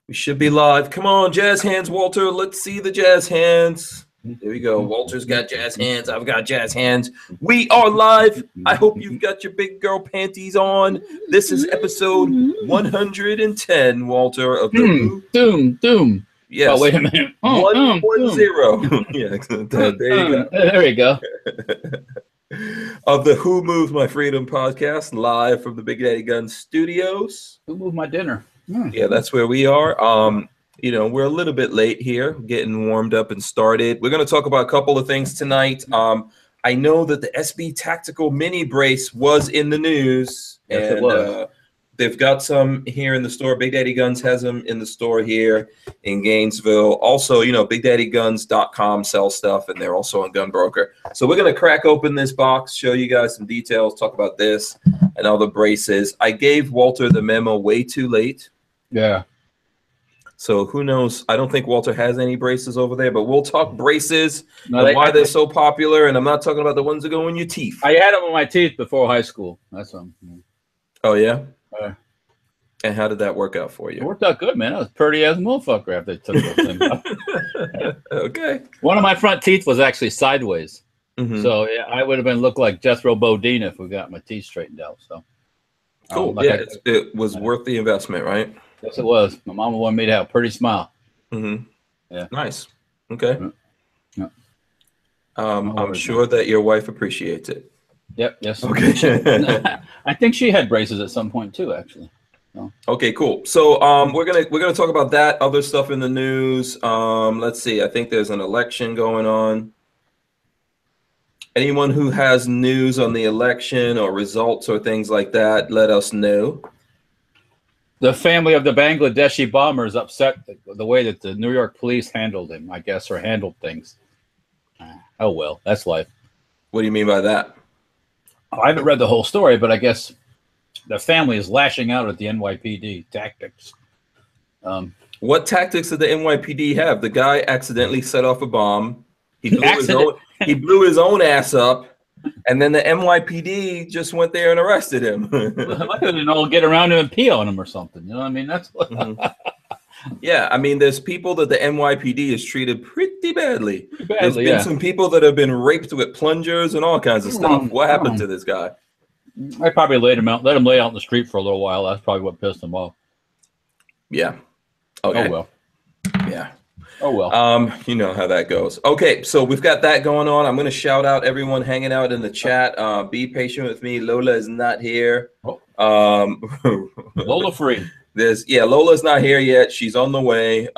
We should be live. Come on, jazz hands, Walter. Let's see the jazz hands. There we go. Walter's got jazz hands. I've got jazz hands. We are live. I hope you've got your big girl panties on. This is episode 110, Walter, of the Doom. Yes. Oh, wait a minute. 110. Yeah, there you go. There you go. Of the Who Moved My Freedom podcast, live from the Big Daddy Gun Studios. Who moved my dinner? Yeah, that's where we are. You know, we're a little bit late here, getting warmed up and started. We're going to talk about a couple of things tonight. I know that the SB Tactical Mini Brace was in the news. Yes, and it was. They've got some here in the store. Big Daddy Guns has them in the store here in Gainesville. Also, you know, BigDaddyGuns.com sells stuff, and they're also on Gun Broker. So we're going to crack open this box, show you guys some details, talk about this and all the braces. I gave Walter the memo way too late. Yeah. So who knows? I don't think Walter has any braces over there, but we'll talk braces No, and why they're so popular. And I'm not talking about the ones that go in your teeth. I had them on my teeth before high school. That's them. Oh, yeah? And how did that work out for it you? worked out good, man. I was pretty as a motherfucker after they took those things off. Okay. One of my front teeth was actually sideways. Mm-hmm. So yeah, I would have been looked like Jethro Bodine if we got my teeth straightened out. So cool. It was worth the investment, right? Yes, it was. My mama wanted me to have a pretty smile. Mm-hmm. Yeah. Nice. Okay. Yeah. I'm sure that your wife appreciates it. Yep. Yes. Okay. I think she had braces at some point too, actually. So. Okay, cool. So we're gonna talk about that, other stuff in the news. Let's see. I think there's an election going on. Anyone who has news on the election or results or things like that, let us know. The family of the Bangladeshi bomber is upset the way that the New York police handled him, I guess, or handled things. Oh, well, that's life. What do you mean by that? I haven't read the whole story, but I guess the family is lashing out at the NYPD tactics. What tactics did the NYPD have? The guy accidentally set off a bomb. He blew his own ass up. And then the NYPD just went there and arrested him. I couldn't all get around him and pee on him or something. You know what I mean? That's what. Yeah, I mean, there's people that the NYPD has treated pretty badly. There's been some people that have been raped with plungers and all kinds of stuff. What happened to this guy? I probably let him lay out in the street for a little while. That's probably what pissed him off. Yeah. Okay. Oh well. Yeah. Oh well. You know how that goes. Okay, so we've got that going on. I'm going to shout out everyone hanging out in the chat. Be patient with me. Lola is not here. Lola free. Lola's not here yet. She's on the way.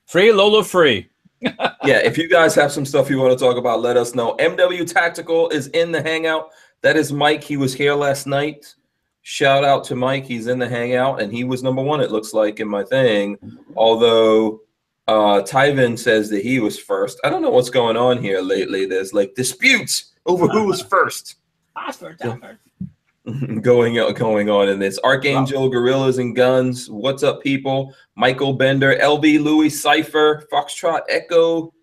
Free Lola free. Yeah, if you guys have some stuff you want to talk about, let us know. MW Tactical is in the hangout. That is Mike. He was here last night. Shout out to Mike. He's in the hangout, and he was number one, it looks like, in my thing. Although Tyvin says that he was first. I don't know what's going on here lately. There's like disputes over who was first. Going on in this. Archangel, Gorillas and Guns. What's up, people? Michael Bender, LB, Louis, Cypher, Foxtrot, Echo.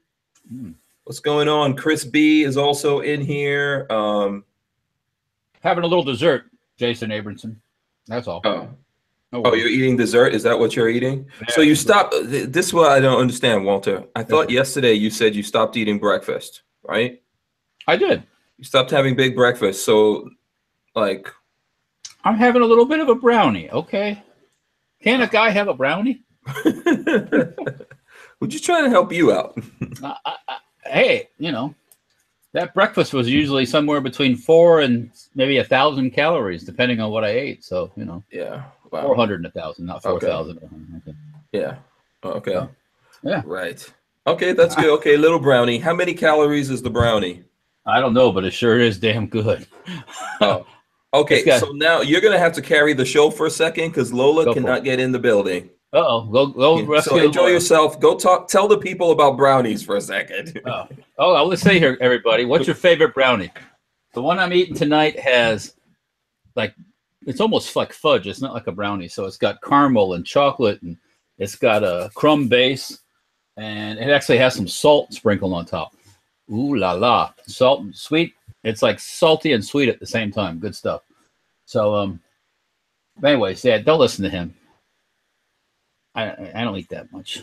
What's going on? Chris B is also in here. Having a little dessert, Jason Abramson. That's all. Oh, you're eating dessert? Is that what you're eating? Yeah. So you stopped. This is what I don't understand, Walter. I thought yesterday you said you stopped eating breakfast, right? I did. You stopped having big breakfast. So, like. I'm having a little bit of a brownie, okay? Can a guy have a brownie? We're just trying to help you out. Hey, you know, that breakfast was usually somewhere between 4 and maybe 1,000 calories, depending on what I ate. So, you know. Yeah. Wow. 400 and 1,000, not 4,000. Okay. Yeah. Okay. Yeah. Right. Okay, that's good. Okay, little brownie. How many calories is the brownie? I don't know, but it sure is damn good. Oh. Okay, so now you're going to have to carry the show for a second because Lola cannot get in the building. Uh-oh. Go rescue. So enjoy yourself. Go tell the people about brownies for a second. Let's say here, everybody, what's your favorite brownie? The one I'm eating tonight has, like, it's almost like fudge. It's not like a brownie. So it's got caramel and chocolate, and it's got a crumb base, and it actually has some salt sprinkled on top. Ooh la la. Salt and sweet. It's like salty and sweet at the same time. Good stuff. So, anyways, yeah, don't listen to him. I don't eat that much.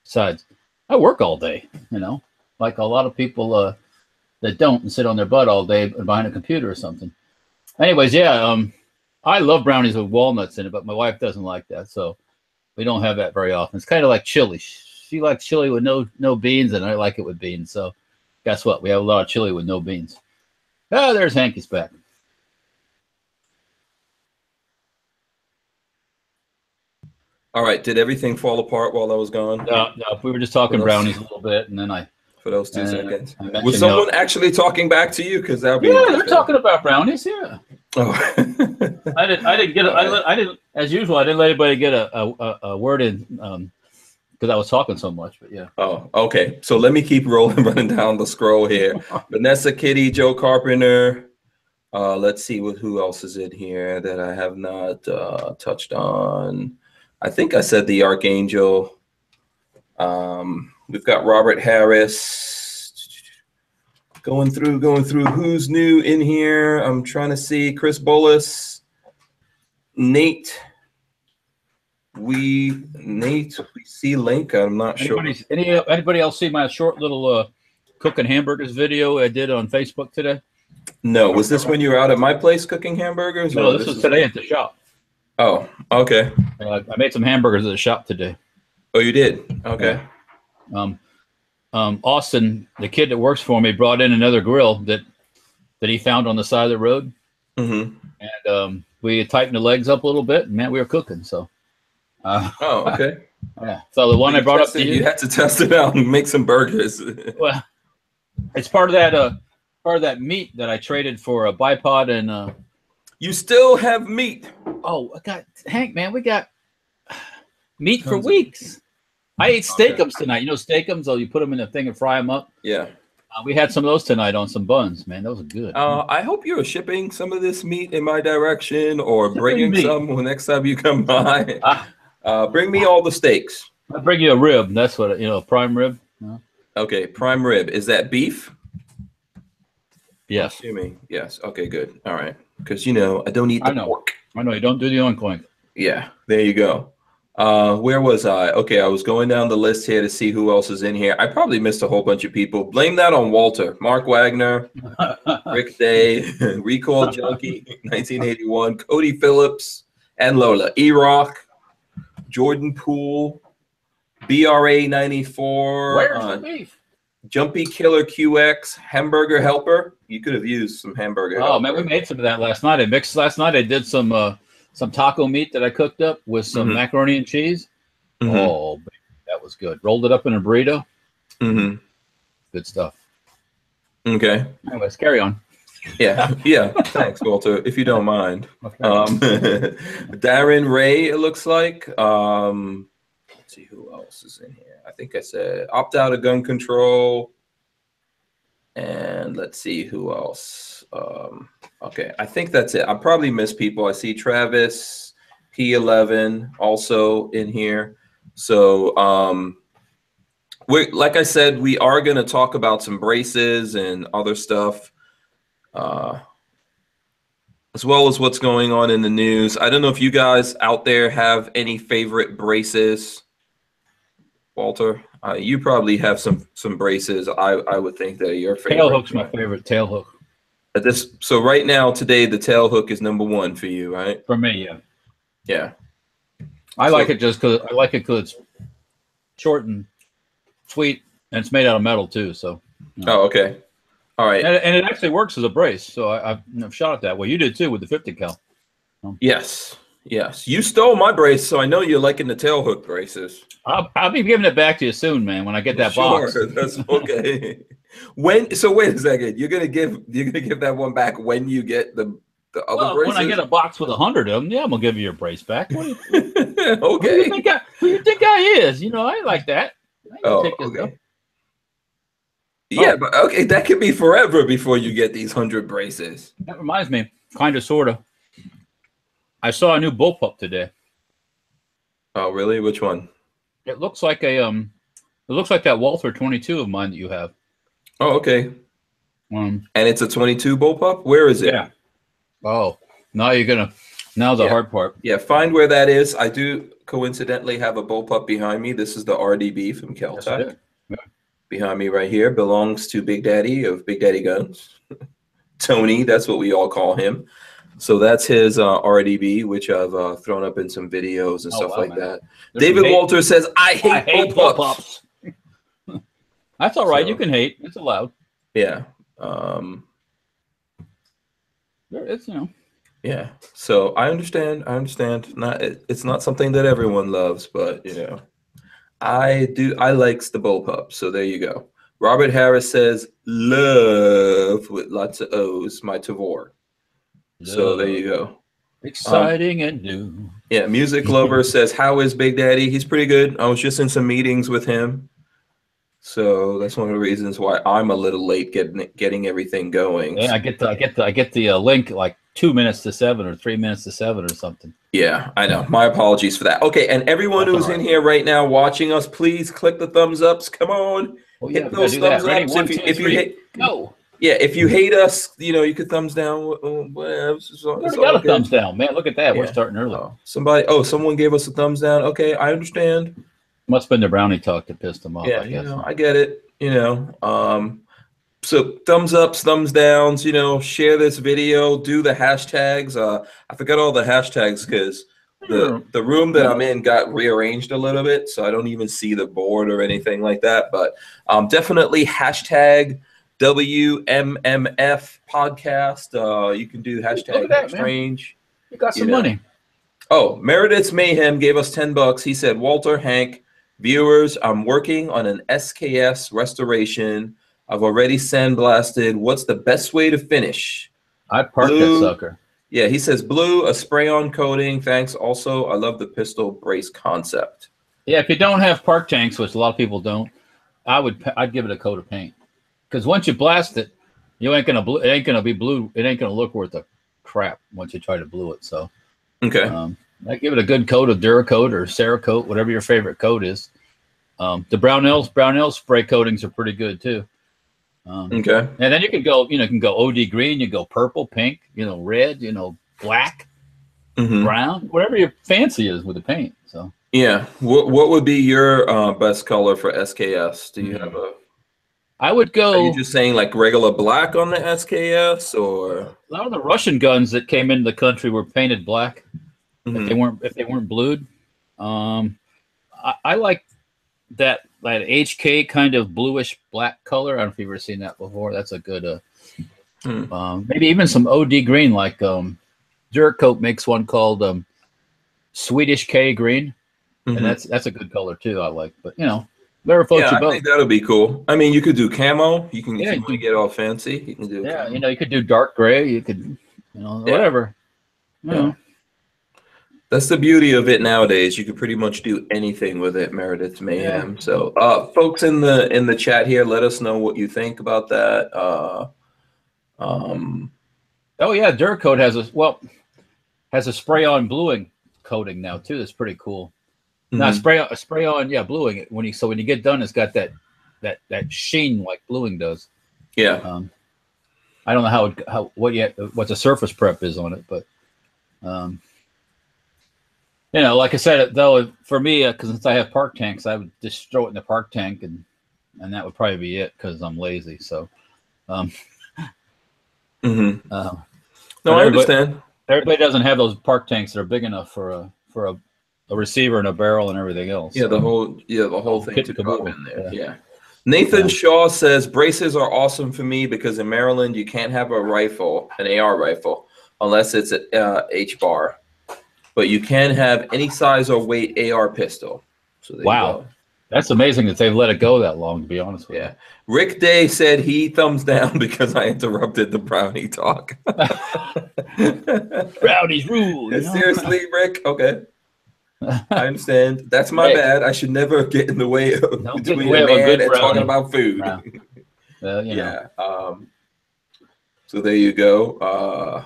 Besides, I work all day, you know, like a lot of people that don't and sit on their butt all day behind a computer or something. Anyways, yeah, I love brownies with walnuts in it, but my wife doesn't like that, so we don't have that very often. It's kind of like chili. She likes chili with no beans, and I like it with beans. So guess what? We have a lot of chili with no beans. Oh, there's Hanky's back. All right. Did everything fall apart while I was gone? No, we were just talking brownies a little bit, and then for those 2 seconds. Was someone actually talking back to you? Because that would be they're talking about brownies. Yeah. Oh. I didn't get. I didn't. As usual, I didn't let anybody get a word in because I was talking so much. But yeah. Oh, okay. So let me keep running down the scroll here. Vanessa Kitty, Joe Carpenter. Let's see who else is in here that I have not touched on. I think I said the Archangel. We've got Robert Harris. Going through who's new in here. I'm trying to see Chris Bullis, Nate. We see Link. I'm not sure. Anybody else see my short little cooking hamburgers video I did on Facebook today? No. Was this when you were out at my place cooking hamburgers? No, this was today at the shop. Oh, okay. I made some hamburgers at the shop today. Oh, you did? Okay. Austin, the kid that works for me, brought in another grill that he found on the side of the road. Mm-hmm. And we tightened the legs up a little bit, and man, we were cooking. So. Oh, okay. Yeah. So the one I brought up to you had to test it out and make some burgers. Well, it's part of that meat that I traded for a bipod and. You still have meat. Oh, Hank, man, we got meat for weeks. I ate steakums tonight. You know steakums? Oh, you put them in a thing and fry them up. Yeah. We had some of those tonight on some buns, man. Those are good. I hope you're shipping some of this meat in my direction or bringing some next time you come by. Bring me all the steaks. I'll bring you a rib. That's what, prime rib. Okay, prime rib. Is that beef? Yes. Assuming. Yes. Okay, good. All right. Because, I don't eat the pork. I know. You don't do the oink. Yeah, there you go. Where was I? Okay, I was going down the list here to see who else is in here. I probably missed a whole bunch of people. Blame that on Walter. Mark Wagner, Rick Day, Recall Junkie, 1981, Cody Phillips, and Lola. E-Rock, Jordan Poole, BRA 94. Where's the beef? Jumpy Killer QX, Hamburger Helper. You could have used some hamburger. Oh, man, we made some of that last night. I did some taco meat that I cooked up with some macaroni and cheese. Mm-hmm. Oh, that was good. Rolled it up in a burrito. Mm-hmm. Good stuff. Okay. Anyways, carry on. Yeah. Thanks, Walter. If you don't mind. Okay. Darren Ray, it looks like. Let's see who else is in here. I think I said opt out of gun control. And let's see who else. Okay, I think that's it. I probably missed people. I see Travis P11 also in here. So like I said, we are going to talk about some braces and other stuff, as well as what's going on in the news. I don't know if you guys out there have any favorite braces. Walter, you probably have some braces. I would think that are your favorite. Tail hook's my favorite. Tail hook. So right now, today, the tail hook is #1 for you, right? For me, yeah. Yeah. I like it just because it's short and sweet, and it's made out of metal too. So. Oh, okay. All right. And it actually works as a brace. So I've shot it that way. You did too with the 50 cal. Yes. You stole my brace, so I know you're liking the tail hook braces. I'll be giving it back to you soon, man. When I get that box. That's okay. So wait a second. You're gonna give that one back when you get the other braces? When I get a box with 100 of them, yeah, I'm gonna give you your brace back. Okay. Who you think I is? I like that. Okay. Yeah, but okay, that could be forever before you get these 100 braces. That reminds me, kind of, sort of. I saw a new bullpup today. Oh, really? Which one? It looks like that Walther 22 of mine that you have. Oh, okay. And it's a 22 bullpup? Where is it? Yeah. Oh, now the hard part. Yeah, find where that is. I do. coincidentally have a bullpup behind me. This is the RDB from Yes, I Celtx. do. Yeah. Behind me right here belongs to Big Daddy of Big Daddy Guns. Tony, that's what we all call him. So that's his RDB, which I've thrown up in some videos and stuff wow, like man. that. There's David Walter says, I hate bullpups. That's all right. So, you can hate. It's allowed. Yeah. It's, you know. Yeah. So I understand. It's not something that everyone loves, but you know, I do. I likes the bullpup. So there you go. Robert Harris says, love with lots of O's, my Tavor. So there you go. Exciting and new. Yeah, Music Lover says, how is Big Daddy? He's pretty good. I was just in some meetings with him. So that's one of the reasons why I'm a little late getting everything going. Yeah, I get the link like 2 minutes to 7 or 3 minutes to 7 or something. Yeah, I know. My apologies for that. Okay, and everyone who's in here right now watching us, please click the thumbs ups. Come on, hit those thumbs ups. If you hate, go. Yeah, if you hate us, you know, you could thumbs down. Whatever. We already got a thumbs down, man. Look at that. Yeah. We're starting early. Someone gave us a thumbs down. Okay, I understand. Must have been the Brownie talk that pissed them off. Yeah, I guess. I get it. So thumbs ups, thumbs downs. Share this video. Do the hashtags. I forgot all the hashtags because the room that I'm in got rearranged a little bit, so I don't even see the board or anything like that. But definitely hashtag WMMF podcast. You can do hashtag strange. You got some money. Oh, Meredith's Mayhem gave us $10. He said, Walter, Hank, viewers, I'm working on an SKS restoration. I've already sandblasted. What's the best way to finish? I'd park that sucker. Yeah, he says blue, a spray-on coating. Thanks. Also, I love the pistol brace concept. Yeah, if you don't have park tanks, which a lot of people don't, I'd give it a coat of paint. Because once you blast it, it ain't gonna be blue. It ain't gonna look worth a crap once you try to blue it. So, okay, I give it a good coat of Duracoat or Cerakote, whatever your favorite coat is. The Brownell spray coatings are pretty good too. Okay, and then you can go, OD green, you go purple, pink, red, black, brown, whatever your fancy is with the paint. So yeah, what would be your best color for SKS? Do you have a? I would go. Are you just saying like regular black on the SKS, or a lot of the Russian guns that came into the country were painted black if they weren't blued. I like that HK kind of bluish black color. I don't know if you've ever seen that before. That's a good maybe even some OD green, like Duracoat makes one called Swedish K green, and that's a good color too. I like, but whatever floats your boat. I think that'll be cool. I mean, you could do camo. You can, if you want to get all fancy, you can do. Yeah, camo. You could do dark gray. You could, whatever. That's the beauty of it nowadays. You can pretty much do anything with it. Meredith's Mayhem. Yeah. So, folks in the chat here, let us know what you think about that. Oh yeah, Duracoat has a spray-on bluing coating now too. That's pretty cool. Now spray on, bluing it when you get done, it's got that sheen like bluing does. Yeah. I don't know what the surface prep is on it, but like I said, though, for me, because since I have park tanks, I would just throw it in the park tank, and that would probably be it because I'm lazy. So, no, I understand. Everybody doesn't have those park tanks that are big enough for a receiver and a barrel and everything else. Yeah, the whole thing to drop in there. Yeah. Nathan Shaw says braces are awesome for me because in Maryland you can't have an AR rifle, unless it's an H-bar, but you can have any size or weight AR pistol. So wow, that's amazing that they've let it go that long. To be honest with you. Rick Day said he thumbs down because I interrupted the Brownie talk. Brownie's rule. Seriously, Rick? Okay. I understand. That's my bad. I should never get in the way of between a man and talking about food. So there you go.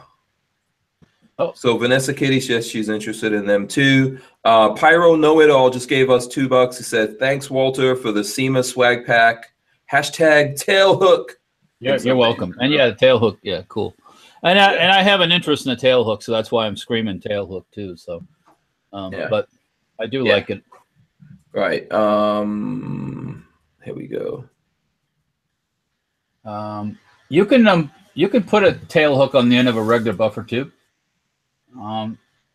So Vanessa Katie says she's interested in them too. Pyro Know It All just gave us $2. He said, "Thanks, Walter, for the SEMA swag pack. #tailhook." You're welcome. And the tailhook. Yeah, cool. And I have an interest in the tailhook, so that's why I'm screaming tailhook too. So. But I do like it. Right. Here we go. You can put a tail hook on the end of a regular buffer tube.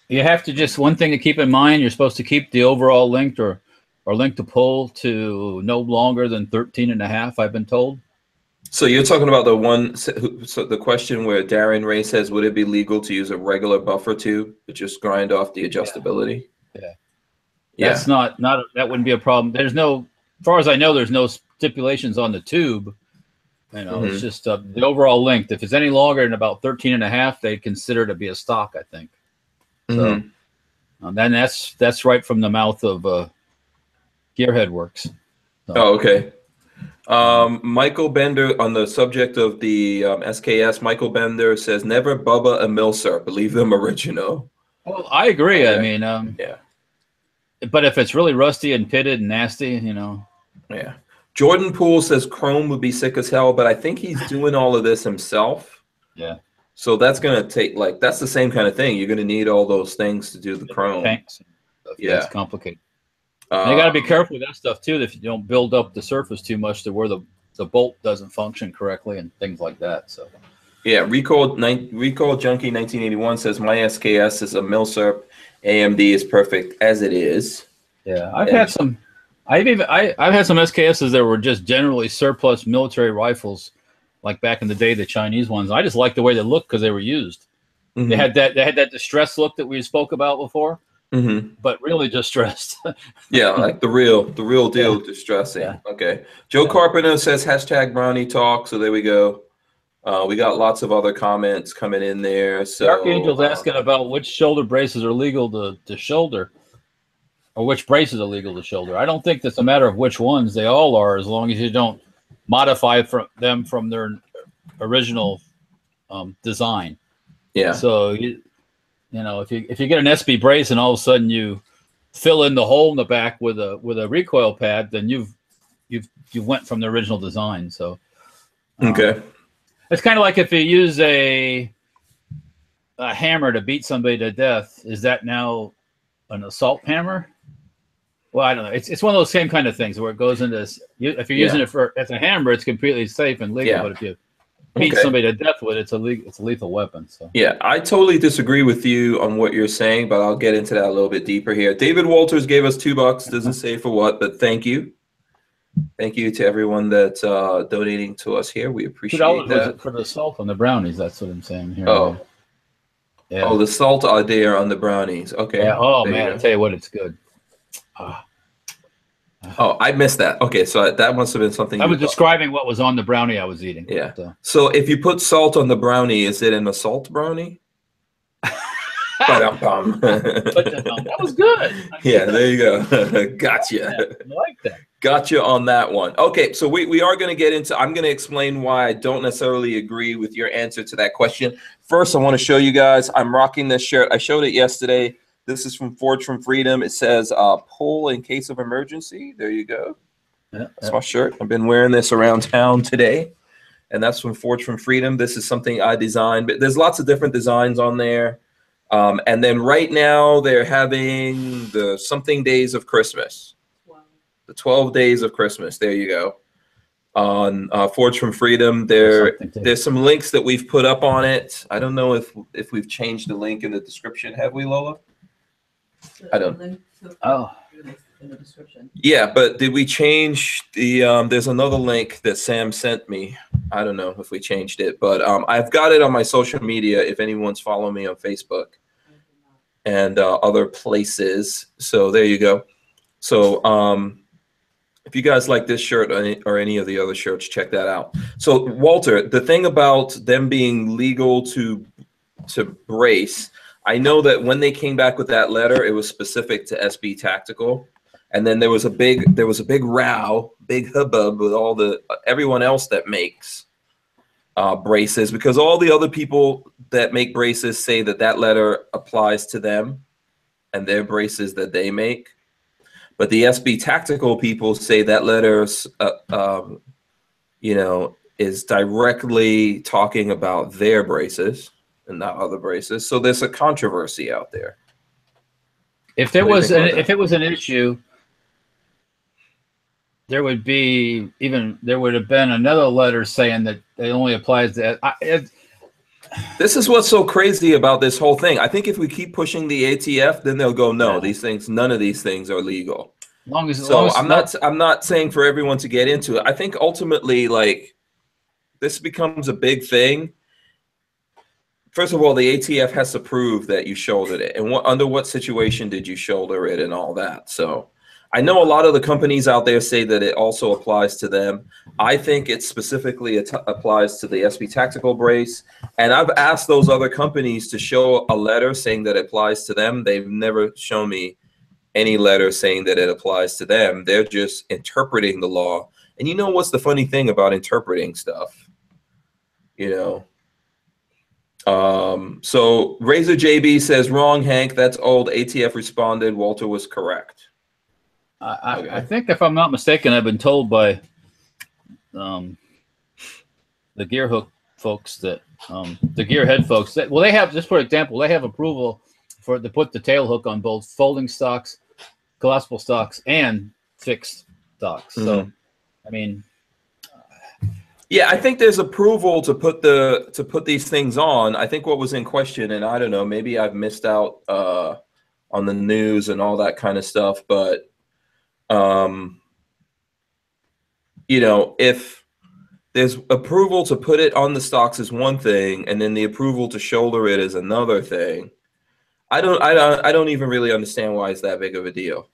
You have to just, one thing to keep in mind, you're supposed to keep the overall length or length to pull to no longer than 13.5, I've been told. So you're talking about the one, so the question where Darren Ray says, would it be legal to use a regular buffer tube to just grind off the adjustability? Yeah. Yeah. That's not that wouldn't be a problem. There's no, as far as I know, there's no stipulations on the tube. You know, it's just the overall length. If it's any longer than about 13.5, they consider it to be a stock, I think. So then that's right from the mouth of Gearhead Works. So. Oh, okay. Michael Bender, on the subject of the SKS, Michael Bender says, never Bubba a Milsurp, believe them original. Well, I agree. Okay. I mean, yeah. But if it's really rusty and pitted and nasty, you know. Yeah. Jordan Poole says Chrome would be sick as hell, but I think he's doing all of this himself. Yeah. So that's going to take, like, that's the same kind of thing. You're going to need all those things to do the Chrome. Tanks. Yeah. It's complicated. And you got to be careful with that stuff too. If you don't build up the surface too much to where the bolt doesn't function correctly and things like that. So, yeah, Recall Junkie 1981 says my SKS is a Milsurp. AMD is perfect as it is. Yeah, I've had some SKSs that were just generally surplus military rifles, like back in the day, the Chinese ones. I just liked the way they looked because they were used. They had that distressed look that we spoke about before. But really distressed. Yeah, like the real deal distressing. Yeah. Okay. Joe Carpenter says hashtag Brownie Talk. So there we go. We got lots of other comments coming in there. So Archangel's asking about which shoulder braces are legal to shoulder, or which braces are legal to shoulder. I don't think that's a matter of which ones. They all are, as long as you don't modify them from their original design. Yeah. So you know, if you get an SB brace and all of a sudden you fill in the hole in the back with a recoil pad, then you went from the original design. So okay, it's kind of like if you use a hammer to beat somebody to death. Is that now an assault hammer? Well, I don't know. It's one of those same kind of things where it goes into this. If you're using it as a hammer, it's completely safe and legal. But if you beat somebody to death with it, it's a lethal weapon. So yeah, I totally disagree with you on what you're saying, but I'll get into that a little bit deeper here. David Walters gave us $2. Doesn't say for what, but thank you. Thank you to everyone that's donating to us here. We appreciate $2 that. was it for the salt on the brownies. That's what I'm saying here. Oh, yeah. Oh, the salt are there on the brownies. Okay. Yeah. Oh man, I tell you what, it's good. Oh, I missed that. Okay, so that must have been something. I was describing what was on the brownie I was eating. Yeah. So if you put salt on the brownie, is it an assault brownie? That was good. Yeah, there you go. Gotcha. I like that. Gotcha on that one. Okay, so we are going to get into, I'm going to explain why I don't necessarily agree with your answer to that question. First, I want to show you guys, I'm rocking this shirt. I showed it yesterday. This is from Forge from Freedom. It says, pull in case of emergency. There you go. Yeah, that's my shirt. I've been wearing this around town today. And that's from Forge from Freedom. This is something I designed. But there's lots of different designs on there. And then right now, they're having the something days of Christmas. The 12 days of Christmas. There you go. On Forge from Freedom. There's some links that we've put up on it. I don't know if we've changed the link in the description. Have we, Lola? I don't. Oh. In the description. Yeah, but did we change the? There's another link that Sam sent me. I don't know if we changed it, but I've got it on my social media. If anyone's following me on Facebook and other places, so there you go. So if you guys like this shirt or any of the other shirts, check that out. So Walter, the thing about them being legal to brace. I know that when they came back with that letter, it was specific to SB Tactical, and then there was a big row, big hubbub with everyone else that makes braces, because all the other people that make braces say that letter applies to them and their braces that they make, but the SB Tactical people say that letter, is directly talking about their braces and not other braces. So there's a controversy out there. If there What do you was think about if it was an issue, there would have been another letter saying that it only applies to. This is what's so crazy about this whole thing. I think if we keep pushing the ATF, then they'll go, no, none of these things are legal. I'm not saying for everyone to get into it. I think ultimately, like, this becomes a big thing. First of all, the ATF has to prove that you shouldered it, and under what situation did you shoulder it, and all that. So I know a lot of the companies out there say that it also applies to them. I think it specifically applies to the SB Tactical Brace. And I've asked those other companies to show a letter saying that it applies to them. They've never shown me any letter saying that it applies to them. They're just interpreting the law. And you know what's the funny thing about interpreting stuff? You know? So Razor JB says, wrong, Hank. That's old. ATF responded. Walter was correct. I think, if I'm not mistaken, I've been told by the gear hook folks that the gearhead folks that, well, they have, just for example, they have approval to put the tail hook on both folding stocks, collapsible stocks, and fixed stocks. Mm-hmm. So, I mean, yeah, I think there's approval to put these things on. I think what was in question, and I don't know, maybe I've missed out on the news and all that kind of stuff, but you know, if there's approval to put it on the stocks is one thing, and then the approval to shoulder it is another thing. I don't even really understand why it's that big of a deal.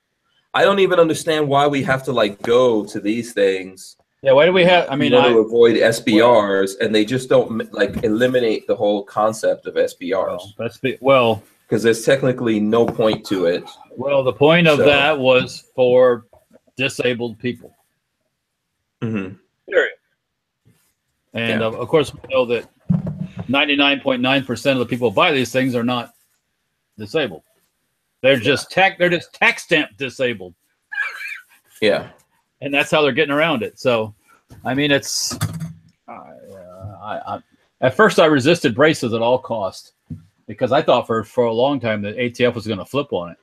I don't even understand why we have to like go to these things. Yeah, why do we have? I mean, to avoid SBRs, and they just don't like eliminate the whole concept of SBRs. Well, because there's technically no point to it. Well, the point of that was for disabled people. Mm-hmm. Period. And of course, we know that 99.9% of the people who buy these things are not disabled. They're just tax stamp disabled. Yeah. And that's how they're getting around it. So, I mean, it's at first I resisted braces at all costs because I thought for a long time that ATF was going to flip on it.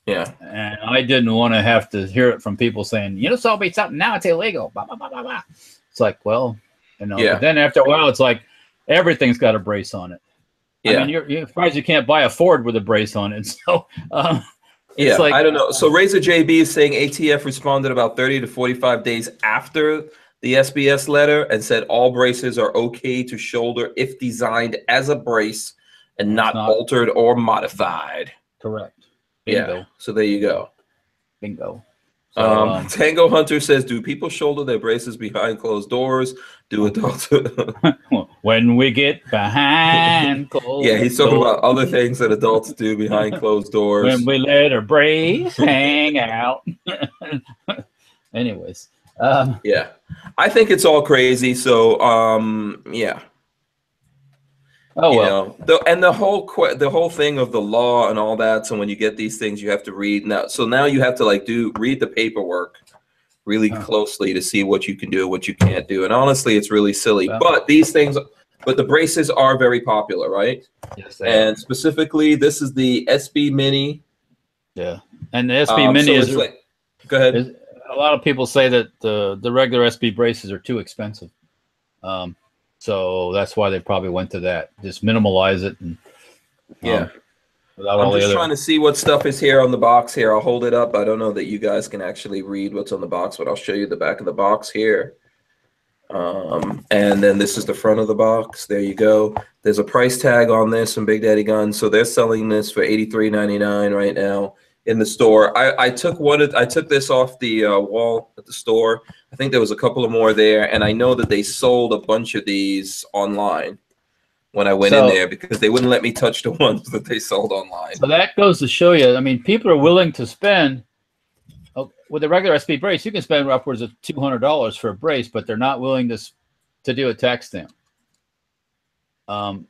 Yeah. And I didn't want to have to hear it from people saying, you know, so be something now, it's illegal. Blah, blah, blah, blah, blah. It's like, well, you know, but then after a while, it's like everything's got a brace on it. Yeah. I mean, you're surprised you can't buy a Ford with a brace on it. So, yeah, like, I don't know. So Razor JB is saying ATF responded about 30 to 45 days after the SBS letter and said all braces are okay to shoulder if designed as a brace and not altered or modified. Correct. Bingo. Yeah. So there you go. Bingo. So, Tango Hunter says, do people shoulder their braces behind closed doors? Do adults? When we get behind closed yeah, he's talking about other things that adults do behind closed doors. When we let our brace hang out. Anyways. Yeah. I think it's all crazy. So, yeah. Oh, well. You know, and the whole thing of the law and all that. So when you get these things, you have to read now. So now you have to like read the paperwork really closely to see what you can do, what you can't do. And honestly, it's really silly. But the braces are very popular, right? Yes. And specifically, this is the SB Mini. Yeah, and the SB Mini is like, go ahead. A lot of people say that the regular SB braces are too expensive. So that's why they probably went to that. Just minimalize it. And, I'm just trying to see what stuff is here on the box here. I'll hold it up. I don't know that you guys can actually read what's on the box, but I'll show you the back of the box here. And then this is the front of the box. There you go. There's a price tag on this from Big Daddy Guns. So they're selling this for $83.99 right now in the store. I took this off the wall at the store. I think there was a couple of more there, and I know that they sold a bunch of these online when I went in there because they wouldn't let me touch the ones that they sold online. So that goes to show you, I mean, people are willing to spend, with a regular SB brace, you can spend upwards of $200 for a brace, but they're not willing to do a tax stamp. For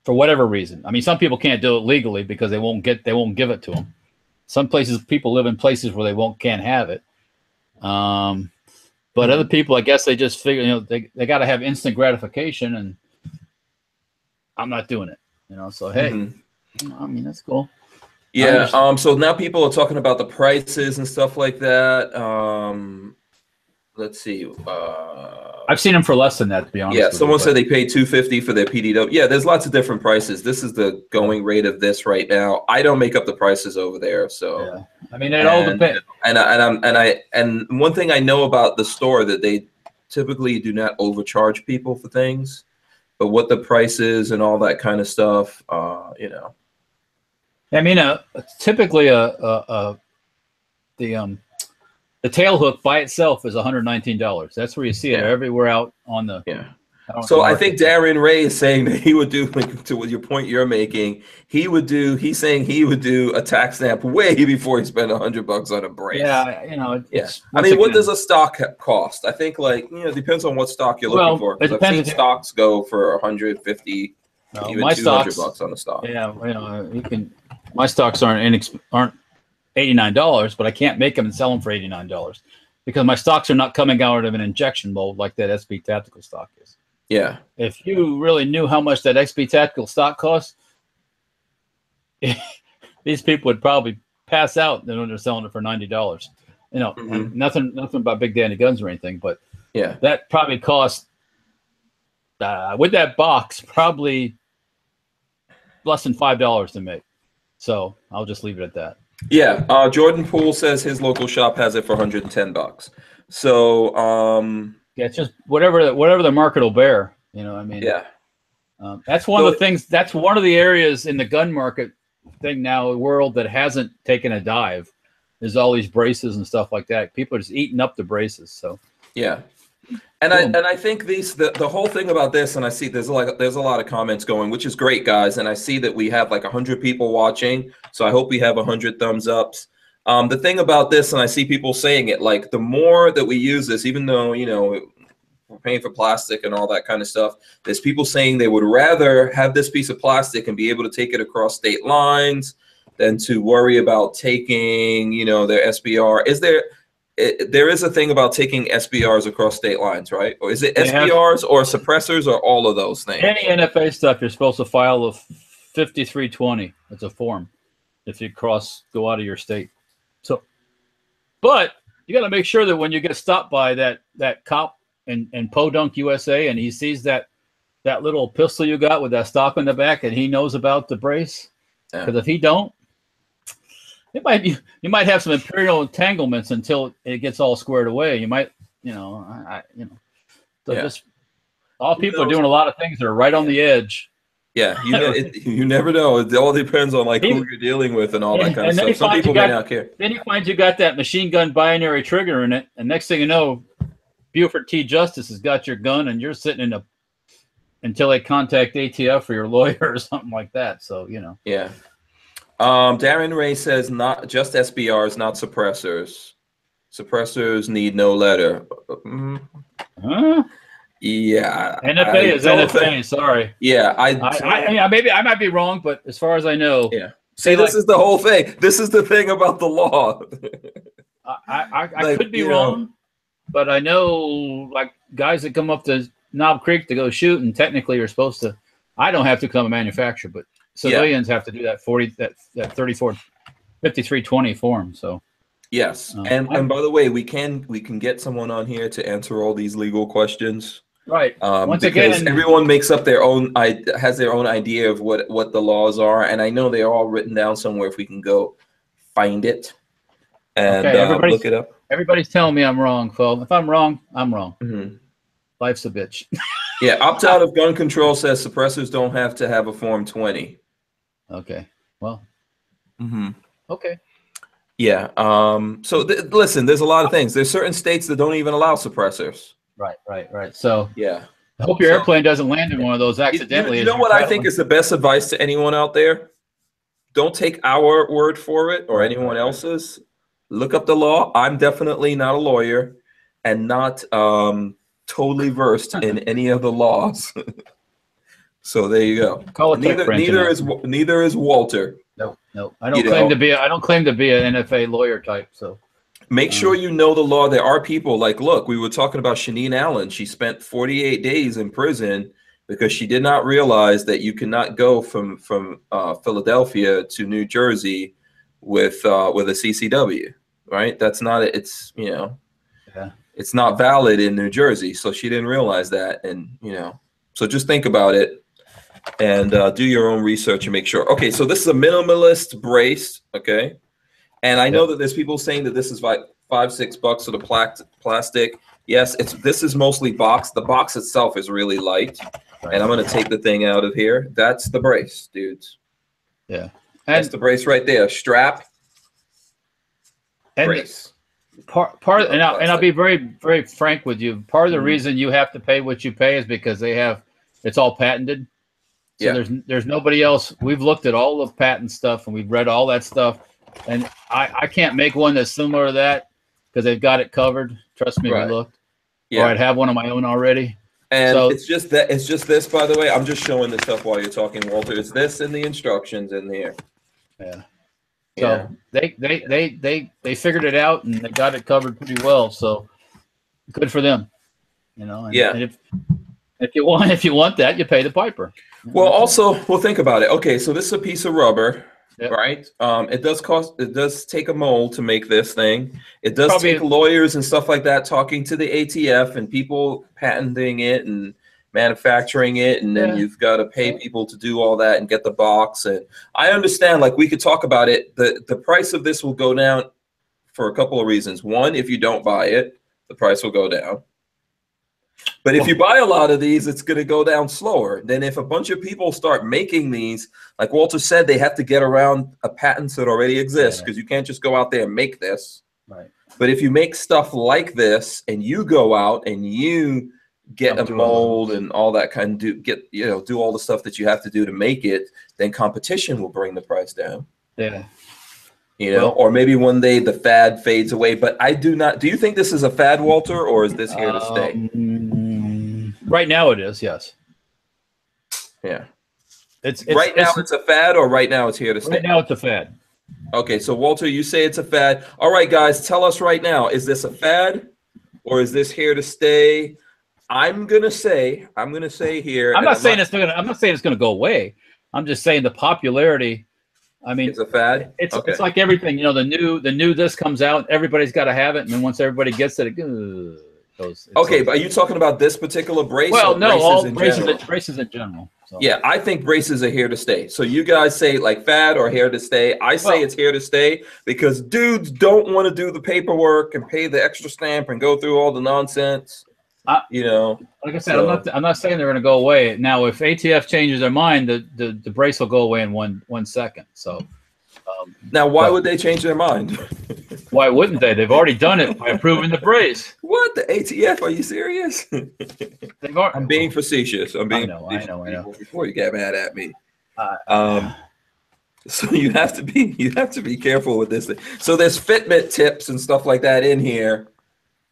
whatever reason. I mean, some people can't do it legally because they won't give it to them. Some places, people live in places where they can't have it. But other people, I guess they just figure, you know, they got to have instant gratification, and I'm not doing it, you know. So hey, I mean, that's cool. Yeah. So now people are talking about the prices and stuff like that. Let's see. I've seen them for less than that, to be honest. Yeah, with someone you, said they paid $250 for their PDW. Yeah, there's lots of different prices. This is the going rate of this right now. I don't make up the prices over there, so yeah. I mean, it all depends. And one thing I know about the store that they typically do not overcharge people for things, but what the price is and all that kind of stuff, you know. I mean, typically the tail hook by itself is $119. That's where you see it everywhere out on the. Yeah. So I think Darren Ray is saying that he would do, like, to your point you're making, he's saying he would do a tax stamp way before he spent $100 on a brace. Yeah, you know, I mean, what does a stock cost? I think, like, you know, it depends on what stock you're looking for. Because I've seen stocks go for 150, even $200 on a stock. Yeah, you know, my stocks aren't $89, but I can't make them and sell them for $89 because my stocks are not coming out of an injection mold like that SB Tactical stock is. Yeah. If you really knew how much that XP Tactical stock costs, these people would probably pass out when they're selling it for $90. You know, and nothing about Big Danny Guns or anything, but yeah, that probably cost with that box probably less than $5 to make. So I'll just leave it at that. Yeah. Jordan Poole says his local shop has it for $110. So yeah, it's just whatever the market will bear. You know, I mean, yeah. That's one of the things. That's one of the areas in the gun market thing now, world that hasn't taken a dive. There's all these braces and stuff like that. People are just eating up the braces. So yeah, and I think the whole thing about this, and I see there's a lot of comments going, which is great, guys. And I see that we have like 100 people watching, so I hope we have 100 thumbs ups. The thing about this, and I see people saying it, like the more that we use this, even though, you know, we're paying for plastic and all that kind of stuff, there's people saying they would rather have this piece of plastic and be able to take it across state lines than to worry about taking, you know, their SBR. There is a thing about taking SBRs across state lines, right? Or is it SBRs or suppressors or all of those things? Any NFA stuff, you're supposed to file a 5320. It's a form if you go out of your state. So, but you got to make sure that when you get stopped by that cop in Podunk, USA, and he sees that little pistol you got with that stock in the back, and he knows about the brace, because if he don't, you might have some imperial entanglements until it gets all squared away. You might, you know, just all people are doing a lot of things that are right on the edge. Yeah, you never know. It all depends on like who you're dealing with and all that kind of stuff. Some people may not care. Then you find you got that machine gun binary trigger in it, and next thing you know, Buford T. Justice has got your gun, and you're sitting in until they contact ATF or your lawyer or something like that. So, you know. Yeah. Darren Ray says not just SBRs, not suppressors. Suppressors need no letter. Huh? Yeah. NFA is NFA. Sorry. Yeah. Maybe I might be wrong, but as far as I know. Yeah. See, this is the whole thing. This is the thing about the law. I could be wrong, but I know like guys that come up to Knob Creek to go shoot, and technically you're supposed to. I don't have to become a manufacturer, but civilians have to do that 5320 form. So yes, and by the way, we can get someone on here to answer all these legal questions. Right. Once again, everyone makes up has their own idea of what the laws are, and I know they're all written down somewhere. If we can go find it and look it up. Everybody's telling me I'm wrong, Phil. If I'm wrong, I'm wrong. Mm-hmm. Life's a bitch. Yeah, opt out of gun control says suppressors don't have to have a Form 20. Okay. Well. Mm-hmm. Okay. Yeah. So listen, there's a lot of things. There's certain states that don't even allow suppressors. Right. So yeah. I hope your airplane doesn't land in one of those accidentally. You know what I think is the best advice to anyone out there? Don't take our word for it or anyone else's. Look up the law. I'm definitely not a lawyer and not totally versed in any of the laws. So there you go. Neither is Walter. No. I don't claim to be. I don't claim to be an NFA lawyer type. So make sure you know the law. There are people like, look, we were talking about Shanine Allen. She spent 48 days in prison because she did not realize that you cannot go from Philadelphia to New Jersey with a CCW, right? That's not it's Yeah. it's not valid in New Jersey, so she didn't realize that, and so just think about it and do your own research and make sure. Okay, so this is a minimalist brace, okay, and I know that there's people saying that this is like $5-6 for the plastic. Yes, this is mostly box. The box itself is really light, and I'm gonna take the thing out of here. That's the brace, dudes. Yeah, that's the brace right there. Strap, brace. And I'll be very frank with you. Part of the reason you have to pay what you pay is because it's all patented. So there's nobody else. We've looked at all the patent stuff and we've read all that stuff, and I can't make one that's similar to that because they've got it covered. Trust me, we looked. Or I'd have one of my own already. And so, it's just this, by the way. I'm just showing this up while you're talking, Walter. It's this in the instructions in here. Yeah. So they figured it out and they got it covered pretty well. So good for them, And, and if you want that, you pay the piper. Well, also, think about it. Okay, so this is a piece of rubber, right? It does take a mold to make this thing. It does take lawyers and stuff like that talking to the ATF and people patenting it and manufacturing it, and then you've got to pay people to do all that and get the box. And I understand, like, we could talk about it. The price of this will go down for a couple of reasons. One, if you don't buy it, the price will go down. But if you buy a lot of these, it's going to go down slower. Then if a bunch of people start making these, like Walter said, they have to get around a patent that already exists because you can't just go out there and make this. Right. But if you make stuff like this and you go out and you get a mold and all that kind of do all the stuff that you have to do to make it, then competition will bring the price down. Yeah. Or maybe one day the fad fades away. But I do not. Do you think this is a fad, Walter, or is this here to stay? Right now it is, yes. Yeah. It's a fad, or right now it's here to stay? Right now it's a fad. Okay, so Walter, you say it's a fad. All right, guys, tell us right now, is this a fad or is this here to stay? I'm gonna say here. I'm not saying it's gonna go away. I'm just saying the popularity. I mean, it's a fad. It's like everything. The new this comes out, everybody's got to have it, and then once everybody gets it goes. Okay, but are you talking about this particular brace? Well, no, all braces in general. So. Yeah, I think braces are here to stay. So you guys say like fad or here to stay. I say it's here to stay because dudes don't want to do the paperwork and pay the extra stamp and go through all the nonsense. Like I said, I'm not saying they're going to go away. Now, if ATF changes their mind, the brace will go away in one second. So now, why would they change their mind? Why wouldn't they? They've already done it by approving the brace. What? The ATF? Are you serious? I'm being facetious. I know. Before you get mad at me. So you have to be careful with this thing. So there's fitment tips and stuff like that in here.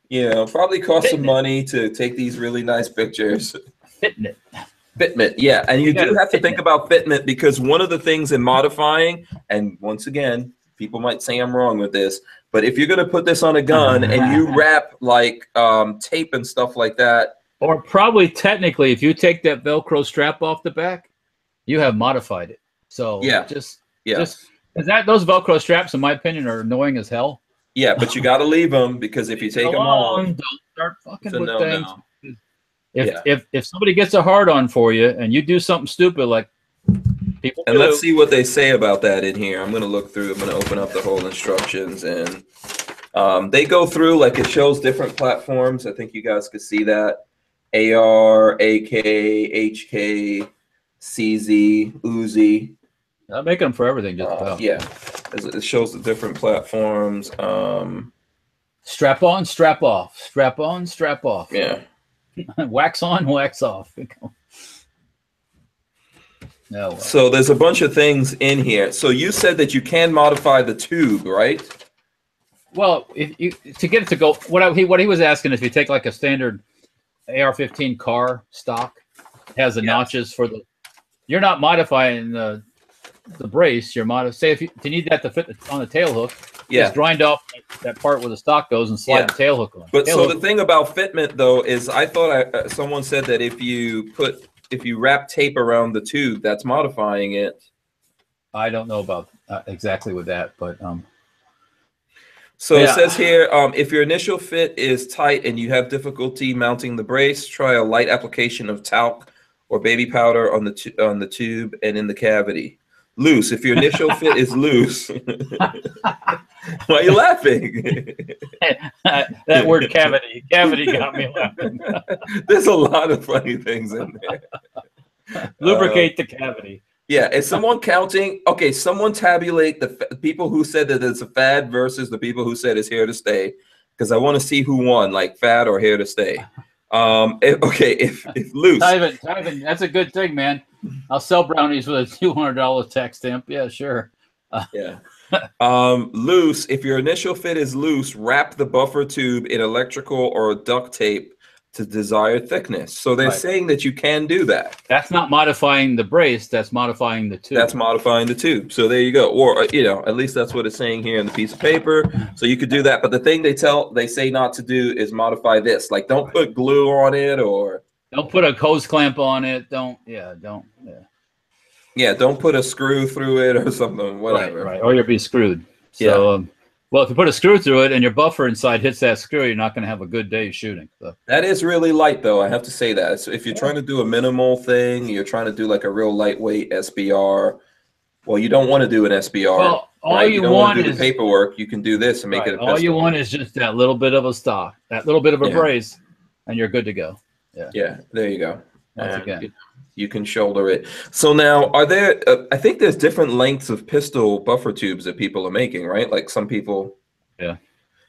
Probably cost some money to take these really nice pictures. Fitment, yeah. And you do have to think about fitment because one of the things in modifying, and once again, people might say I'm wrong with this, but if you're going to put this on a gun and you wrap like tape and stuff like that. Or probably technically, if you take that Velcro strap off the back, you have modified it. So those Velcro straps, in my opinion, are annoying as hell. Yeah, but you got to leave them because if you take them off, don't start fucking with things. If somebody gets a hard on for you and you do something stupid like people do. Let's see what they say about that in here. I'm going to look through. I'm going to open up the whole instructions and they go through like it shows different platforms. I think you guys could see that. AR, AK, HK, CZ, Uzi. I'm making them for everything. Just about. Yeah, it shows the different platforms. Strap on, strap off. Strap on, strap off. Yeah. Wax on, wax off. No. So there's a bunch of things in here. So you said that you can modify the tube, right? Well, to get it to go, what he was asking, if you take like a standard AR-15 car stock, it has the notches for the. You're not modifying the brace. You're say if you need that to fit on the tail hook. Just grind off that part where the stock goes and slide the tail hook on. But the thing about fitment though is, I thought someone said that if you wrap tape around the tube, that's modifying it. I don't know about exactly with that, but so yeah. It says here, if your initial fit is tight and you have difficulty mounting the brace, try a light application of talc or baby powder on the tube and in the cavity. Loose. If your initial fit is loose. Why are you laughing? That word cavity got me laughing. There's a lot of funny things in there. Lubricate the cavity. Yeah, is someone counting? Okay, someone tabulate the people who said that it's a fad versus the people who said it's here to stay, because I want to see who won, like fad or here to stay. If loose. Tyven, that's a good thing, man. I'll sell brownies with a $200 tax stamp. Yeah, sure. Yeah. Loose. If your initial fit is loose, wrap the buffer tube in electrical or duct tape to desired thickness. So they're saying that you can do that. That's not modifying the brace. That's modifying the tube. That's modifying the tube. So there you go. Or at least that's what it's saying here in the piece of paper. So you could do that. But the thing they say not to do is modify this. Like, don't put glue on it, or don't put a hose clamp on it. Don't put a screw through it or something. Whatever. Right. Or you'll be screwed. So, well, if you put a screw through it and your buffer inside hits that screw, you're not going to have a good day shooting. So. That is really light, though. I have to say that. So if you're trying to do a minimal thing, you're trying to do like a real lightweight SBR. Well, you don't want to do an SBR. Well, all you don't want to do is the paperwork. You can do this and make it a pistol. All you want is just that little bit of a stock, that little bit of a brace, and you're good to go. Yeah. There you go. That's again. You can shoulder it. So now, are there? I think there's different lengths of pistol buffer tubes that people are making, right? Like some people. Yeah.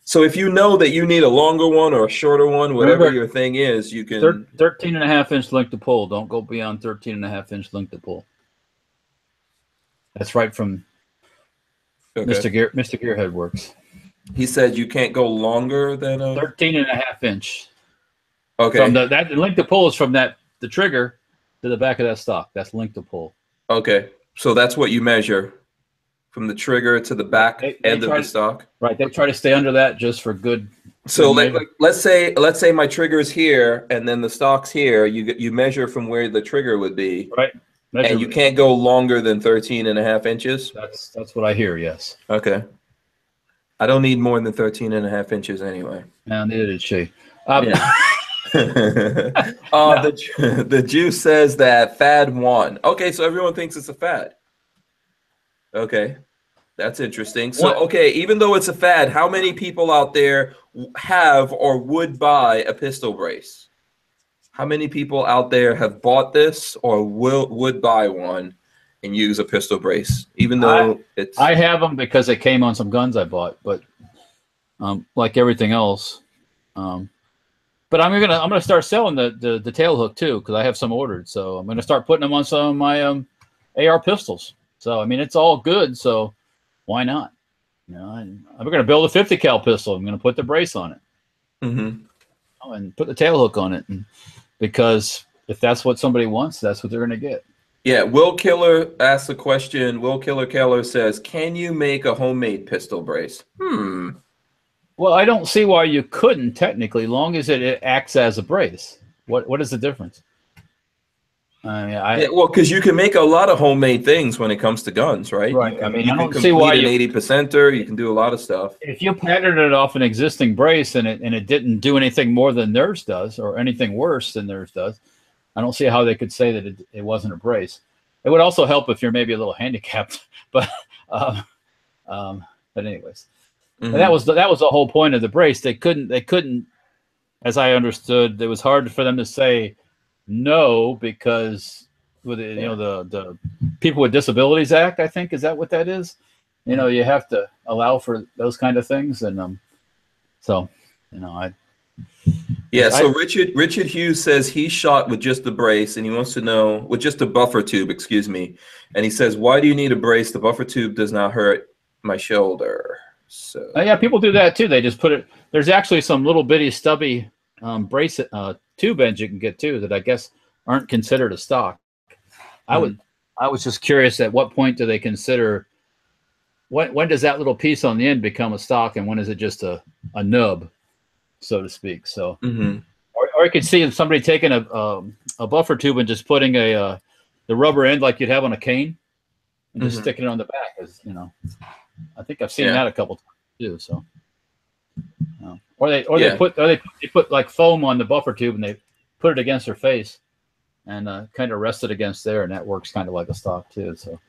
So if you know that you need a longer one or a shorter one, whatever your thing is, you can. 13.5-inch length to pull. Don't go beyond 13.5-inch length to pull. That's right from Mr. Gearhead Works. He said you can't go longer than a 13.5-inch. Okay. From that length to pull is from the trigger to the back of that stock. That's length to pull. Okay. So that's what you measure from the trigger to the back end of the stock. Right. They try to stay under that just for good. So let's say my trigger's here and then the stock's here. You measure from where the trigger would be. Right. And you can't go longer than 13.5 inches. That's what I hear. Yes. Okay. I don't need more than 13.5 inches anyway. No, neither did she. The juice says that fad won. Okay, so everyone thinks it's a fad. Okay, that's interesting. So, even though it's a fad, how many people out there have or would buy a pistol brace? How many people out there have bought this or would buy one and use a pistol brace? Even though I have them because it came on some guns I bought, but like everything else. But I'm gonna start selling the tail hook too, because I have some ordered. So I'm gonna start putting them on some of my AR pistols. So I mean, it's all good. So why not? I'm gonna build a 50 cal pistol. I'm gonna put the brace on it, and put the tail hook on it, because if that's what somebody wants, that's what they're gonna get. Yeah, Will Killer asked the question. Will Killer says, "Can you make a homemade pistol brace?" Well, I don't see why you couldn't technically, long as it acts as a brace. What is the difference? Because you can make a lot of homemade things when it comes to guns, right? Right. I don't see why an 80%er. You can do a lot of stuff. If you patterned it off an existing brace and it didn't do anything more than theirs does, or anything worse than theirs does, I don't see how they could say that it wasn't a brace. It would also help if you're maybe a little handicapped, but anyways. And that was the whole point of the brace. They couldn't, as I understood, it was hard for them to say no because with the People with Disabilities Act, I think, is that what that is? You have to allow for those kind of things, and so Richard Hughes says he shot with just the brace, and he wants to know with just a buffer tube, excuse me, and he says, why do you need a brace? The buffer tube does not hurt my shoulder. So people do that too. They just put it. There's actually some little bitty stubby brace tube ends you can get too that I guess aren't considered a stock. I was just curious, at what point do they consider? When does that little piece on the end become a stock, and when is it just a nub, so to speak? So, or you could see somebody taking a buffer tube and just putting the rubber end like you'd have on a cane, and just sticking it on the back. As you know, I think I've seen that a couple times too. So, they put like foam on the buffer tube and they put it against her face and kind of rest it against there, and that works kind of like a stock too. So,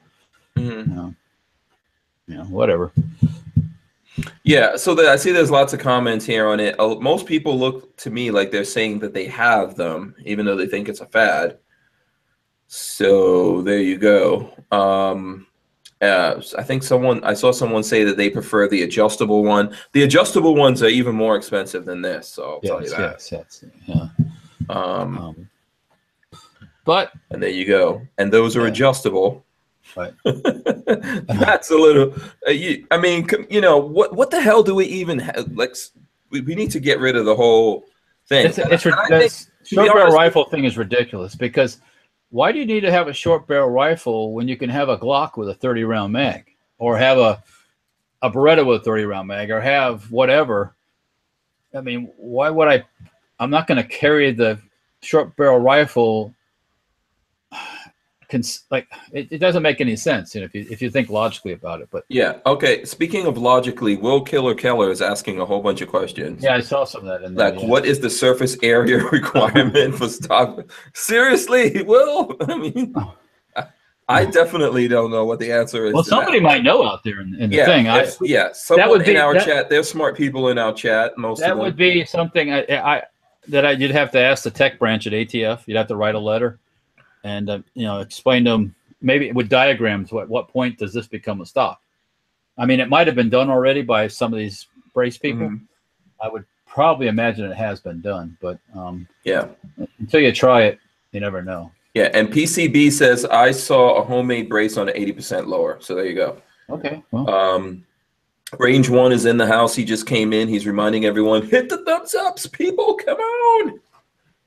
whatever. Yeah, so I see there's lots of comments here on it. Most people look to me like they're saying that they have them, even though they think it's a fad. So there you go. I think I saw someone say that they prefer the adjustable one. The adjustable ones are even more expensive than this, so I'll tell you that. Yes, yeah. And there you go. And those are adjustable. Right. That's a little. I mean, what the hell do we even have? Like, we need to get rid of the whole thing. Short barrel rifle thing is ridiculous, because why do you need to have a short barrel rifle when you can have a Glock with a 30-round mag, or have a Beretta with a 30-round mag, or have whatever? I mean, why would I'm not going to carry the short barrel rifle. It doesn't make any sense, if you think logically about it. But yeah, okay. Speaking of logically, Will Killer Keller is asking a whole bunch of questions. Yeah, I saw some of that in there. Like, what is the surface area requirement for stock? Seriously, Will? I mean, I definitely don't know what the answer is. Well, somebody might know out there in the thing. Someone in our chat. There's smart people in our chat. That would be something you'd have to ask the tech branch at ATF. You'd have to write a letter. And explain to them, maybe with diagrams, what point does this become a stock? I mean, it might have been done already by some of these brace people. I would probably imagine it has been done, but until you try it, you never know. Yeah, and PCB says I saw a homemade brace on an 80% lower. So there you go. Okay. Well. Range 1 is in the house. He just came in. He's reminding everyone, hit the thumbs ups, people. Come on,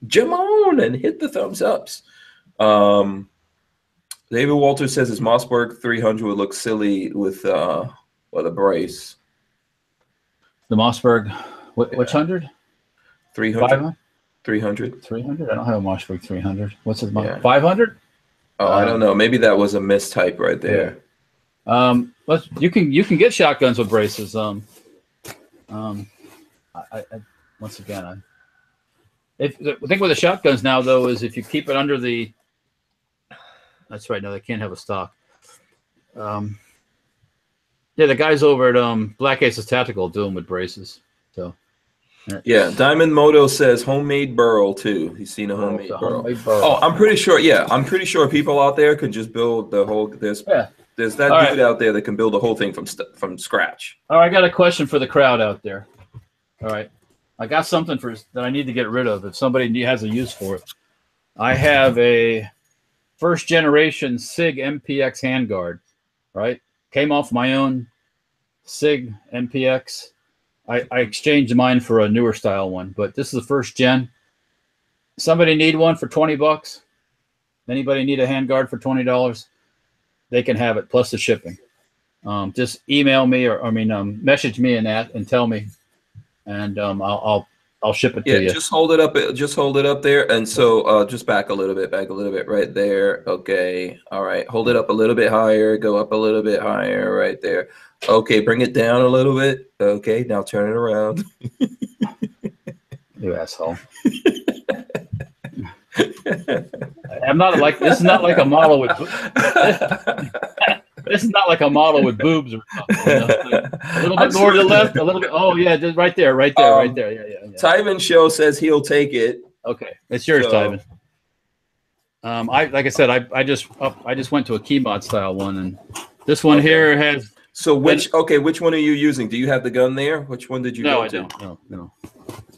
jump on and hit the thumbs ups. David Walters says his Mossberg 300 would look silly with a brace. The Mossberg, which 100? 300. 300. 300? I don't have a Mossberg 300. What's it? 500? Oh, I don't know. Maybe that was a mistype right there. You can get shotguns with braces. Once again, the thing with the shotguns now though is if you keep it under the. That's right. No, they can't have a stock. The guys over at Black Aces Tactical do them with braces. So. Yeah, Diamond Moto says homemade burl too. He's seen a homemade burl. Oh, I'm pretty sure. Yeah, I'm pretty sure people out there could just build the whole. There's that dude out there that can build the whole thing from scratch. All right, I got a question for the crowd out there. All right, I got something that I need to get rid of if somebody has a use for it. I have a first generation Sig Mpx Handguard. Right, came off my own Sig Mpx. I exchanged mine for a newer style one, but this is the first gen. Somebody need one for $20? Anybody need a handguard for $20? They can have it plus the shipping. Just email me message me in that and tell me, and I'll ship it to you. Just hold it up. Just hold it up there, and so just back a little bit, right there. Okay, all right. Hold it up a little bit higher. Go up a little bit higher, right there. Okay, bring it down a little bit. Okay, now turn it around. You asshole. I'm not like this. Is not like a model with. This is not like a model with boobs or something. Like a little bit more to the left, a little bit. Oh yeah, just right there. Yeah. Tyven Show says he'll take it. Okay, it's yours, Tyven. Like I said, I just went to a key mod style one, and this one here has. So which one are you using? Do you have the gun there? Which one did you go to? No.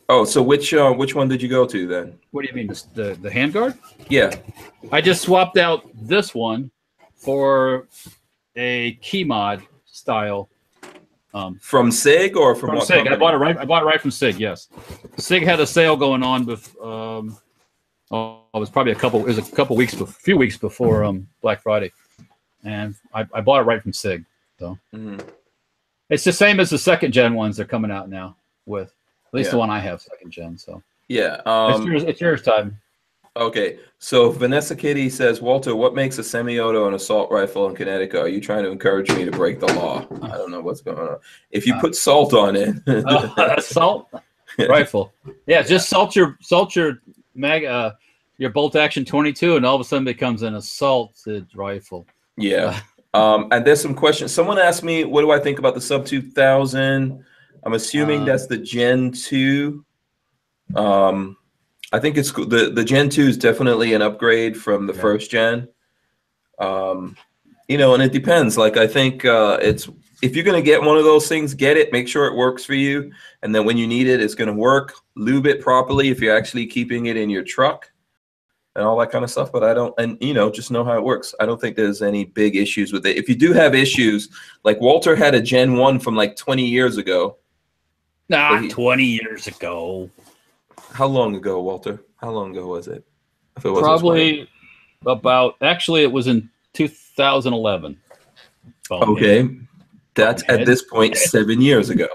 Oh, so which one did you go to then? What do you mean, the handguard? Yeah. I just swapped out this one for a key mod style. From Sig or from what Sig? company? I bought it right from Sig. Yes. Sig had a sale going on with. It was probably a few weeks before Black Friday, and I bought it right from Sig. So it's the same as the second gen ones they're coming out now with. At least the one I have second gen. So yeah, it's yours time. Okay, so Vanessa Kitty says, Walter, what makes a semi-auto an assault rifle in Connecticut? Are you trying to encourage me to break the law? I don't know what's going on. If you put salt on it, assault rifle. Yeah, just salt your your bolt action 22, and all of a sudden becomes an assaulted rifle. Yeah. And there's some questions. Someone asked me, what do I think about the sub 2000? I'm assuming that's the Gen 2. I think it's cool. The Gen 2 is definitely an upgrade from the first gen. You know, and it depends. Like, I think it's, if you're going to get one of those things, get it, make sure it works for you. And then when you need it, it's going to work. Lube it properly if you're actually keeping it in your truck and all that kind of stuff. But I don't, and you know, just know how it works. I don't think there's any big issues with it. If you do have issues, like Walter had a Gen 1 from like 20 years ago. Nah, 20 years ago. How long ago, Walter? How long ago was it? If it wasn't Probably about, actually, it was in 2011. Okay. That's at this point 7 years ago.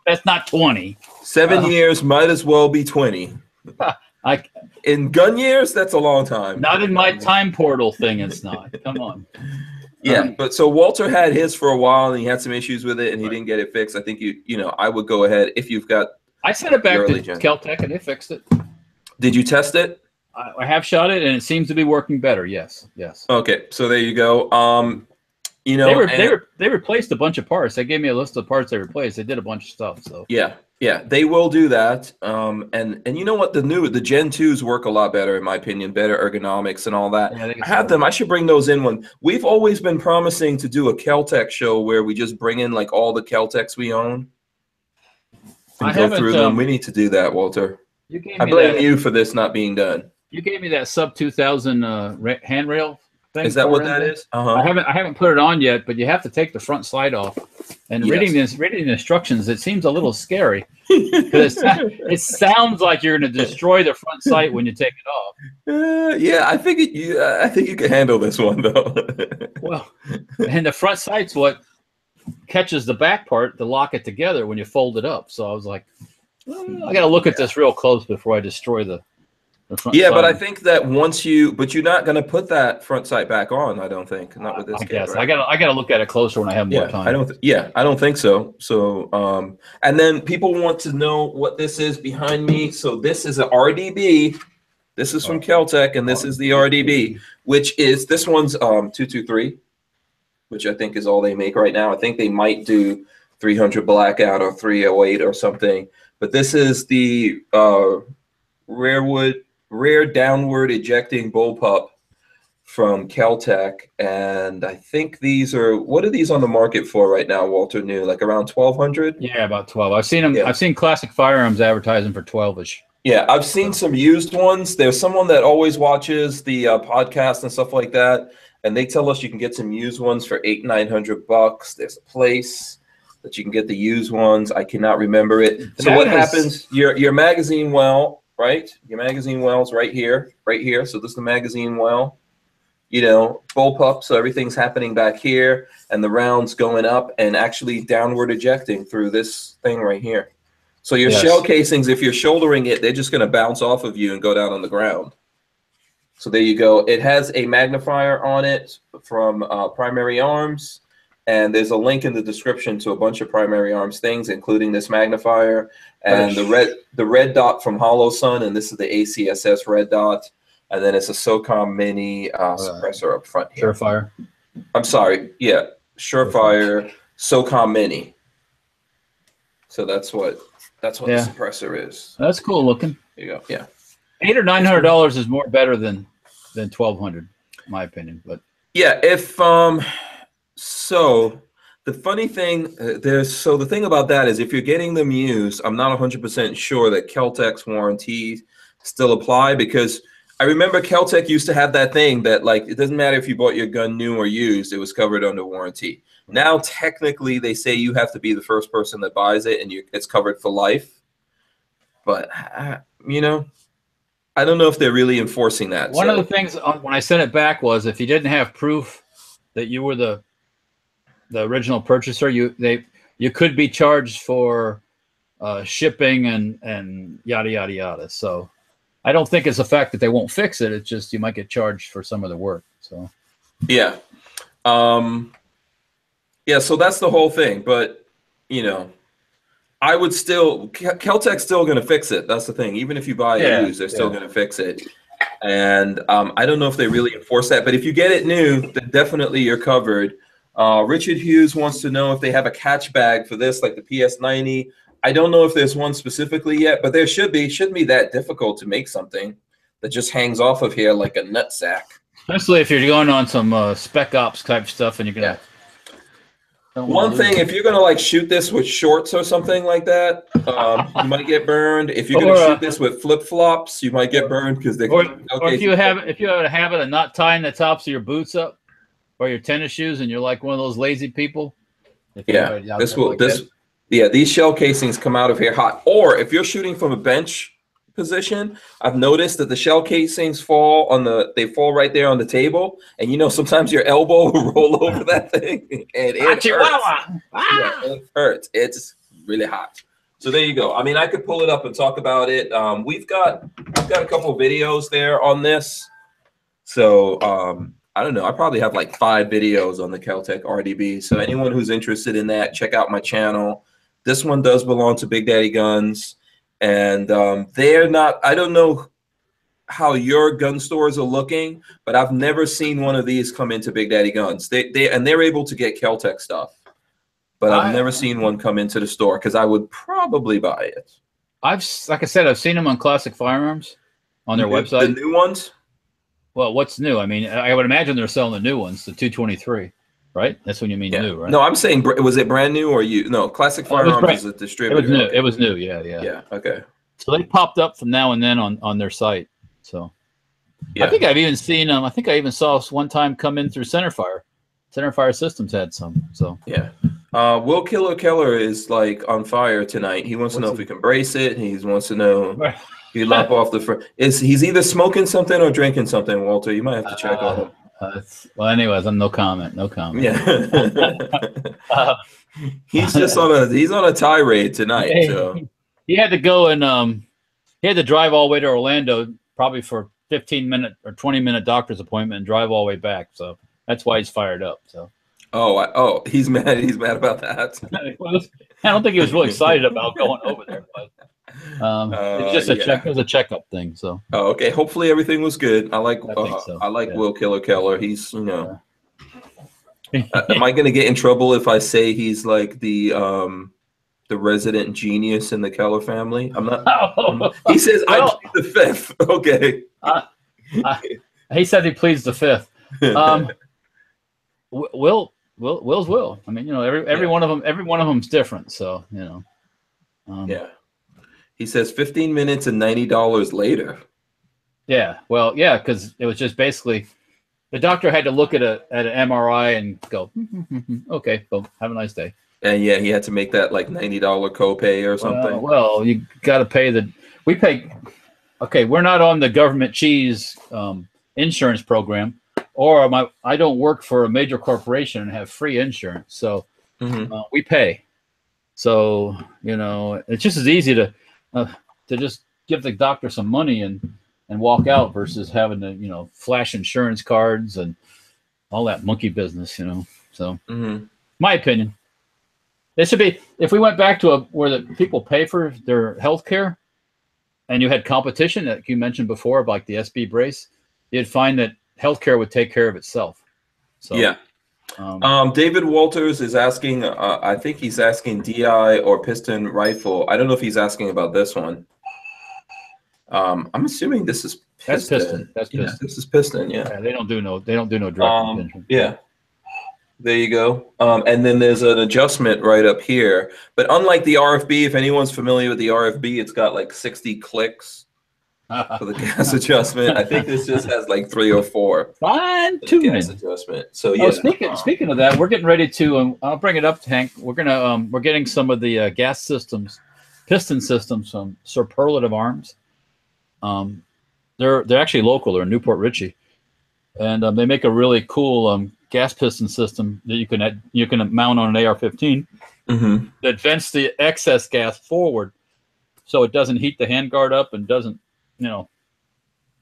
That's not 20. 7 years might as well be 20. In gun years, that's a long time. Not in my time portal thing, it's not. Come on. Yeah, but so Walter had his for a while, and he had some issues with it, and he didn't get it fixed. I think you know, I would go ahead if you've got. I sent it back to Celtx, and they fixed it. Did you test it? I have shot it, and it seems to be working better. Yes, yes. Okay, so there you go. You know, they replaced a bunch of parts. They gave me a list of parts they replaced. They did a bunch of stuff. So yeah, they will do that. And you know what? The Gen 2s work a lot better, in my opinion. Better ergonomics and all that. Yeah, I have them. I should bring those in one. We've always been promising to do a Celtx show where we just bring in like all the Celtx we own and go through them. We need to do that, Walter. I blame you for this not being done. You gave me that sub 2000 handrail thing. Is that what that is? I haven't put it on yet, but you have to take the front sight off. And reading the instructions, it seems a little scary. It sounds like you're going to destroy the front sight when you take it off. Yeah, I think you can handle this one though. Well, and the front sight's what catches the back part to lock it together when you fold it up. So I was like, I got to look at this real close before I destroy the front sight. But I think that but you're not going to put that front sight back on. I don't think. Not with this. Yes, right? I got to look at it closer when I have more time. I don't think so. So, and then people want to know what this is behind me. So this is an RDB. This is from Celtx, and this is the RDB, which is this one's 223, which I think is all they make right now. I think they might do 300 blackout or 308 or something. But this is the rear downward ejecting bullpup from Celtx, and I think these are, what are these on the market for right now, Walter? New, like around 1,200? Yeah, about 12. I've seen them. Yeah. I've seen Classic Firearms advertising for 12ish. Yeah, I've seen some used ones. There's someone that always watches the podcast and stuff like that, and they tell us you can get some used ones for $800-900. There's a place that you can get the used ones. I cannot remember it. So what happens? Your magazine well, right? Your magazine well's right here, right here. So this is the magazine well. You know, bullpup. So everything's happening back here, and the rounds going up and actually downward ejecting through this thing right here. So your shell casings, if you're shouldering it, they're just going to bounce off of you and go down on the ground. So there you go. It has a magnifier on it from Primary Arms. And there's a link in the description to a bunch of Primary Arms things, including this magnifier and the red dot from Hollow Sun, and this is the ACSS red dot, and then it's a SOCOM Mini suppressor up front here. Surefire. I'm sorry, yeah, Surefire SOCOM Mini. So that's what the suppressor is. That's cool looking. There you go. Yeah, $800 or $900 is more better than 1,200, in my opinion. But yeah, if So the funny thing, the thing about that is if you're getting them used, I'm not 100% sure that Celtx warranties still apply, because I remember Celtx used to have that thing that, like, it doesn't matter if you bought your gun new or used, it was covered under warranty. Now, technically, they say you have to be the first person that buys it and it's covered for life. But, you know, I don't know if they're really enforcing that. One of the things when I sent it back was if you didn't have proof that you were the original purchaser, you could be charged for shipping and yada yada yada. So I don't think it's the fact that they won't fix it. It's just you might get charged for some of the work. So yeah, yeah. So that's the whole thing. But you know, I would still Celtx's still going to fix it. That's the thing. Even if you buy it used, they're still going to fix it. And I don't know if they really enforce that. But if you get it new, then definitely you're covered. Richard Hughes wants to know if they have a catch bag for this, like the PS90. I don't know if there's one specifically yet, but there should be. It shouldn't be that difficult to make something that just hangs off of here like a nutsack. Especially if you're going on some spec ops type stuff and you're going to. One thing, if you're going to like shoot this with shorts or something like that, you might get burned. If you're going to shoot this with flip-flops, you might get burned because they. Or if you have a habit of not tying the tops of your boots up or your tennis shoes and you're like one of those lazy people. Yeah, these shell casings come out of here hot. Or if you're shooting from a bench position, I've noticed that the shell casings fall right there on the table, and you know sometimes your elbow will roll over that thing, and it hurts. Yeah, it hurts. It's really hot. So there you go. I mean, I could pull it up and talk about it. I've got a couple of videos there on this. So I don't know. I probably have like 5 videos on the Celtx RDB. So anyone who's interested in that, check out my channel. This one does belong to Big Daddy Guns. And they're not, I don't know how your gun stores are looking, but I've never seen one of these come into Big Daddy Guns. They're able to get Celtx stuff, but I've never seen one come into the store because I would probably buy it. Like I said, I've seen them on Classic Firearms on their website. The new ones? Well, what's new? I mean, I would imagine they're selling the new ones, the 223. Right? That's when you mean new, right? No, I'm saying, was it brand new or you? No, Classic Firearms is a distributor. It was new. It was new. Yeah. Yeah. Okay. So they popped up from now and then on their site. So I think I've even seen them. I think I even saw one time come in through Centerfire. Centerfire Systems had some. So yeah. Will Killer Keller is like on fire tonight. He wants to know if we can brace it. He wants to know if you lop off the front. He's either smoking something or drinking something, Walter. You might have to check on him. Well, anyways, I'm no comment. Yeah. He's just on a tirade tonight. So he had to go and he had to drive all the way to Orlando, probably for 15-minute or 20-minute doctor's appointment, and drive all the way back. So that's why he's fired up. So he's mad. He's mad about that. Well, I don't think he was really excited about going over there, but it's just it was a checkup thing. So okay. Hopefully everything was good. I like Will Killer Keller. He's am I going to get in trouble if I say he's like the resident genius in the Keller family? I'm not. He says I plead the fifth. Okay. He said he pleads the fifth. Will's Will. I mean, you know, every one of them's different. So you know. Yeah. He says 15 minutes and $90 later. Yeah. Well, yeah, because it was just basically the doctor had to look at an MRI and go, okay, well, have a nice day. And yeah, he had to make that like $90 copay or something. Well, you got to pay we pay. Okay, we're not on the government cheese insurance program, or I don't work for a major corporation and have free insurance, so we pay. So you know, it's just as easy to just give the doctor some money and walk out versus having to flash insurance cards and all that monkey business. You know, so my opinion. It should be, if we went back to where the people pay for their health care and you had competition that you mentioned before, like the SB brace, you'd find that healthcare would take care of itself. So yeah. David Walters is asking, I think he's asking DI or piston rifle. I don't know if he's asking about this one. I'm assuming this is piston. That's piston. Yeah, this is piston. Yeah. They don't do no direct. Yeah. There you go. And then there's an adjustment right up here. But unlike the RFB, if anyone's familiar with the RFB, it's got like 60 clicks for the gas adjustment. I think this just has like 3 or 4. Fine-tuning gas adjustment. So yeah. Speaking of that, we're getting ready to. I'll bring it up, Hank. We're getting some of the gas systems, piston systems from Superlative Arms. They're actually local. They're in Newport Richey, and they make a really cool gas piston system that you can mount on an AR-15 that vents the excess gas forward, so it doesn't heat the handguard up and doesn't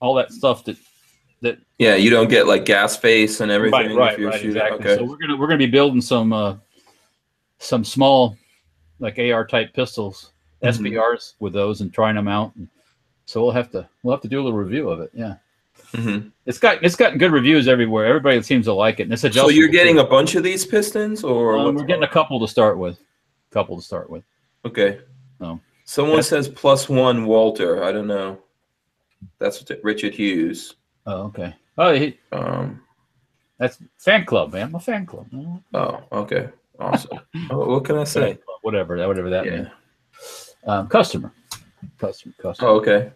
all that stuff that Yeah, you don't get like gas face and everything if you're shooting. exactly. Okay. So we're gonna be building some small like AR type pistols, SBRs with those, and trying them out. And so we'll have to do a little review of it. Yeah. It's gotten good reviews everywhere. Everybody seems to like it. And it's adjustable. So you're getting a bunch of these pistons, or we're getting a couple to start with. Okay. Oh. Someone says +1 Walter. I don't know. That's Richard Hughes. Oh, okay. Oh, that's fan club, man. I'm a fan club. Oh, okay. Awesome. What can I say? Whatever that means. Customer. Oh, okay.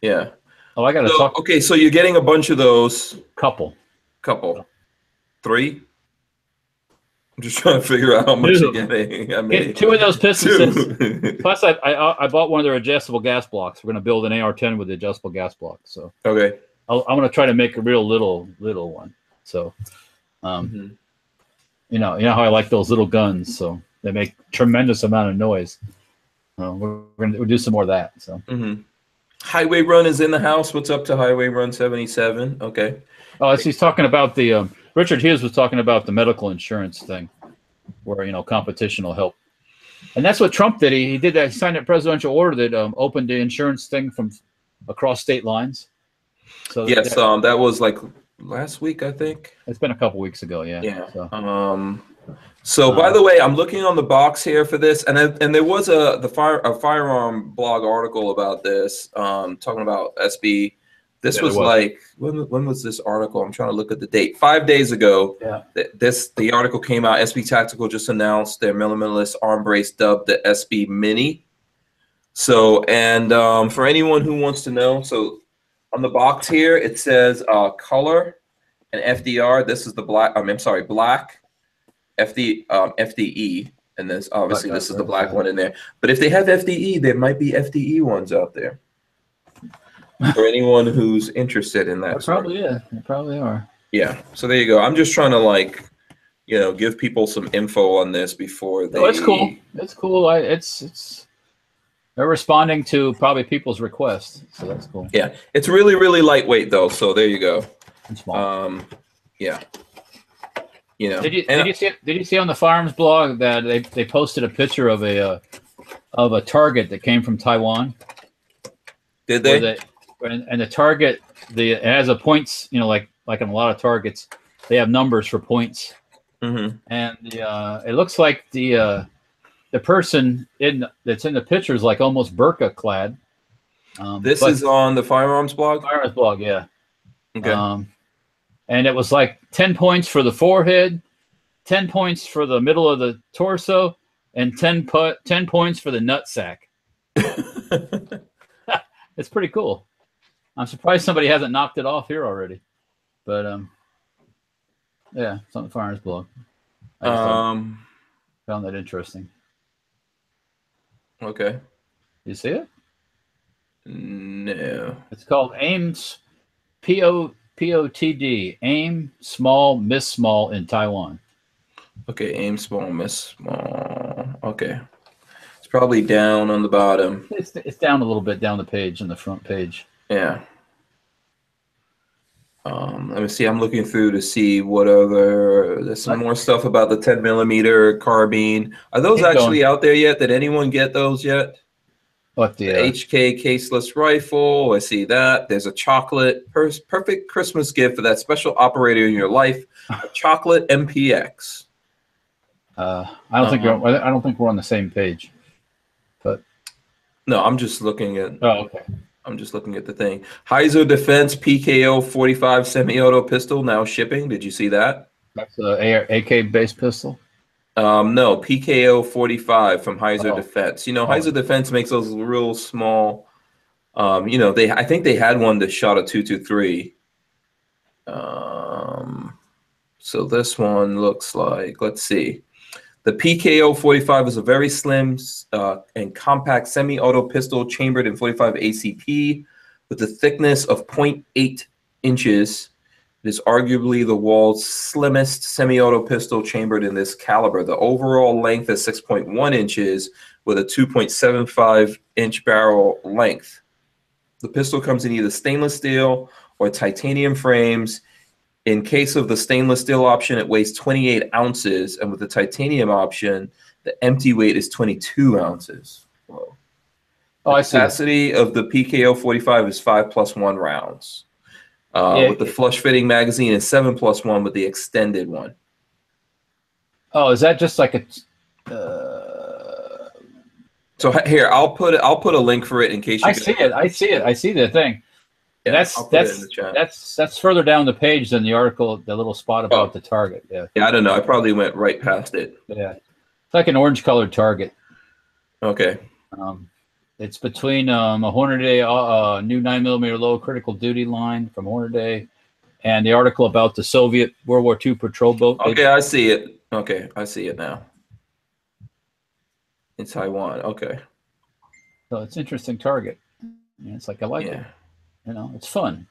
Yeah. Oh, I got to talk. Okay, so you're getting a bunch of those. Couple. 3? I'm just trying to figure out how much you're getting. I mean, 2 of those pistons. Plus, I bought one of their adjustable gas blocks. We're going to build an AR-10 with the adjustable gas block. So okay, I'm going to try to make a real little one. So, you know how I like those little guns. So they make tremendous amount of noise. We'll do some more of that. So. Highway Run is in the house. What's up to Highway Run 77? Okay. Oh, he's talking about the Richard Hughes was talking about the medical insurance thing, where competition will help, and that's what Trump did. He did that. He signed a presidential order that opened the insurance thing from across state lines. So yes, that was like last week, I think. It's been a couple weeks ago. Yeah. Yeah. So by the way, I'm looking on the box here for this, and there was a Firearm blog article about this, talking about SB. This was like when was this article? I'm trying to look at the date. 5 days ago. Yeah. The article came out. SB Tactical just announced their millimeterless arm brace dubbed the SB Mini. So for anyone who wants to know, so on the box here it says color and FDR. This is the black. Black. FDE, and this obviously this is the black one in there. But if they have FDE, there might be FDE ones out there for anyone who's interested in that. They probably are. Yeah. So there you go. I'm just trying to give people some info on this before they. Oh, it's cool. It's cool. They're responding to probably people's requests, so that's cool. Yeah, it's really, really lightweight though. So there you go. And small. Yeah. Did you see on the Firearms blog that they posted a picture of a target that came from Taiwan? Did they? And the target, it has a points. Like in a lot of targets, they have numbers for points. And it looks like the person that's in the picture is like almost burqa clad. This is on the Firearms blog. Firearms blog, yeah. Okay. And it was like 10 points for the forehead, 10 points for the middle of the torso, and 10 points for the nutsack. It's pretty cool. I'm surprised somebody hasn't knocked it off here already. But yeah, it's on the Firearms blog. I just found that interesting. Okay. You see it? No. It's called AIM's POTD, aim small, miss small in Taiwan. Okay, aim small, miss small. Okay. It's probably down on the bottom. It's down a little bit down the page, on the front page. Yeah. Let me see. I'm looking through to see what other. There's some more stuff about the 10mm carbine. Are those actually out there yet? Did anyone get those yet? What the HK caseless rifle? I see that. There's a chocolate perfect Christmas gift for that special operator in your life. A chocolate MPX. I don't think we're on the same page. But no, I'm just looking at. Oh, okay. I'm just looking at the thing. Heiser Defense PKO 45 semi-auto pistol now shipping. Did you see that? That's a AK based pistol. No, PKO 45 from Heiser Defense. Heiser Defense makes those real small. I think they had one that shot a 223. So this one looks like, let's see. The PKO 45 is a very slim and compact semi-auto pistol chambered in 45 ACP with a thickness of 0.8 inches. It is arguably the world's slimmest semi-auto pistol chambered in this caliber. The overall length is 6.1 inches with a 2.75-inch barrel length. The pistol comes in either stainless steel or titanium frames. In case of the stainless steel option, it weighs 28 ounces, and with the titanium option, the empty weight is 22 ounces. Whoa. Oh, The I see. capacity of the PKO 45 is 5+1 rounds. With the flush fitting magazine is 7+1 with the extended one. Oh, is that just like a? So here, I'll put a link for it in case you. I see it. I see it. I see the thing. Yeah, that's further down the page than the article, the little spot about the target. Yeah. Yeah, I don't know. I probably went right past it. Yeah, it's like an orange-colored target. Okay. It's between a Hornady new 9mm low critical duty line from Hornady and the article about the Soviet World War II patrol boat. Okay, I see it. Okay, I see it now. In Taiwan. Okay. So it's an interesting target. And it's like I like it. You know, it's fun.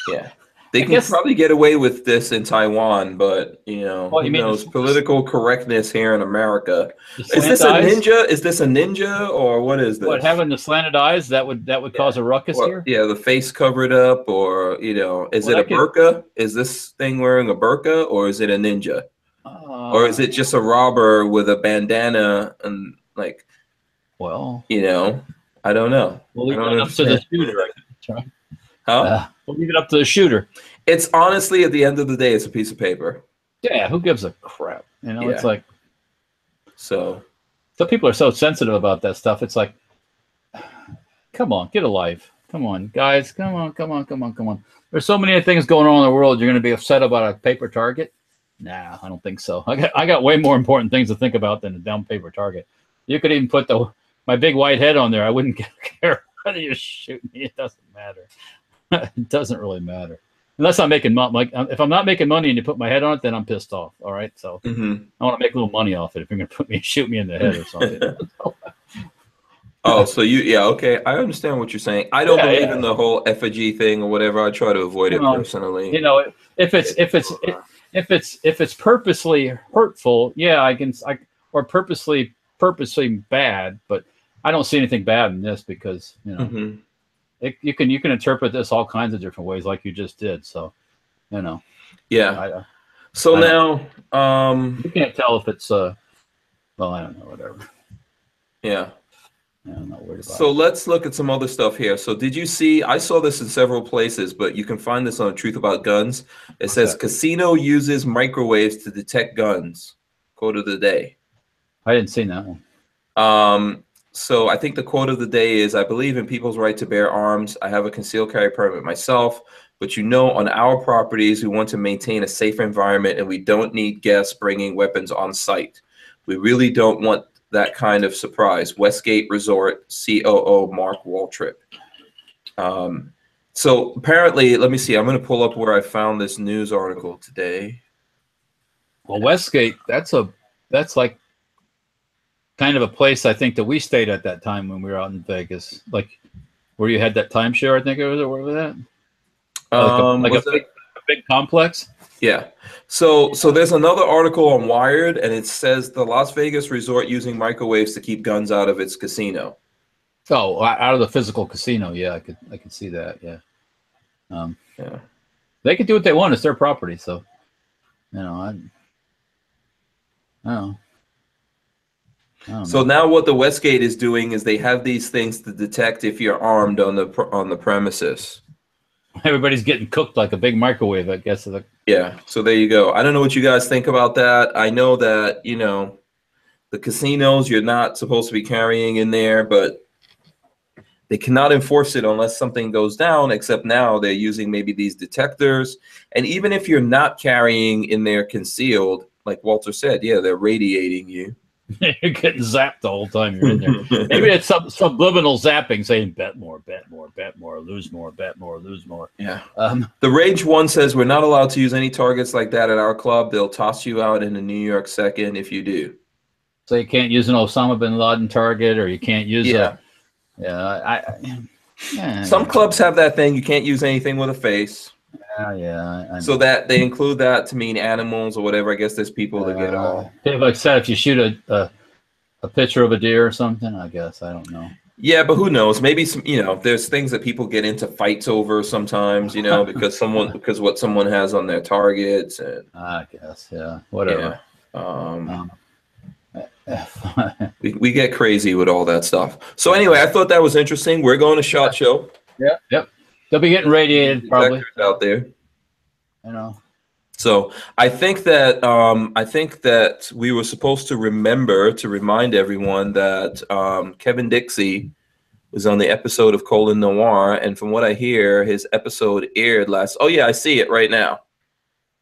Yeah. They can probably get away with this in Taiwan, but you know, who knows? Political correctness here in America. Is this a ninja? Is this a ninja or what is this? What, having the slanted eyes that would cause a ruckus here? Yeah, the face covered up, or you know, is it a burqa? Is this thing wearing a burqa, or is it a ninja? Or is it just a robber with a bandana and like? Well, you know, I don't know. We'll leave it up to the shooter. Huh? We'll leave it up to the shooter. It's honestly, at the end of the day, it's a piece of paper. Yeah, who gives a crap? You know, it's like. So people are so sensitive about that stuff. It's like, come on, get a life. Come on, guys. Come on. There's so many things going on in the world. You're going to be upset about a paper target? Nah, I don't think so. I got way more important things to think about than a dumb paper target. You could even put my big white head on there. I wouldn't care whether you shoot me. It doesn't matter. It doesn't really matter. Unless I'm making money. Like, if I'm not making money and you put my head on it, then I'm pissed off. All right. So I want to make a little money off it. If you're going to shoot me in the head or something. Oh, so okay. I understand what you're saying. I don't believe in the whole effigy thing or whatever. I try to avoid it personally. You know, if it's purposely hurtful, or purposely bad, but I don't see anything bad in this because, you know, you can interpret this all kinds of different ways, like you just did. So, you know, yeah. Now, you can't tell if it's well, I don't know, whatever. Yeah. I'm not worried about so let's look at some other stuff here. So did you see? I saw this in several places, but you can find this on Truth About Guns. It says casino uses microwaves to detect guns. Quote of the day. I didn't see that one. So I think the quote of the day is, I believe in people's right to bear arms. I have a concealed carry permit myself, but you know, on our properties, we want to maintain a safe environment and we don't need guests bringing weapons on site. We really don't want that kind of surprise. Westgate Resort COO Mark Waltrip. So apparently, let me see. I'm going to pull up where I found this news article today. Well, Westgate, that's like kind of a place I think that we stayed at that time when we were out in Vegas, like where you had that timeshare. I think it was, or whatever that. A big complex. Yeah. So there's another article on Wired, and it says the Las Vegas resort using microwaves to keep guns out of its casino. Oh, out of the physical casino. Yeah, I could see that. Yeah. Yeah. They can do what they want. It's their property. So, you know, I don't know. So now what the Westgate is doing is they have these things to detect if you're armed on the premises. Everybody's getting cooked like a big microwave, I guess. Yeah. So there you go. I don't know what you guys think about that. I know that, you know, the casinos, you're not supposed to be carrying in there, but they cannot enforce it unless something goes down, except now they're using maybe these detectors. And even if you're not carrying in there concealed, like Walter said, yeah, they're radiating you. You're getting zapped the whole time you're in there. Maybe it's some subliminal zapping saying bet more, lose more, bet more, lose more. Yeah. The Rage One says we're not allowed to use any targets like that at our club. They'll toss you out in a New York second if you do. So you can't use an Osama bin Laden target, or you can't use some clubs have that thing. You can't use anything with a face. Yeah. So that they include that to mean animals or whatever. I guess there's people that get all. Like I said, if you shoot a picture of a deer or something, I guess, I don't know. Yeah, but who knows? Maybe some, there's things that people get into fights over sometimes, because what someone has on their targets, and I guess, yeah, whatever. Yeah. We get crazy with all that stuff. So anyway, I thought that was interesting. We're going to SHOT Show. Yeah, yep. They'll be getting radiated probably out there. So I think that we were supposed to remember to remind everyone that Kevin Dixie was on the episode of Colin Noir, and from what I hear, his episode aired last. Oh yeah, I see it right now.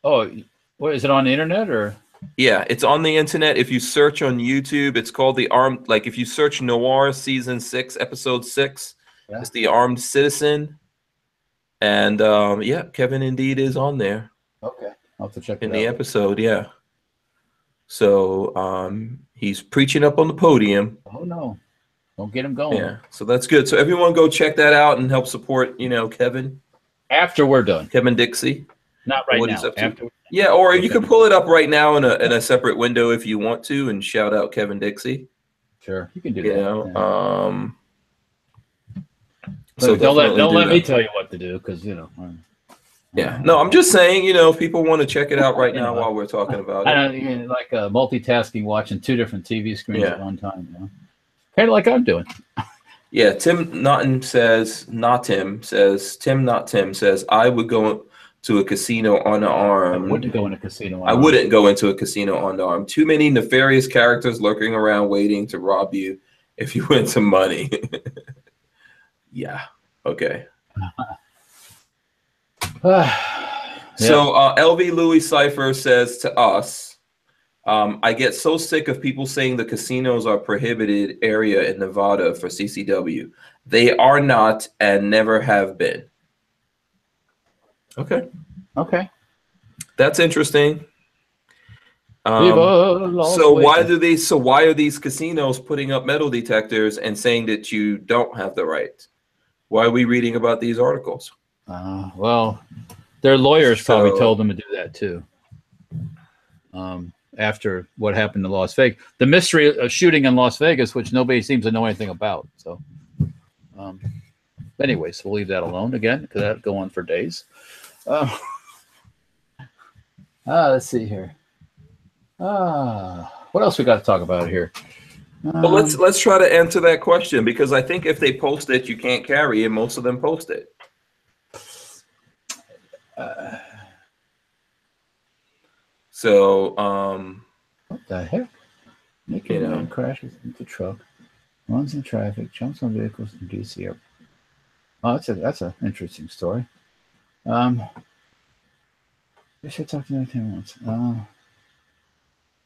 Oh, what is it on the internet or? Yeah, it's on the internet. If you search on YouTube, it's called The Armed. Like if you search Noir Season 6, Episode 6, it's The Armed Citizen, and yeah, Kevin indeed is on there. Okay, I'll have to check it out. In the episode, yeah. So he's preaching up on the podium. Oh no, don't get him going. Yeah, so that's good. So everyone go check that out and help support, Kevin. After we're done. Kevin Dixie. Not right now. After. Yeah, or you can pull it up right now in a separate window if you want to, and shout out Kevin Dixie. Sure, you can do that. So don't let me tell you what to do, because Yeah, no, I'm just saying, if people want to check it out right now while we're talking about it. Like multitasking, watching two different TV screens at one time. Kind of like I'm doing. Yeah, Tim Not Tim says, I would go to a casino unarmed. I wouldn't go in a casino unarmed. I wouldn't go into a casino unarmed. Too many nefarious characters lurking around waiting to rob you if you win some money. Yeah, okay. So LV Louis Cypher says to us, I get so sick of people saying the casinos are prohibited area in Nevada for CCW. They are not and never have been. Okay. That's interesting. So why are these casinos putting up metal detectors and saying that you don't have the right? Why are we reading about these articles? Well, their lawyers probably told them to do that too. After what happened in Las Vegas, the mystery of shooting in Las Vegas, which nobody seems to know anything about. So, anyways, we'll leave that alone again, because that'll go on for days. Let's see here. What else we got to talk about here? Well, let's try to answer that question, because I think if they post it, you can't carry it. Most of them post it. What the heck? Naked man crashes into truck, runs in traffic, jumps on vehicles in DC. Oh, that's an interesting story. I should talk to him once.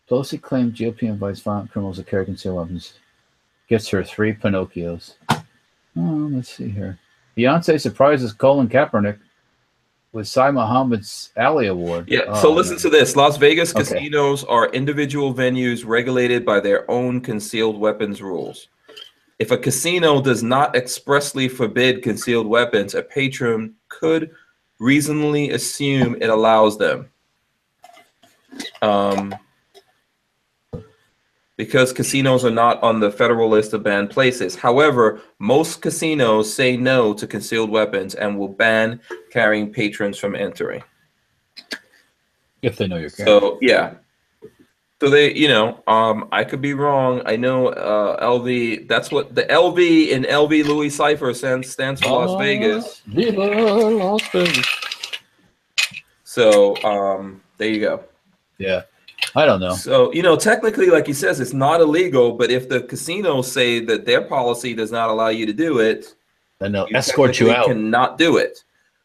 Pelosi claimed GOP invites violent criminals to carry concealed weapons. Gets her 3 Pinocchios. Let's see here. Beyonce surprises Colin Kaepernick with Sy Muhammad's Ali Award. Yeah, so listen to this. Las Vegas casinos are individual venues regulated by their own concealed weapons rules. If a casino does not expressly forbid concealed weapons, a patron could reasonably assume it allows them. Because casinos are not on the federal list of banned places. However, most casinos say no to concealed weapons and will ban carrying patrons from entering. If they know you're carrying. So, yeah. So they, I could be wrong. I know LV, that's what the LV in LV Louis Cypher stands for Las Vegas. Viva Las Vegas. So, there you go. Yeah. I don't know. So, technically, like he says, it's not illegal, but if the casinos say that their policy does not allow you to do it, then they'll escort you out. You cannot do it.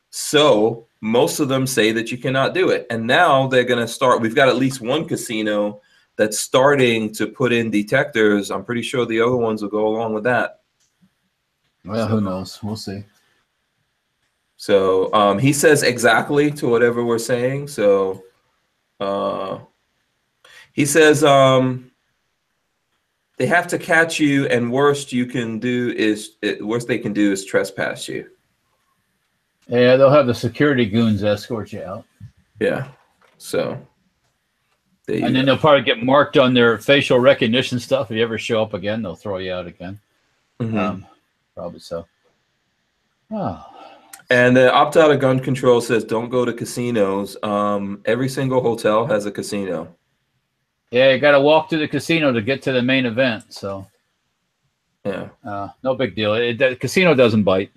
So most of them say that you cannot do it. And now they're going to start. We've got at least one casino that's starting to put in detectors. I'm pretty sure the other ones will go along with that. Well, who knows? We'll see. So he says exactly to whatever we're saying. So he says they have to catch you, and worst they can do is trespass you. Yeah, they'll have the security goons escort you out. Yeah. So. And then they'll probably get marked on their facial recognition stuff. If you ever show up again, they'll throw you out again. Mm-hmm. Probably so. Oh. And the opt out of gun control says don't go to casinos. Every single hotel has a casino. Yeah, you got to walk through the casino to get to the main event. So, yeah, no big deal. The casino doesn't bite.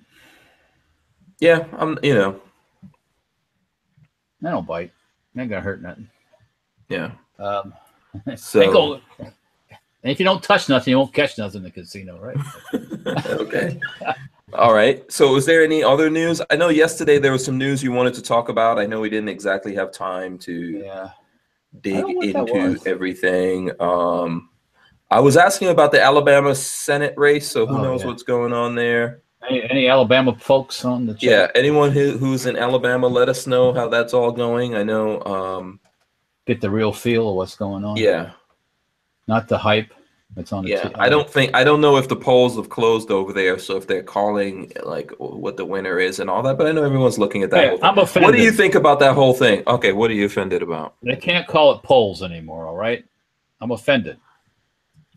Yeah, you know, They don't bite. They ain't gonna hurt nothing. Yeah. So, and if you don't touch nothing, you won't catch nothing in the casino, right? Okay. All right. So is there any other news? I know yesterday there was some news you wanted to talk about. I know we didn't exactly have time to dig into everything. I was asking about the Alabama Senate race, so who knows what's going on there. Any Alabama folks on the chat? Yeah, anyone who's in Alabama, let us know how that's all going. I know. Get the real feel of what's going on. Yeah. Not the hype that's on the Yeah, I don't know if the polls have closed over there, so if they're calling like what the winner is and all that, but I know everyone's looking at that whole thing. I'm offended. What do you think about that whole thing? Okay, what are you offended about? They can't call it polls anymore, all right? I'm offended.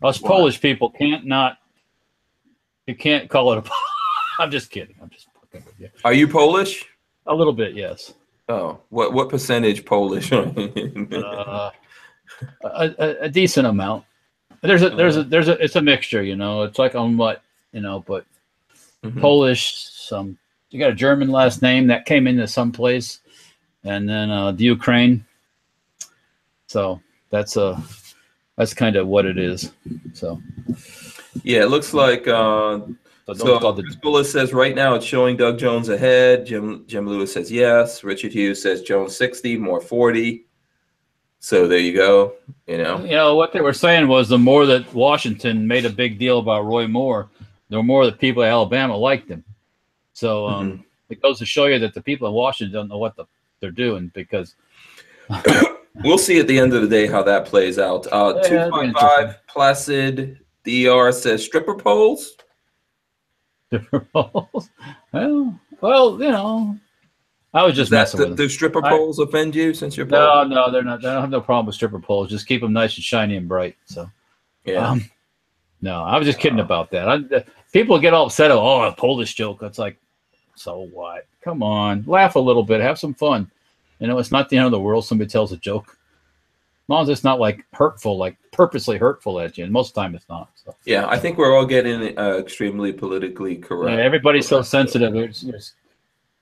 Us Polish people you can't call it a poll. I'm just kidding. I'm just fucking with you. Are you Polish? A little bit, yes. Oh, what percentage Polish? A decent amount. It's a mixture, you know. It's like on what, you know, but Polish, you got a German last name that came into some place, and then the Ukraine. So that's kind of what it is. So yeah, it looks like Chris Bullis says right now it's showing Doug Jones ahead. Jim Lewis says yes. Richard Hughes says Jones 60, Moore 40. So there you go. You know what they were saying was the more that Washington made a big deal about Roy Moore, the more the people of Alabama liked him. So it goes to show you that the people in Washington don't know what they're doing, because we'll see at the end of the day how that plays out. 2.5 Placid DR says stripper poles. Stripper poles. Well, you know. I was just messing with them. Do stripper poles offend you since you're No, they're not. I don't have no problem with stripper poles. Just keep them nice and shiny and bright. So, yeah. No, I was just kidding about that. People get all upset. Oh, a Polish joke. It's like, so what? Come on, laugh a little bit, have some fun. You know, it's not the end of the world. Somebody tells a joke, as long as it's not like hurtful, like purposely hurtful at you. And most of the time, it's not. So. Yeah, I think we're all getting extremely politically correct. Yeah, everybody's so sensitive.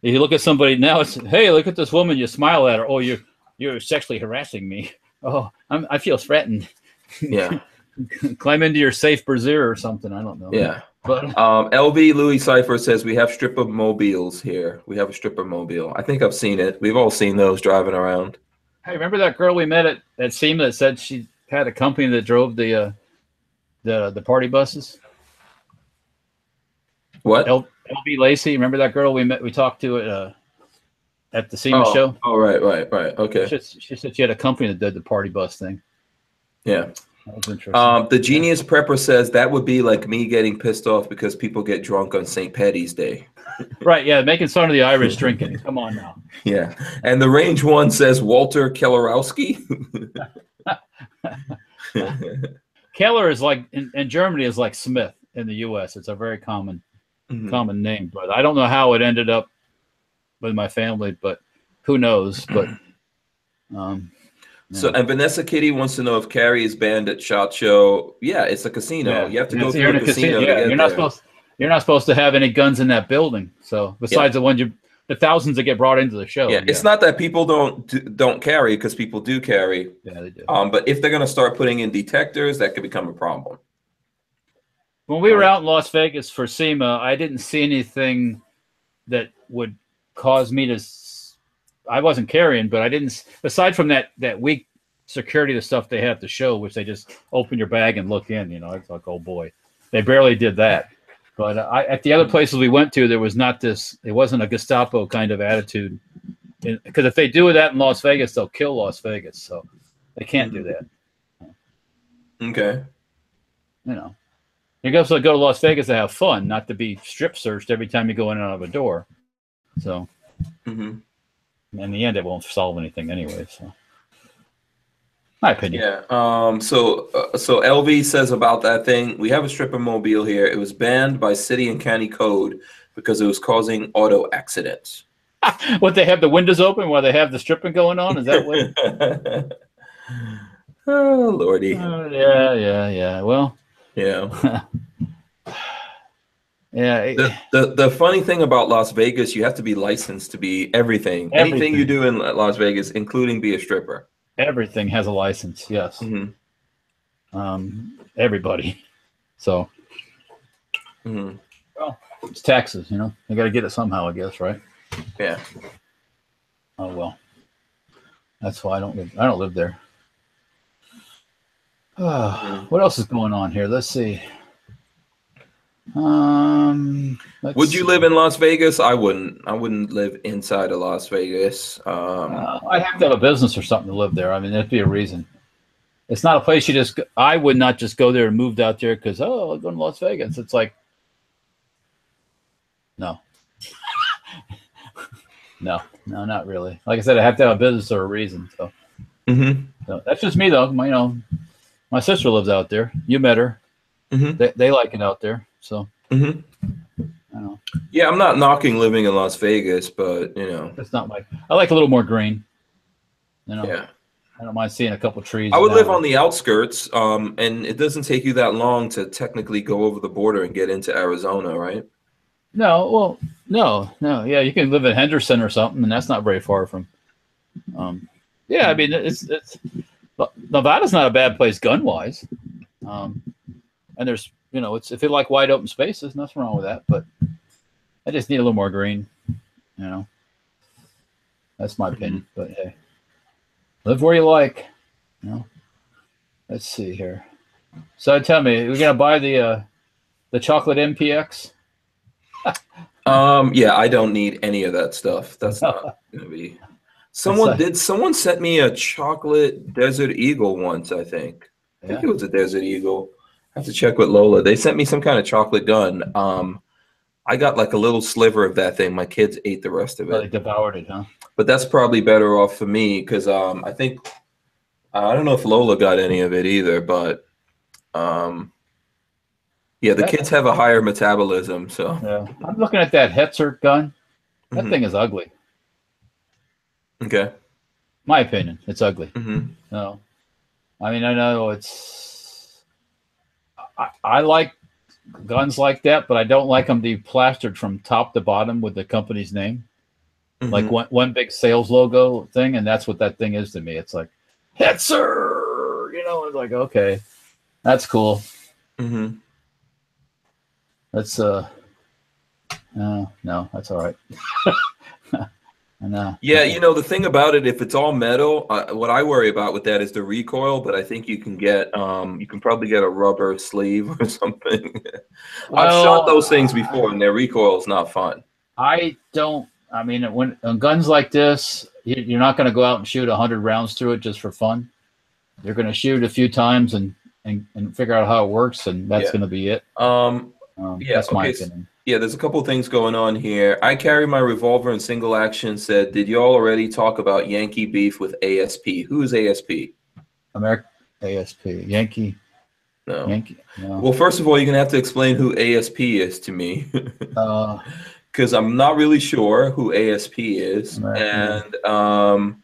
If you look at somebody now, it's, hey, look at this woman. You smile at her. Oh, you're sexually harassing me. Oh, I feel threatened. Yeah. Climb into your safe brassiere or something. I don't know. Yeah. But LB Louis Cipher says we have stripper mobiles here. We have a stripper mobile. I think I've seen it. We've all seen those driving around. Hey, remember that girl we met at SEMA that said she had a company that drove the party buses? What? LB Lacey, remember that girl we talked to at the SEMA show? Oh, right. Okay. She said she had a company that did the party bus thing. Yeah. That was interesting. The Genius Prepper says that would be like me getting pissed off because people get drunk on St. Paddy's Day. Right, yeah, making fun of the Irish drinking. Come on now. Yeah. And the Range One says Walter Kellerowski. Keller is like in Germany is like Smith in the US. It's a very common name, but I don't know how it ended up with my family, but who knows? But so, and Vanessa Kitty wants to know if Carrie is banned at SHOT Show. Yeah, it's a casino. Yeah. You have to go through a casino. Yeah, you're not supposed to have any guns in that building. So besides the thousands that get brought into the show. Yeah, it's not that people don't carry, because people do carry. Yeah, they do. But if they're going to start putting in detectors, that could become a problem. When we were out in Las Vegas for SEMA, I didn't see anything that would cause me to. I wasn't carrying, but I didn't. Aside from that weak security, the stuff they have at the show, which they just open your bag and look in. You know, it's like, oh boy, they barely did that. But at the other places we went to, there was not this. It wasn't a Gestapo kind of attitude, because if they do that in Las Vegas, they'll kill Las Vegas. So they can't do that. Okay. You know. You go to Las Vegas to have fun, not to be strip searched every time you go in and out of a door. So, in the end, it won't solve anything anyway. So, My opinion. Yeah. So LV says about that thing. We have a stripper mobile here. It was banned by city and county code because it was causing auto accidents. What, they have the windows open while they have the stripping going on? Is that what? Oh lordy. Yeah. Well. Yeah. Yeah. The funny thing about Las Vegas, you have to be licensed to be everything. Anything you do in Las Vegas, including be a stripper. Everything has a license. Yes. Mm-hmm. Everybody. So. Mm-hmm. Well, it's taxes. You know, you got to get it somehow, I guess, right? Yeah. Oh well. That's why I don't live there. What else is going on here? Let's see. Would you live in Las Vegas? I wouldn't. I wouldn't live inside of Las Vegas. I'd have to have a business or something to live there. I mean, there'd be a reason. It's not a place you just. I would not just go there and moved out there because I'm going to Las Vegas. It's like, no, no, not really. Like I said, I have to have a business or a reason. So, so that's just me, though. My sister lives out there. You met her. They like it out there. So, I don't know. Yeah, I'm not knocking living in Las Vegas, but you know, it's not my. I like a little more green. You know. Yeah. I don't mind seeing a couple trees. I would live on the outskirts, and it doesn't take you that long to technically go over the border and get into Arizona, right? No, well, no. Yeah, you can live in Henderson or something, and that's not very far from. Yeah, I mean, it's Nevada's not a bad place gun wise, and there's it's if you like wide open spaces, nothing wrong with that. But I just need a little more green, That's my opinion. But hey, live where you like, Let's see here. So tell me, we're gonna buy the chocolate MPX? Yeah, I don't need any of that stuff. That's not gonna be. Someone sent me a chocolate Desert Eagle once, I think. I think it was a Desert Eagle. I have to check with Lola. They sent me some kind of chocolate gun. I got like a little sliver of that thing. My kids ate the rest of it. They devoured it, huh? But that's probably better off for me because I think I don't know if Lola got any of it either, but yeah, the kids have a higher metabolism. So yeah, I'm looking at that Hetzer gun. That thing is ugly. Okay. My opinion, it's ugly. No, I mean I know it's. I like guns like that, but I don't like them to be plastered from top to bottom with the company's name, like one big sales logo thing, and that's what that thing is to me. It's like Hetzer, It's like okay, that's cool. That's no, that's all right. Yeah, the thing about it, if it's all metal, what I worry about with that is the recoil. But I think you can probably get a rubber sleeve or something. Well, I've shot those things before, and their recoil is not fun. I mean, when on guns like this, you're not going to go out and shoot 100 rounds through it just for fun. You're going to shoot a few times and figure out how it works, and that's going to be it. That's my opinion. Yeah, there's a couple of things going on here. I carry my revolver in single action. Said, did you all already talk about Yankee beef with ASP? Who is ASP? American ASP. Yankee. No. Yankee. No. Well, first of all, you're going to have to explain who ASP is to me. Because I'm not really sure who ASP is. American. And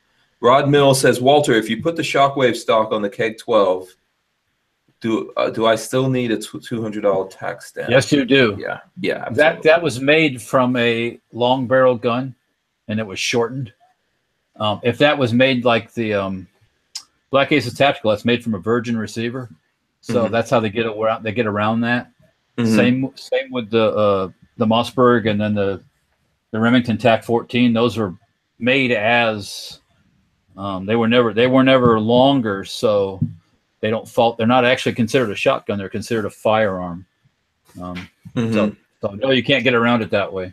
Rod Mill says, Walter, if you put the Shockwave stock on the Keg 12, do I still need a $200 tax stamp? Yes, you do. Yeah. Absolutely. That was made from a long barrel gun, and it was shortened. If that was made like the Black Aces Tactical, that's made from a Virgin receiver, so that's how they get around. They get around that. Same with the Mossberg and then the Remington TAC 14. Those were made as they were never longer, so. They don't fault. They're not actually considered a shotgun. They're considered a firearm. So no, you can't get around it that way.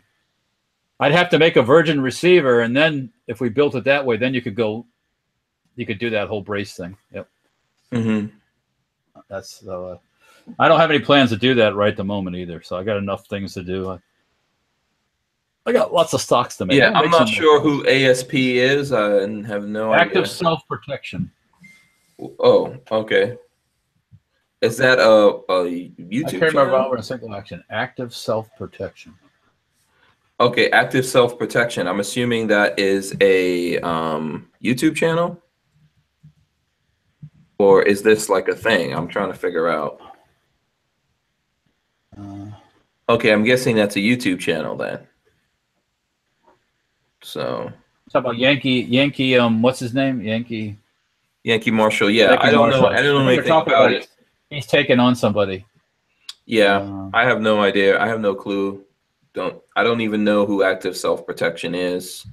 I'd have to make a Virgin receiver, and then if we built it that way, then you could do that whole brace thing. Yep. That's. I don't have any plans to do that right at the moment either. So I got enough things to do. I got lots of stocks to make. Yeah, I'm not sure who ASP is. I have no idea. Active self-protection. Oh, okay. Is that a I YouTube carry my channel? revolver in single action. Active self-protection. Okay, active self-protection. I'm assuming that is a YouTube channel, or is this like a thing? I'm trying to figure out. Okay, I'm guessing that's a YouTube channel then. So Talk about Yankee. What's his name? Yankee Marshall. Yeah, I don't know. Marshall. I don't I know think they're anything talking about about it. he's taking on somebody. Yeah, I have no idea. I have no clue. I don't even know who active self-protection is.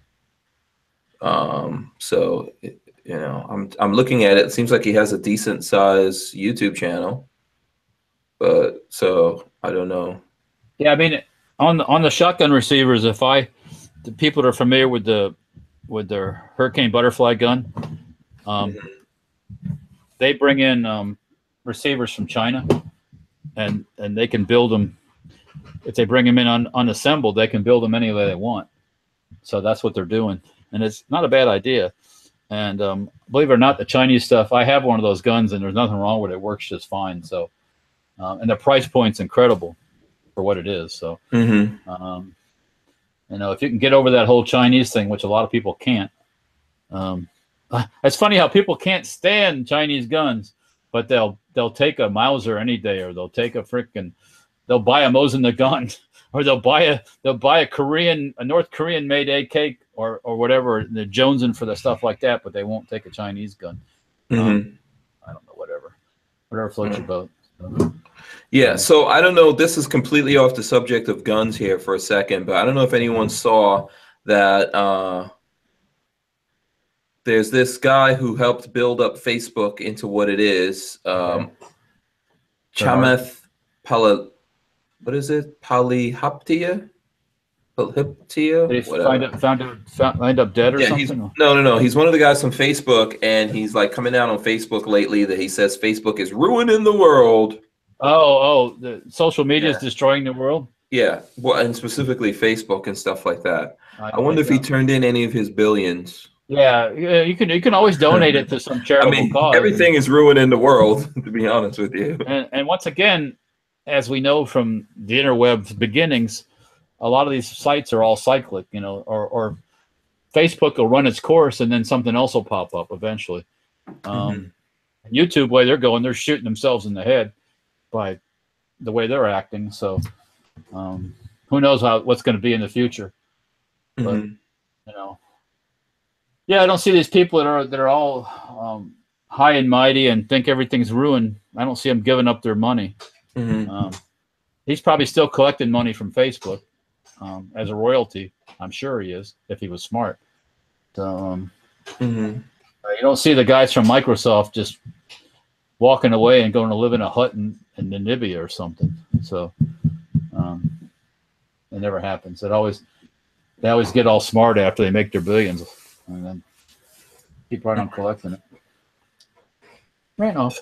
So you know, I'm looking at it. It seems like he has a decent size YouTube channel, but so I don't know. Yeah, I mean, on the shotgun receivers, the people that are familiar with their Hurricane Butterfly gun, they bring in receivers from China, and they can build them. If they bring them in unassembled, they can build them any way they want. So that's what they're doing, and it's not a bad idea. And believe it or not, the Chinese stuff, I have one of those guns, and there's nothing wrong with it. It works just fine. So, and the price point's incredible for what it is. So, you know, if you can get over that whole Chinese thing, which a lot of people can't. It's funny how people can't stand Chinese guns, but they'll take a Mauser any day, or they'll take a they'll buy a Mosin the gun, or they'll buy a North Korean made AK or whatever. They're jonesing for the stuff like that, but they won't take a Chinese gun. I don't know, whatever floats your boat. So. Yeah, so I don't know. This is completely off the subject of guns here for a second, but I don't know if anyone saw that there's this guy who helped build up Facebook into what it is. Chamath what is it? Polyhoptia? Polyhoptia? Did he find up dead or something? No. He's one of the guys from Facebook, and he's like coming out on Facebook lately that he says Facebook is ruining the world. The social media is destroying the world. Yeah, well, and specifically Facebook and stuff like that. I wonder if he turned in any of his billions. Yeah, you can always donate it to some charitable cause. Everything is ruining the world, to be honest with you. And once again, as we know from the interweb's beginnings, a lot of these sites are all cyclic, you know, or Facebook will run its course and then something else will pop up eventually. YouTube, way they're going, they're shooting themselves in the head by the way they're acting. So who knows what's going to be in the future. But you know, yeah, I don't see these people that are all high and mighty and think everything's ruined. I don't see them giving up their money. He's probably still collecting money from Facebook as a royalty. I'm sure he is, if he was smart. So you don't see the guys from Microsoft just walking away and going to live in a hut in Namibia or something. So it never happens. They always get all smart after they make their billions, and then keep right on collecting it. Right off.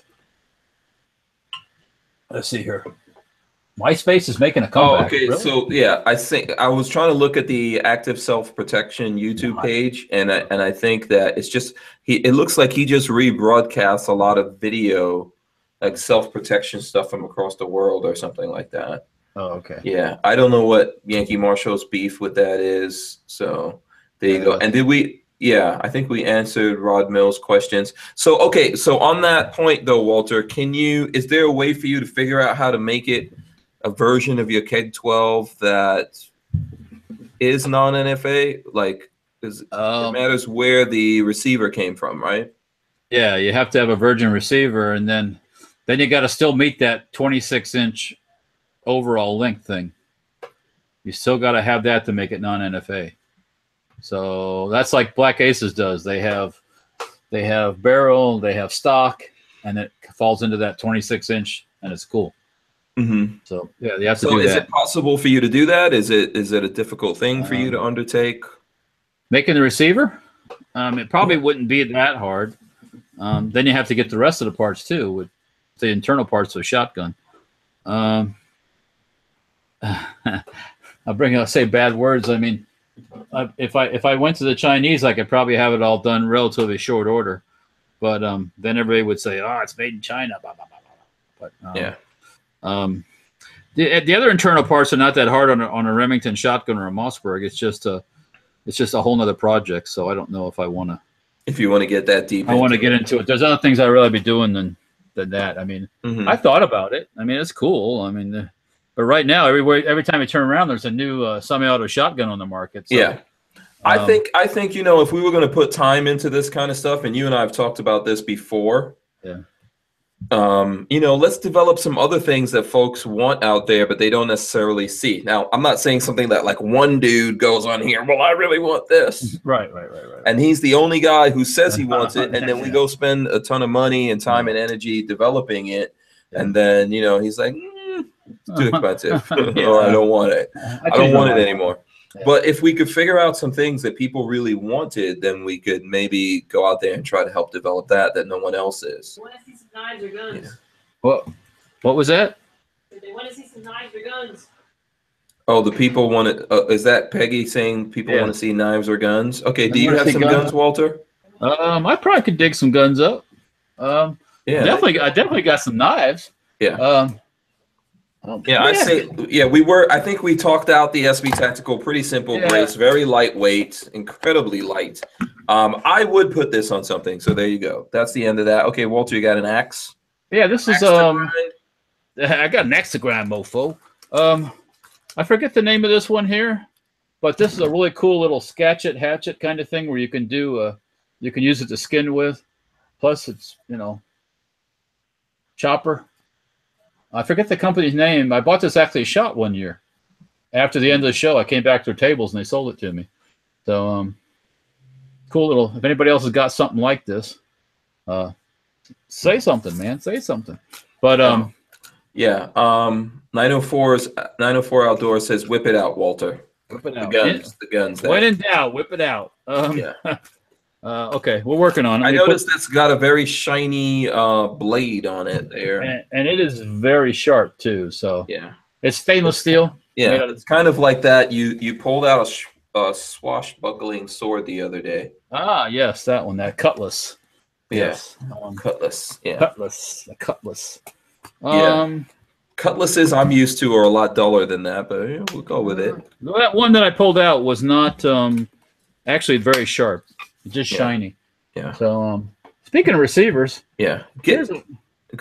Let's see here. MySpace is making a comeback. Oh, okay. Really? So yeah, I think I was trying to look at the active self-protection YouTube page, and I think that it's just it looks like he just rebroadcasts a lot of video, like self-protection stuff from across the world or something like that. Oh, okay. Yeah, I don't know what Yankee Marshall's beef with that is. So there you go. And did we? Yeah, I think we answered Rod Mill's questions. So okay, so on that point though, Walter, is there a way for you to figure out how to make it a version of your KEG 12 that is non-NFA? Like, it matters where the receiver came from, right? Yeah, you have to have a virgin receiver, and then you got to still meet that 26-inch overall length thing. You still got to have that to make it non-NFA. So that's like Black Aces does. They have barrel, they have stock, and it falls into that 26-inch, and it's cool. So yeah, you have to do that. So is it possible for you to do that? Is it a difficult thing for you to undertake? Making the receiver? It probably wouldn't be that hard. Then you have to get the rest of the parts too, with the internal parts of a shotgun. I'll say bad words. I mean, if I went to the Chinese, I could probably have it all done relatively short order. But then everybody would say, "Oh, it's made in China." Blah, blah, blah, blah. But Yeah. The other internal parts are not that hard on a Remington shotgun or a Mossberg. It's just a whole nother project. So I don't know if I want to. If you want to get that deep, I want to get into it. There's other things I'd rather be doing than that. I mean, I thought about it. I mean, it's cool. I mean, but right now, every time you turn around, there's a new semi-auto shotgun on the market. So, yeah. I think you know, if we were going to put time into this kind of stuff, and you and I have talked about this before, yeah. You know, let's develop some other things that folks want out there, but they don't necessarily see. Now, I'm not saying something that like one dude goes on here, well, I really want this. Right. And he's the only guy who says he wants it. And then we go spend a ton of money and time and energy developing it. Yeah. And then, you know, he's like, it's too expensive. Or I don't want it. I don't want it anymore. Yeah. But if we could figure out some things that people really wanted, then we could maybe go out there and try to help develop that no one else is. I want to see some knives or guns. Yeah. What was that? They want to see some knives or guns. Oh, the people want it. Is that Peggy saying people want to see knives or guns? Okay, do you have some guns, Walter? I probably could dig some guns up. Yeah, I definitely got some knives. Yeah. I say, I think we talked out the SB Tactical, pretty simple brace, very lightweight, incredibly light. I would put this on something. So there you go. That's the end of that. Okay, Walter, you got an axe? Yeah, this is I got an axe to grind, mofo. I forget the name of this one here, but this is a really cool little scatchet hatchet kind of thing where you can do you can use it to skin with. Plus, it's, you know, chopper. I forget the company's name. I bought this actually shot one year. After the end of the show, I came back to their tables and they sold it to me. So, cool little. If anybody else has got something like this, say something, man. Say something. But 904 Outdoors says, "Whip it out, Walter." Whip it out. The guns. When in doubt, whip it out. Okay, we're working on it. I noticed that's got a very shiny blade on it there. And it is very sharp too. So yeah, it's stainless steel. Yeah, it's kind of like that. You pulled out a swashbuckling sword the other day. Ah, yes, that one, that cutlass. Yes, cutlass. Yeah, a cutlass. Cutlasses I'm used to are a lot duller than that, but we'll go with it. That one that I pulled out was not actually very sharp. Just shiny. Yeah. So, speaking of receivers, go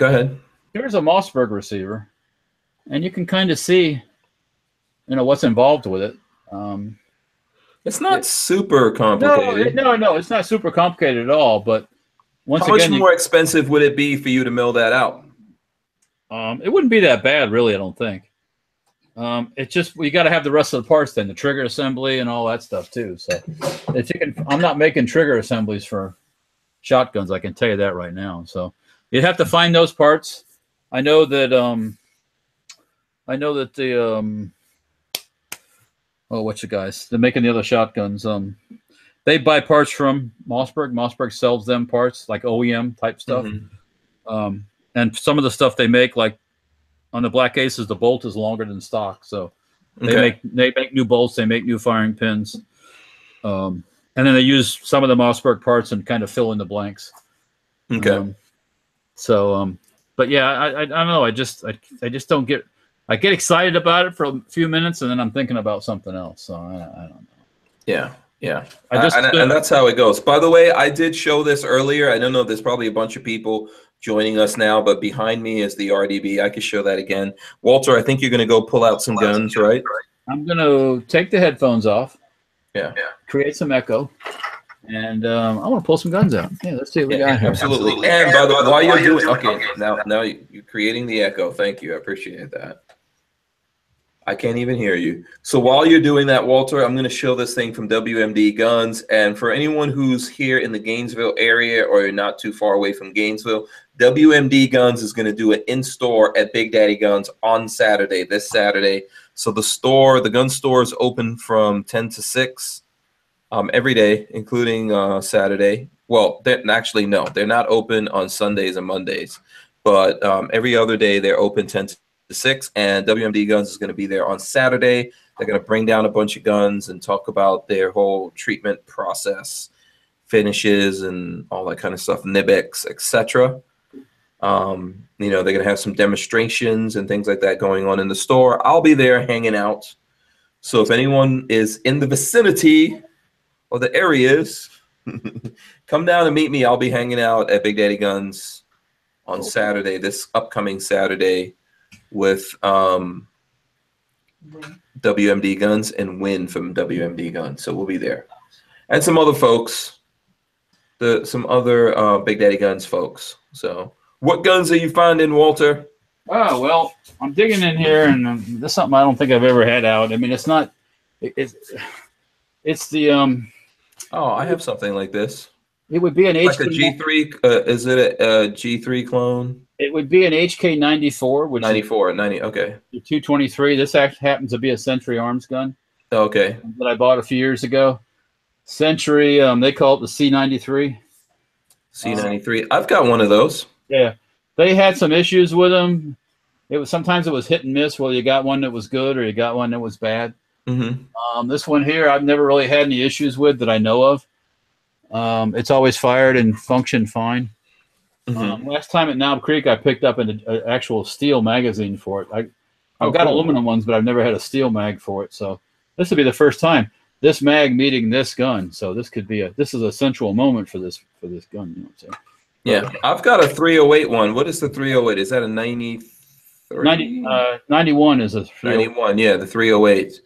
ahead. Here's a Mossberg receiver, and you can kind of see, you know, what's involved with it. It's not super complicated. No, it's not super complicated at all. But once again, how much more expensive would it be for you to mill that out? It wouldn't be that bad, really. I don't think. It's just you got to have the rest of the parts, then the trigger assembly and all that stuff too. So, I'm not making trigger assemblies for shotguns. I can tell you that right now. So, you'd have to find those parts. I know that the what's the guys? They're making the other shotguns. They buy parts from Mossberg. Mossberg sells them parts like OEM type stuff. And some of the stuff they make, like on the Black Aces, the bolt is longer than stock, so they make new bolts, they make new firing pins, and then they use some of the Mossberg parts and kind of fill in the blanks. But yeah, I don't know. I just don't get. I get excited about it for a few minutes, and then I'm thinking about something else. So I don't know. Yeah. And that's how it goes. By the way, I did show this earlier. I don't know. There's probably a bunch of people joining us now, but behind me is the RDB. I could show that again. Walter, I think you're going to go pull out some guns, right? I'm going to take the headphones off. Yeah. Create some echo. And I want to pull some guns out. Yeah, let's see what we got here. Absolutely. And by the way, while you're doing, now you're creating the echo. Thank you. I appreciate that. I can't even hear you. So while you're doing that, Walter, I'm going to show this thing from WMD Guns. And for anyone who's here in the Gainesville area or not too far away from Gainesville, WMD Guns is going to do an in-store at Big Daddy Guns on Saturday, this Saturday. So the gun store is open from 10 to 6 every day, including Saturday. Well, they're not open on Sundays and Mondays. But every other day, they're open 10 to 6, and WMD Guns is going to be there on Saturday. They're going to bring down a bunch of guns and talk about their whole treatment process finishes and all that kind of stuff, Nibix, etc. You know, they're gonna have some demonstrations and things like that going on in the store. I'll be there hanging out. So if anyone is in the vicinity or the areas, come down and meet me. I'll be hanging out at Big Daddy Guns on Saturday, this upcoming Saturday, with WMD Guns and Win from WMD Guns. So we'll be there. And some other folks, some other Big Daddy Guns folks. So what guns are you finding, Walter? Oh, well, I'm digging in here, and this is something I don't think I've ever had out. I mean, it's not, it's the, Oh, I have something like this. it would be an Like a G3, is it a G3 clone? It would be an HK94, which 94, 90, okay. is 223. This actually happens to be a Century Arms gun Okay. that I bought a few years ago. Century, they call it the C93. C93. I've got one of those. Yeah, they had some issues with them. Sometimes it was hit and miss. Whether you got one that was good or you got one that was bad. Mm-hmm. This one here, I've never really had any issues with that I know of. It's always fired and functioned fine. Mm-hmm. Last time at Knob Creek, I picked up an actual steel magazine for it. I've got aluminum ones, but I've never had a steel mag for it. So this would be the first time this mag meeting this gun. So this could be this is a central moment for this gun. You know what I'm saying? Yeah, I've got a 308 one. What is the 308? Is that a 93? 91 is a 91, yeah, the 308.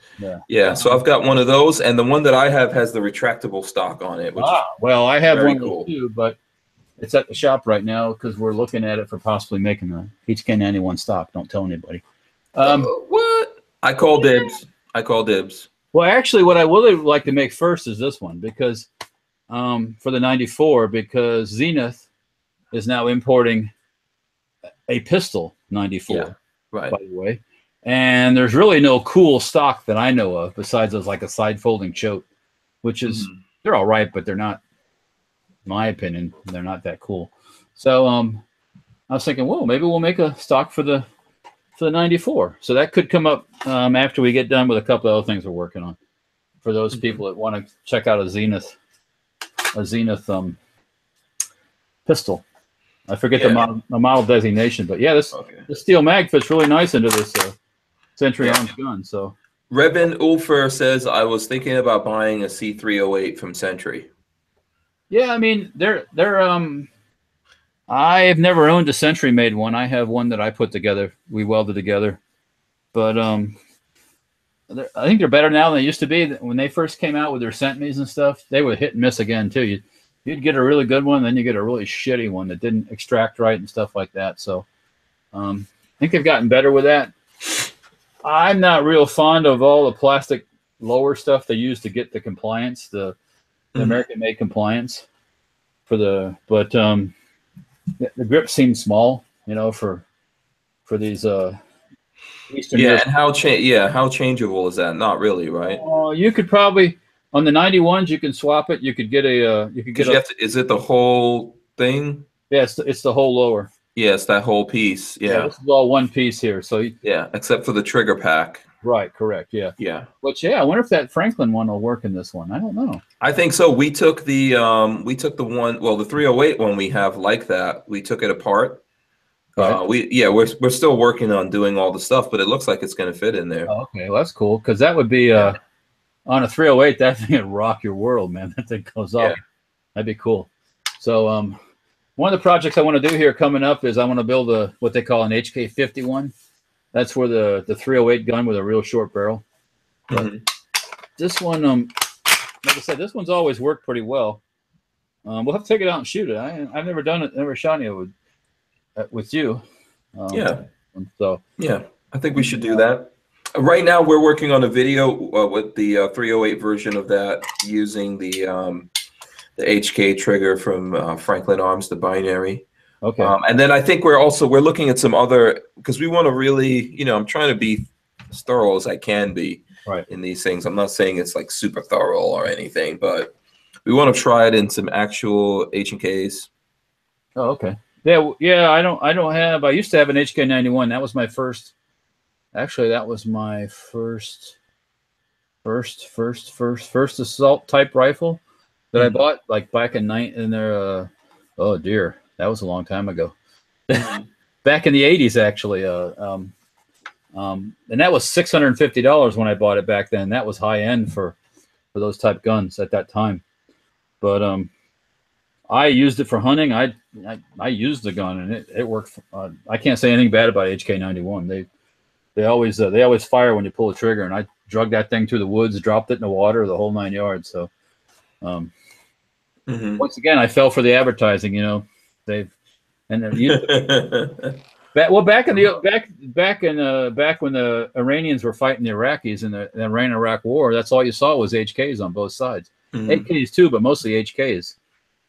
Yeah, so I've got one of those, and the one that I have has the retractable stock on it. Which well, I have one cool. too, but it's at the shop right now because we're looking at it for possibly making a HK91 stock. Don't tell anybody. What? I call dibs. I call dibs. Well, actually, what I would like to make first is this one because for the 94, because Zenith is now importing a pistol 94, yeah, right. by the way. And there's really no cool stock that I know of besides those like a side folding choke, which is, they're all right, but they're not, in my opinion, they're not that cool. So I was thinking, whoa, maybe we'll make a stock for the 94. So that could come up after we get done with a couple of other things we're working on. For those people that want to check out a Zenith pistol. I forget the model designation, but yeah, this steel mag fits really nice into this Century Arms gun. So Revin Ulfer says, I was thinking about buying a C308 from Century. Yeah, I mean, I've never owned a Century made one. I have one that I put together. We welded together. But I think they're better now than they used to be. When they first came out with their Centimes and stuff, they would hit and miss again, too. You'd get a really good one, then you get a really shitty one that didn't extract right and stuff like that. So I think they've gotten better with that. I'm not real fond of all the plastic lower stuff they use to get the compliance, the American-made compliance but the grip seems small, you know, for these Eastern Europe. And how changeable is that? Not really, right? You could probably on the 91s you can swap it. You could get is it the whole thing? Yeah, it's the whole lower. Yeah, it's that whole piece. Yeah, this is all one piece here. So yeah, except for the trigger pack. Right, correct. Yeah. Yeah. But I wonder if that Franklin one will work in this one. I don't know. I think so. We took the one, well, the 308 one we have like that. We took it apart. Right. We're still working on doing all the stuff, but it looks like it's going to fit in there. Oh, okay, well, that's cool because that would be on a 308. That thing would rock your world, man. That thing goes off. That'd be cool. So one of the projects I want to do here coming up is I want to build what they call an HK51. That's where the 308 gun with a real short barrel. But this one, like I said, this one's always worked pretty well. We'll have to take it out and shoot it. I've never done it, never shot it with you. So yeah, I think we should do that. Right now, we're working on a video with the 308 version of that using the HK trigger from Franklin Arms, the binary. Okay. And then I think we're looking at some other, because we want to really, I'm trying to be as thorough as I can be in these things. I'm not saying it's like super thorough or anything, but we want to try it in some actual H&Ks. Oh, okay. Yeah. I used to have an HK91. That was my first. Actually, that was my first assault type rifle. that I bought like back in their oh dear, that was a long time ago. Back in the 80s, actually. And that was $650 when I bought it back then. That was high end for those type guns at that time. But I used it for hunting. I used the gun and it worked. I can't say anything bad about HK91. They always fire when you pull the trigger, and I drug that thing through the woods, dropped it in the water, the whole 9 yards. So once again, I fell for the advertising. You know, back when the back when the Iranians were fighting the Iraqis in the Iran-Iraq war, that's all you saw was HKs on both sides. AKs too, but mostly HKs.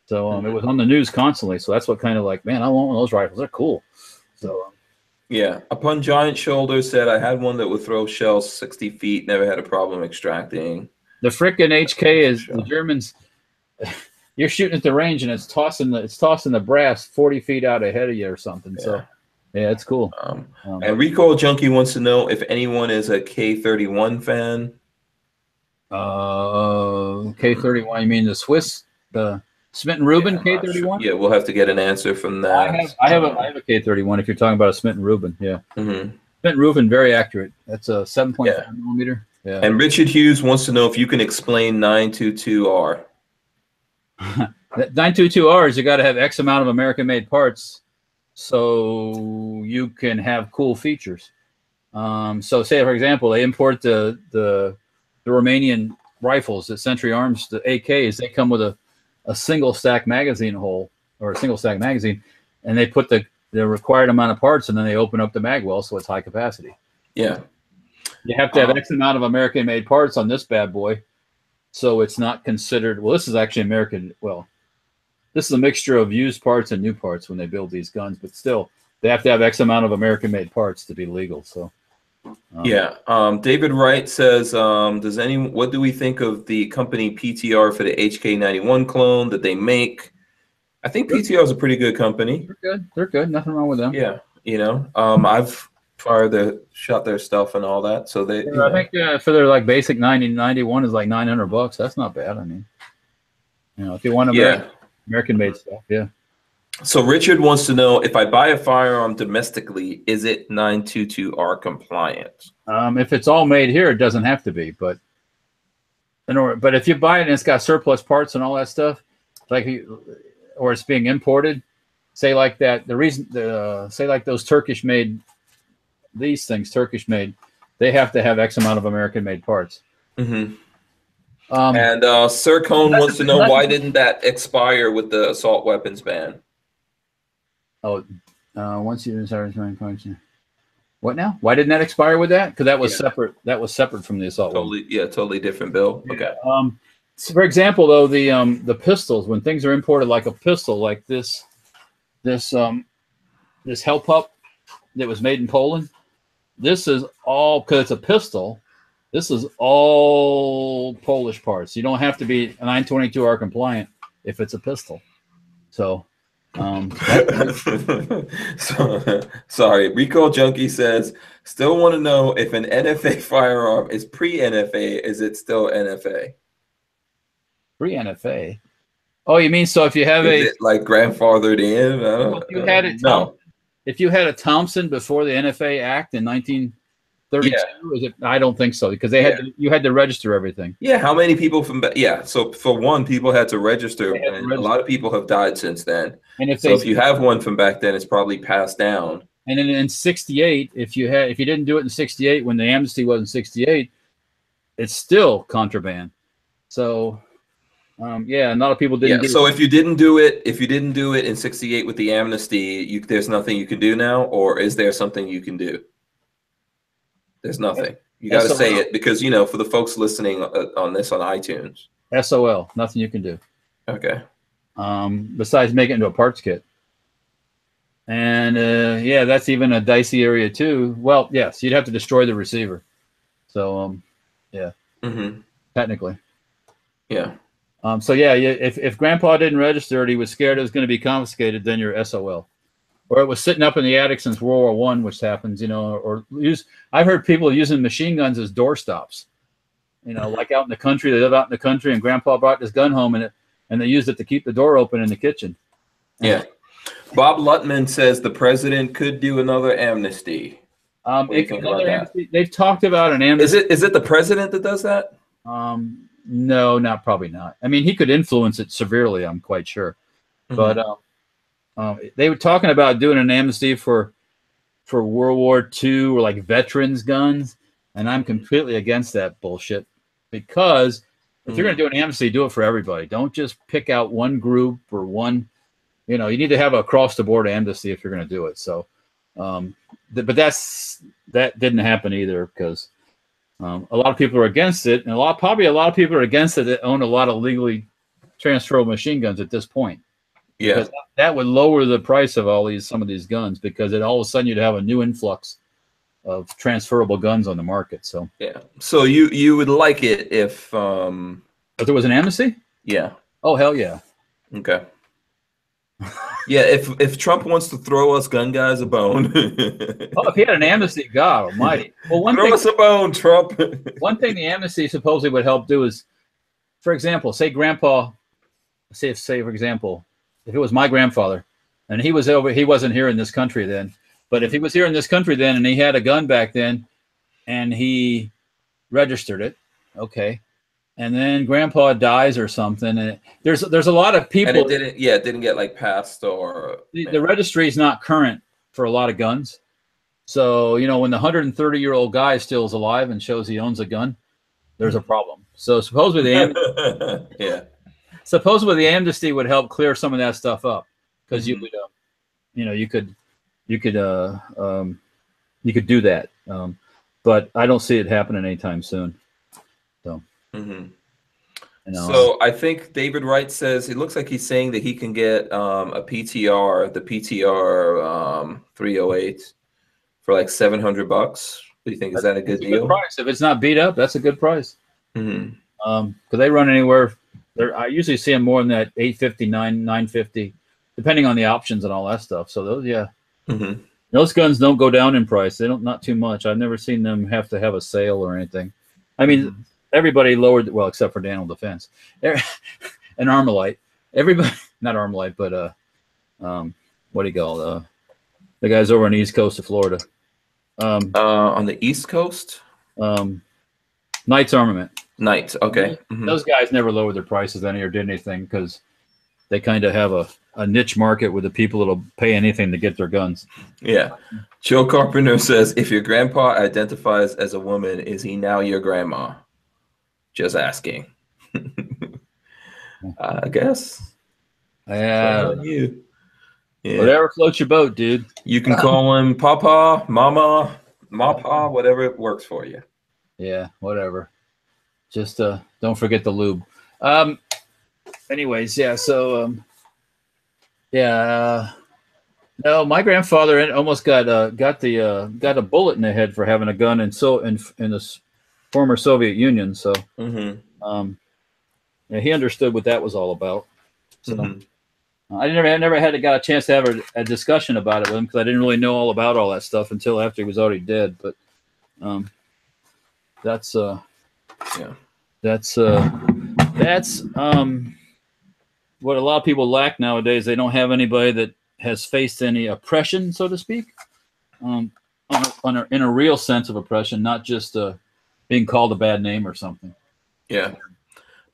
So it was on the news constantly. So that's what kind of like, man, I want one of those rifles. They're cool. So yeah. Upon Giant Shoulder said, I had one that would throw shells 60 feet. Never had a problem extracting. The frickin' HK is the Germans. You're shooting at the range and it's tossing the brass 40 feet out ahead of you or something. Yeah. So yeah, it's cool. And Recoil Junkie wants to know if anyone is a K31 fan. K31, you mean the Swiss, the Smith & Rubin K31? Sure. Yeah, we'll have to get an answer from that. I have a K31 if you're talking about a Smith & Rubin. Yeah. Smith & Rubin, very accurate. That's a 7.5 millimeter. Yeah. And Richard Hughes wants to know if you can explain 922R. 922R is you got to have X amount of American-made parts so you can have cool features. So say, for example, they import the Romanian rifles, the Century Arms, the AKs, they come with a single stack magazine hole or a single stack magazine, and they put the required amount of parts, and then they open up the mag well so it's high capacity. Yeah. You have to have X amount of American made parts on this bad boy. So it's not considered, well, this is actually American. Well, this is a mixture of used parts and new parts when they build these guns, but still they have to have X amount of American made parts to be legal. So David Wright says, what do we think of the company PTR for the HK91 clone that they make? I think PTR is a pretty good company. They're good. Nothing wrong with them. Yeah. You know, I've shot their stuff and all that. So they, I think for their like basic 9091 is like $900. That's not bad. I mean, you know, if you want American made stuff. Yeah. So Richard wants to know, if I buy a firearm domestically, is it 922R compliant? If it's all made here, it doesn't have to be. But if you buy it and it's got surplus parts and all that stuff, or it's being imported, say like that. Say like those Turkish made, these things Turkish made, they have to have X amount of American made parts. And Sir Cone wants to know, why didn't that expire with the assault weapons ban? Once you start function. What now? Why didn't that expire with that? Because that was separate. That was separate from the assault. Totally different bill. Okay. So for example, though, the pistols, when things are imported, like a pistol, like this Hellpup that was made in Poland, this is all, because it's a pistol. This is all Polish parts. You don't have to be 922R compliant if it's a pistol. So. Sorry, Recoil Junkie says, still want to know if an NFA firearm is pre-NFA. Is it still NFA? Pre-NFA? Oh, you mean, so if you have like grandfathered in? If you had a Thompson before the NFA Act in 1932, I don't think so, because you had to register everything. Yeah, how many people so for one, people had to register, and a lot of people have died since then. And if you have one from back then, it's probably passed down. And then in 68, if you didn't do it in 68 when the amnesty was in 68, it's still contraband. So a lot of people didn't. So if you didn't do it in 68 with the amnesty, there's nothing you can do now, or is there something you can do? There's nothing. You got to say it, because, you know, for the folks listening on this on iTunes. SOL, nothing you can do. Okay. Besides make it into a parts kit. And that's even a dicey area too. Well, yes, you'd have to destroy the receiver. So technically. Yeah. If Grandpa didn't register it, he was scared it was going to be confiscated, then you're SOL. Or it was sitting up in the attic since World War I, which happens, you know, I've heard people using machine guns as doorstops. You know, like out in the country, they live out in the country, and Grandpa brought this gun home, and and they used it to keep the door open in the kitchen. Yeah. Bob Lutman says the president could do another amnesty. What do you think about that? Amnesty, they've talked about an amnesty. Is it the president that does that? No, probably not. I mean, he could influence it severely, I'm quite sure. But they were talking about doing an amnesty for World War II or like veterans guns, and I'm completely against that bullshit, because if you're going to do an amnesty, do it for everybody. Don't just pick out one group or one. You know, you need to have a across the board amnesty if you're going to do it. So, but that didn't happen either, because a lot of people are against it, and probably a lot of people are against it that own a lot of legally transferable machine guns at this point. Yeah, because that would lower the price of some of these guns, because it all of a sudden you'd have a new influx of transferable guns on the market. So yeah, so you would like it if there was an amnesty? Yeah. Oh hell yeah. Okay. Yeah, if Trump wants to throw us gun guys a bone. Oh, if he had an amnesty, God almighty. Well, throw us a bone, Trump. One thing the amnesty supposedly would help do is, for example, say Grandpa, say for example, if it was my grandfather and he wasn't here in this country then, but if he was here in this country then and he had a gun back then and he registered it, okay, and then Grandpa dies or something, and there's a lot of people. And it didn't get like passed, or the registry is not current for a lot of guns. So you know, when the 130-year-old guy still is alive and shows he owns a gun, there's a problem. So supposedly the amnesty would help clear some of that stuff up, because you would, you could do that. But I don't see it happening anytime soon. So. So I think David Wright says it looks like he's saying that he can get a PTR, the PTR 308 for like $700. What do you think? Is that a good deal? Good price. If it's not beat up, that's a good price. Because they run anywhere. I usually see them more than that, $850, $950, depending on the options and all that stuff. So those, those guns don't go down in price. They don't, not too much. I've never seen them have to have a sale or anything. I mean. Everybody lowered, well, except for Daniel Defense and Armalite. Everybody, not Armalite, but what do you call the guys over on the east coast of Florida? On the east coast, Knight's Armament. Knights, okay. Those guys never lowered their prices any or did anything, because they kind of have a niche market with the people that'll pay anything to get their guns. Yeah. Joe Carpenter says, if your grandpa identifies as a woman, is he now your grandma? Just asking. I guess. Yeah. You. Yeah. Whatever floats your boat, dude. You can call him Papa, Mama, Mapa, whatever works for you. Yeah, whatever. Just don't forget the lube. Anyways, yeah. So no, my grandfather almost got a bullet in the head for having a gun in the former Soviet Union. So yeah, he understood what that was all about. So I never got a chance to have a discussion about it with him, because I didn't really know all about all that stuff until after he was already dead. But that's what a lot of people lack nowadays. They don't have anybody that has faced any oppression, so to speak, in a real sense of oppression, not just being called a bad name or something. Yeah.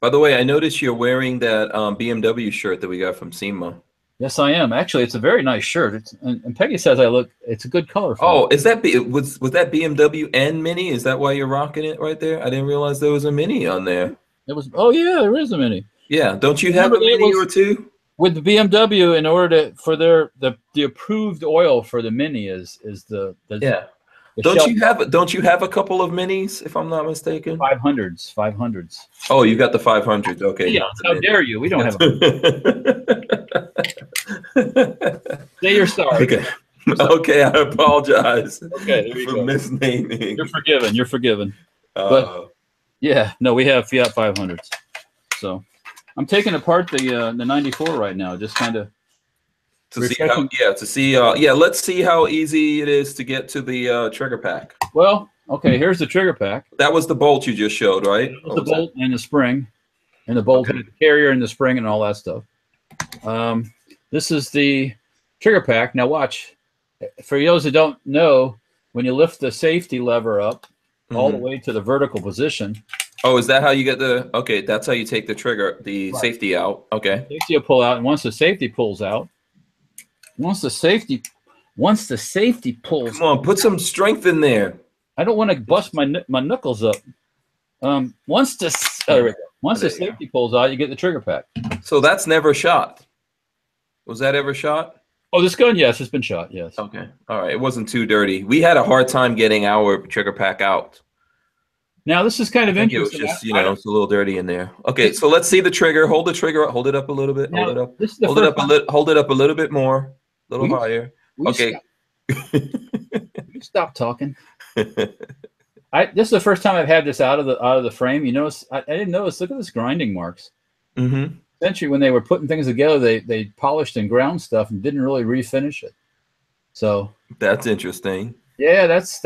By the way, I noticed you're wearing that BMW shirt that we got from SEMA. Yes, I am. Actually, it's a very nice shirt. And Peggy says it's a good color. Oh, is that was that BMW and Mini? Is that why you're rocking it right there? I didn't realize there was a Mini on there. It was. Oh yeah, there is a Mini. Yeah. Don't you have a Mini or two? With the BMW, in order for the approved oil for the Mini is the yeah. Don't you have a couple of Minis, if I'm not mistaken? 500s. Oh, you got the 500s. Okay. Yeah. How dare you? We don't have. Say you're sorry. Okay. Okay, I apologize. Okay, there you for go. Misnaming. You're forgiven. But yeah, no, we have Fiat 500s. So I'm taking apart the 94 right now, just kind of. Let's see how easy it is to get to the trigger pack. Well, okay, here's the trigger pack. That was the bolt you just showed, right? The bolt and the spring. and the bolt Okay. had the carrier and the spring and all that stuff. This is the trigger pack. Now watch. For those who don't know, when you lift the safety lever up all the way to the vertical position. Oh, is that how you get the? Okay, that's how you take the trigger, the safety out. Okay. Safety will pull out, and once the safety pulls out, once the safety pulls. Come on, put some strength in there. I don't want to bust my knuckles up. Once the safety pulls out, you get the trigger pack. So that's never shot. Was that ever shot? Oh, this gun, yes, it's been shot. Yes. Okay. All right. It wasn't too dirty. We had a hard time getting our trigger pack out. Now this is kind of interesting. It was just, it's a little dirty in there. Okay, so let's see the trigger. Hold the trigger. Hold it up a little bit. Now, hold it up. This is the hold it up a little. Hold it up a little bit more. A little higher. Okay. Stop talking. This is the first time I've had this out of the frame. You notice? I didn't notice. Look at this grinding marks. Mm-hmm. Essentially, when they were putting things together, they polished and ground stuff and didn't really refinish it. So that's interesting. Yeah, that's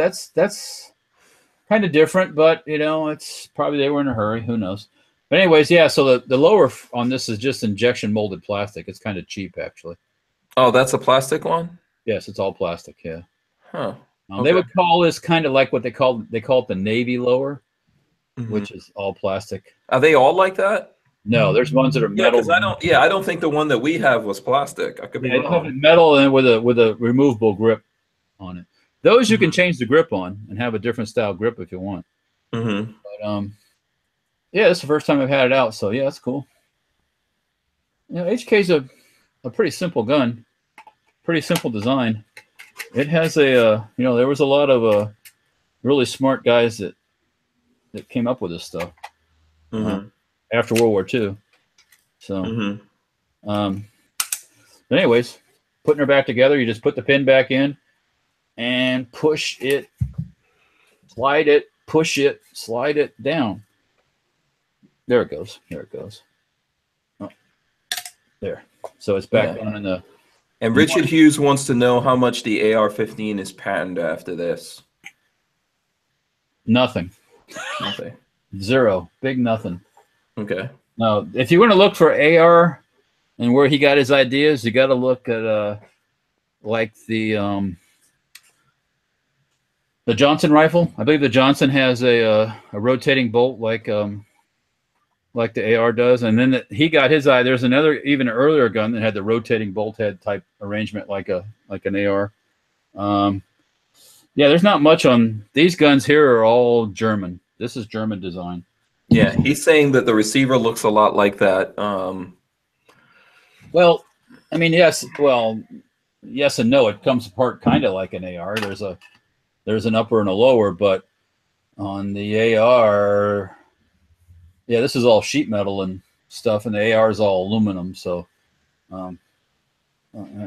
kind of different, but it's probably they were in a hurry. Who knows? But anyways, yeah. So the lower on this is just injection molded plastic. It's kind of cheap, actually. Oh, that's a plastic one? Yes, it's all plastic. Yeah. Huh. They would call this kind of like what they call it the Navy lower, which is all plastic. Are they all like that? No, there's ones that are metal. I don't think the one that we have was plastic. I could be wrong. Metal and with a removable grip on it. Those you can change the grip on and have a different style grip if you want. Mm-hmm. But yeah, this is the first time I've had it out, so yeah, that's cool. HK's a pretty simple gun, pretty simple design. It has there was a lot of really smart guys that came up with this stuff after World War II. So, but anyways, putting her back together, you just put the pin back in and push it, slide it, push it, slide it down. There it goes. There it goes. Oh, there. So it's back down in the. And Richard Hughes wants to know how much the AR-15 is patented after this. Nothing. Okay. Zero. Big nothing. Okay. Now, if you want to look for AR and where he got his ideas, you got to look at like the Johnson rifle. I believe the Johnson has a rotating bolt like the AR does, and then he got his eye. There's another even earlier gun that had the rotating bolt head type arrangement like an AR. Yeah, there's not much on these guns here. Are all German. This is German design. Yeah, he's saying that the receiver looks a lot like that. Well, I mean, yes. Well, yes and no. It comes apart kind of like an AR. There's an upper and a lower, but on the AR, yeah, this is all sheet metal and stuff, and the AR is all aluminum. So, and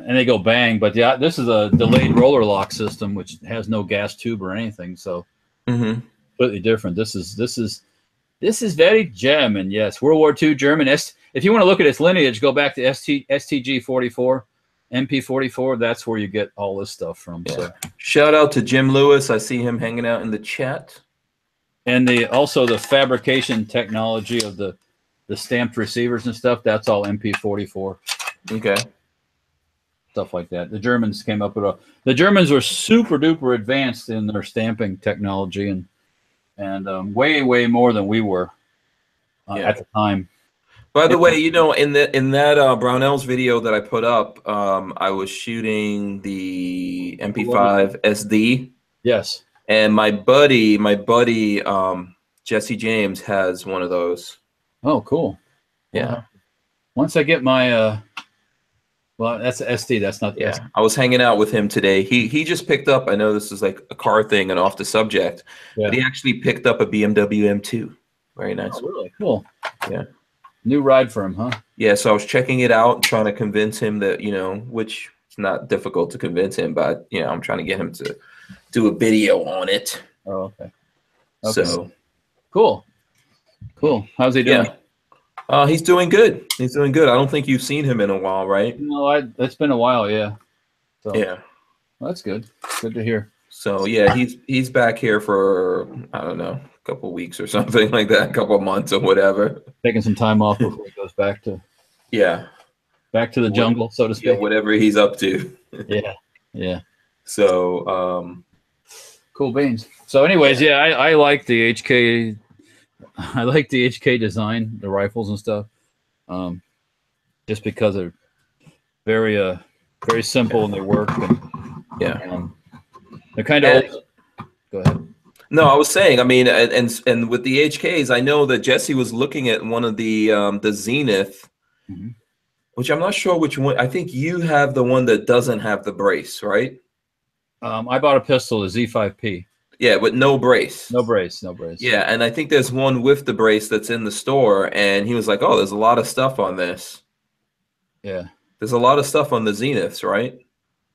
they go bang. But yeah, this is a delayed roller lock system, which has no gas tube or anything. So, completely different. This is very German. Yes, World War II German. If you want to look at its lineage, go back to STG 44. MP44, that's where you get all this stuff from. Yeah. So shout out to Jim Lewis. I see him hanging out in the chat. And also the fabrication technology of the stamped receivers and stuff, that's all MP44. Okay. Stuff like that. The Germans came up with the Germans were super duper advanced in their stamping technology and way more than we were at the time. By the way, in that Brownell's video that I put up, I was shooting the MP5 SD. Yes. And my buddy, Jesse James has one of those. Oh, cool. Yeah. Once I get my, well, that's an SD. That's not the SD. I was hanging out with him today. He just picked up, I know this is like a car thing and off the subject, but he actually picked up a BMW M2. Very nice. Oh, really? Cool. Yeah. New ride for him, huh? Yeah, so I was checking it out, trying to convince him that, which is not difficult to convince him, but, I'm trying to get him to do a video on it. Oh, okay. So cool. How's he doing? Yeah. He's doing good. He's doing good. I don't think you've seen him in a while, right? No, it's been a while, yeah. So, yeah. Well, that's good. Good to hear. So yeah, he's back here for, I don't know, couple weeks or something like that, a couple of months or whatever. Taking some time off before he goes back to the jungle, so to speak. Yeah, whatever he's up to. Yeah. So cool beans. So anyways, I like the HK. I like the HK design, the rifles and stuff, just because they're very simple and they work. And, they're kind of old. Go ahead. No, I was saying, I mean, and with the HKs, I know that Jesse was looking at one of the Zenith, which I'm not sure which one. I think you have the one that doesn't have the brace, right? I bought a pistol, the Z5P. Yeah, but no brace. No brace. Yeah, and I think there's one with the brace that's in the store, and he was like, "Oh, there's a lot of stuff on this." Yeah, there's a lot of stuff on the Zeniths, right?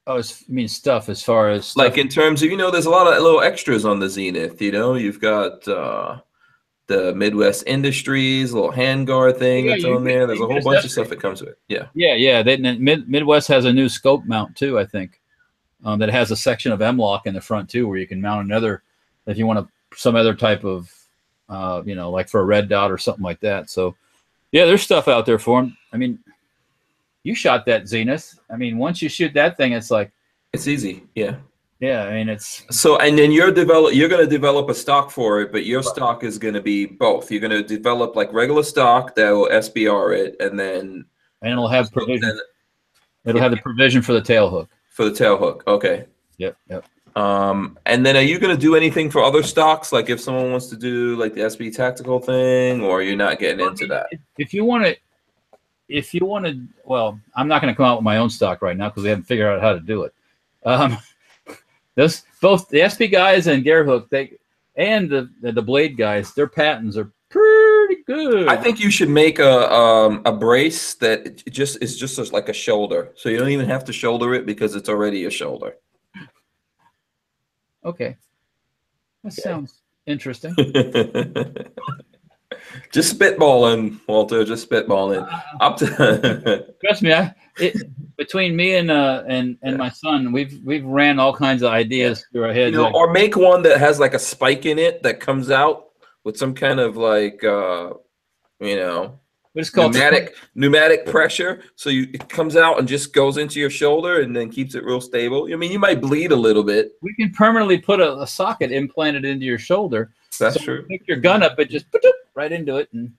Oh, I mean stuff as far as stuff. Like in terms of, there's a lot of little extras on the Zenith. You've got the Midwest Industries little handguard thing that's on there. There's a whole bunch of stuff that comes with it. Yeah. Midwest has a new scope mount too, I think. That has a section of M-LOK in the front too, where you can mount another, if you want some other type of, like for a red dot or something like that. So, yeah, there's stuff out there for them. I mean, you shot that Zenith. I mean, once you shoot that thing, it's like it's easy. Yeah. Yeah, I mean it's so, and then you're going to develop a stock for it, but your stock is going to be both. You're going to develop like regular stock that will SBR it, and it'll have provision. It'll have the provision for the tail hook. For the tail hook, okay. Yep. And then are you going to do anything for other stocks? Like if someone wants to do like the SB tactical thing, or you're not getting into that? If you want to, well, I'm not going to come out with my own stock right now because we haven't figured out how to do it. Both the SP guys and Gearhook, and the Blade guys, their patents are pretty good. I think you should make a brace that is just like a shoulder, so you don't even have to shoulder it because it's already a shoulder. Okay, that sounds interesting. Just spitballing, Walter. Just spitballing. Up to trust me, between me and my son, we've ran all kinds of ideas through our heads. Or make one that has like a spike in it that comes out with some kind of like it's called pneumatic pressure. So it comes out and just goes into your shoulder and then keeps it real stable. I mean, you might bleed a little bit. We can permanently put a socket implanted into your shoulder. That's true. Pick your gun up and just right into it, and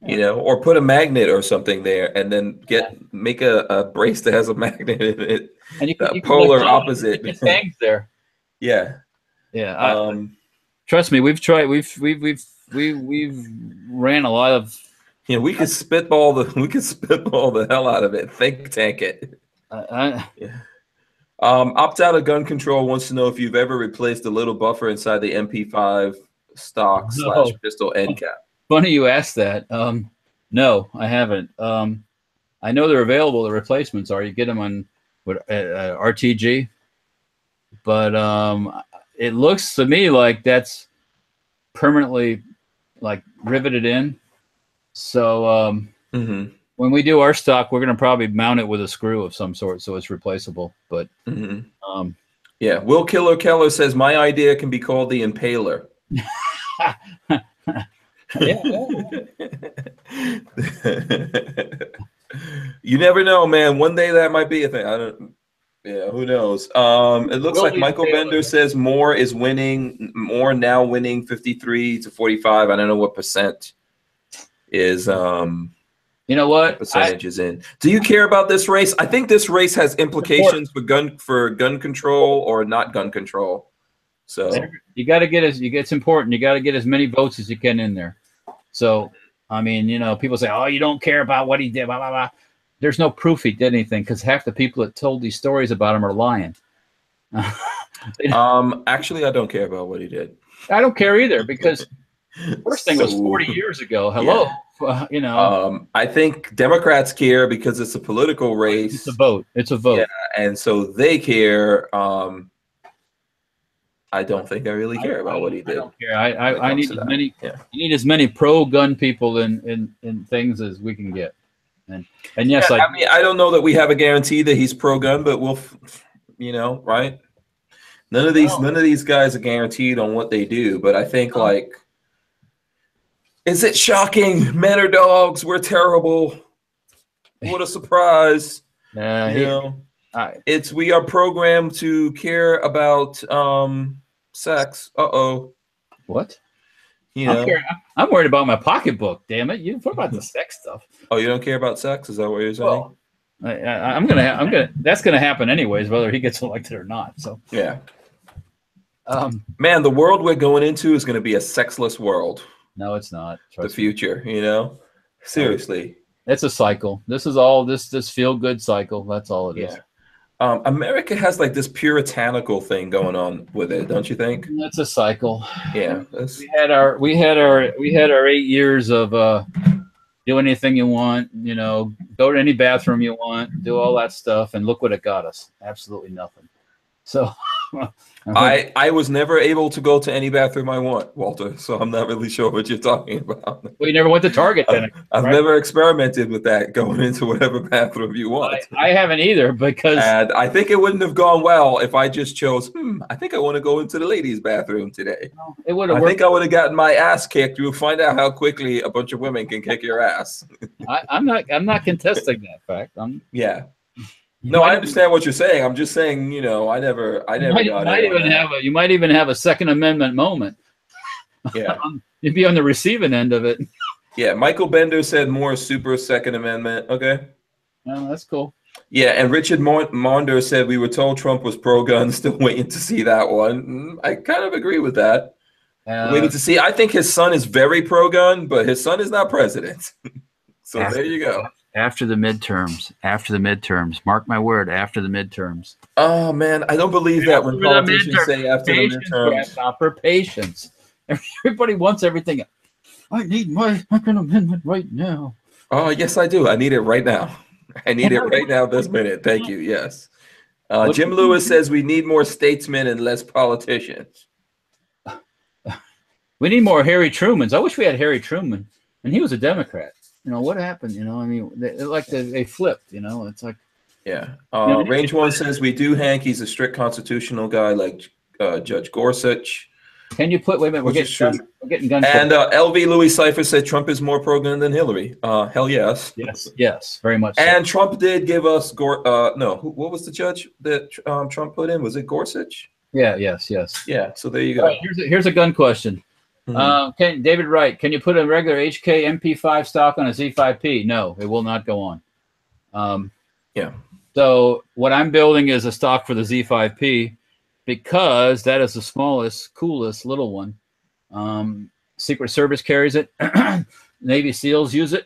or put a magnet or something there, and then make a brace that has a magnet in it. And you can polar opposite. Tangs there. Yeah. Trust me, we've tried. We've ran a lot of. We could spitball the hell out of it. Think tank it. Opt out of gun control wants to know if you've ever replaced the little buffer inside the MP5 stock / pistol end cap. Funny you asked that. No, I haven't. I know they're available. The replacements are. You get them on RTG, but it looks to me like that's permanently like riveted in. So when we do our stock, we're going to probably mount it with a screw of some sort, so it's replaceable. But Will Killer Keller says my idea can be called the Impaler. You never know, man. One day that might be a thing. Who knows? It looks like Michael Bender says Moore is winning. Moore now winning 53 to 45. I don't know what percent is. You know what? Percentage is in. Do you care about this race? I think this race has implications for gun control or not gun control. So you got to get it's important. You got to get as many votes as you can in there. So I mean, people say, "Oh, you don't care about what he did." Blah blah blah. There's no proof he did anything because half the people that told these stories about him are lying. Actually, I don't care about what he did. I don't care either because the first thing was 40 years ago. Hello. Yeah. I think Democrats care because it's a political race. It's a vote. Yeah, and so they care. I don't think I really care about what he did. I don't care. I need as many. Yeah. You need as many pro-gun people in things as we can get. And yes, I mean, I don't know that we have a guarantee that he's pro-gun, but we'll, right? None of these guys are guaranteed on what they do, but I think like, is it shocking? Men are dogs. We're terrible. What a surprise! We are programmed to care about sex. What? I'm worried about my pocketbook. Damn it! What about the sex stuff? Oh, you don't care about sex? Is that what you're saying? Well, I'm gonna. That's gonna happen anyways, whether he gets elected or not. So yeah. Man, the world we're going into is going to be a sexless world. No, it's not. The future, seriously. It's a cycle. This is all this feel good cycle. That's all it is. America has like this puritanical thing going on with it, don't you think? It's a cycle. Yeah. We had our 8 years of do anything you want, go to any bathroom you want, do all that stuff, and look what it got us. Absolutely nothing. So I was never able to go to any bathroom I want, Walter, so I'm not really sure what you're talking about. Well, you never went to Target then. I've never experimented with that, going into whatever bathroom you want. I haven't either, because and I think it wouldn't have gone well if I just chose, I think I want to go into the ladies' bathroom today. It would have I think I would have gotten my ass kicked. You'll find out how quickly a bunch of women can kick your ass. I'm not contesting that fact. Yeah. No, I understand what you're saying. I'm just saying, I never you might even have a Second Amendment moment. Yeah. You'd be on the receiving end of it. Yeah, Michael Bender said more super Second Amendment. Okay. Well, that's cool. Yeah, and Richard Maunder said we were told Trump was pro-gun, still waiting to see that one. I kind of agree with that. Waiting to see. I think his son is very pro-gun, but his son is not president. So there you go. After the midterms, mark my word, after the midterms. Oh man, I don't believe that when politicians say after the midterms. Proper patience. Everybody wants everything. I need my Second Amendment right now. Oh yes, I do. I need it right now. I need it right now, this minute. Thank you. Yes. Jim Lewis says we need more statesmen and less politicians. We need more Harry Trumans. I wish we had Harry Truman, and he was a Democrat. What happened? I mean, they flipped. It's like, yeah. Range One says we do. Hank, he's a strict constitutional guy like Judge Gorsuch. Can you put? Wait a minute, we're getting guns. And LV Louis Cipher said Trump is more pro-gun than Hillary. Hell yes. Yes, very much. And so. Trump did give us what was the judge that Trump put in? Was it Gorsuch? Yeah. Yes. Yeah. So there you go. Right, here's a gun question. David Wright, can you put a regular HK MP5 stock on a Z5P? No, it will not go on. Yeah. So what I'm building is a stock for the Z5P because that is the smallest, coolest little one. Secret Service carries it. Navy SEALs use it.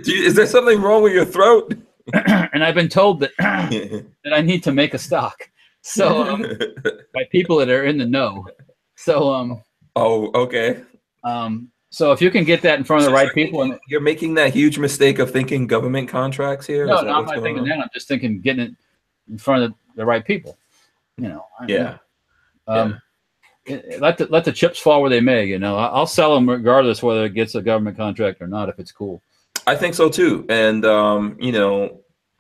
Is there something wrong with your throat? And I've been told that that I need to make a stock. So by people that are in the know. So okay. So if you can get that in front of the right people, and you're making that huge mistake of thinking government contracts here. No, I'm not thinking that. I'm just thinking getting it in front of the right people. Yeah. Let the chips fall where they may. I'll sell them regardless whether it gets a government contract or not if it's cool. I think so too, and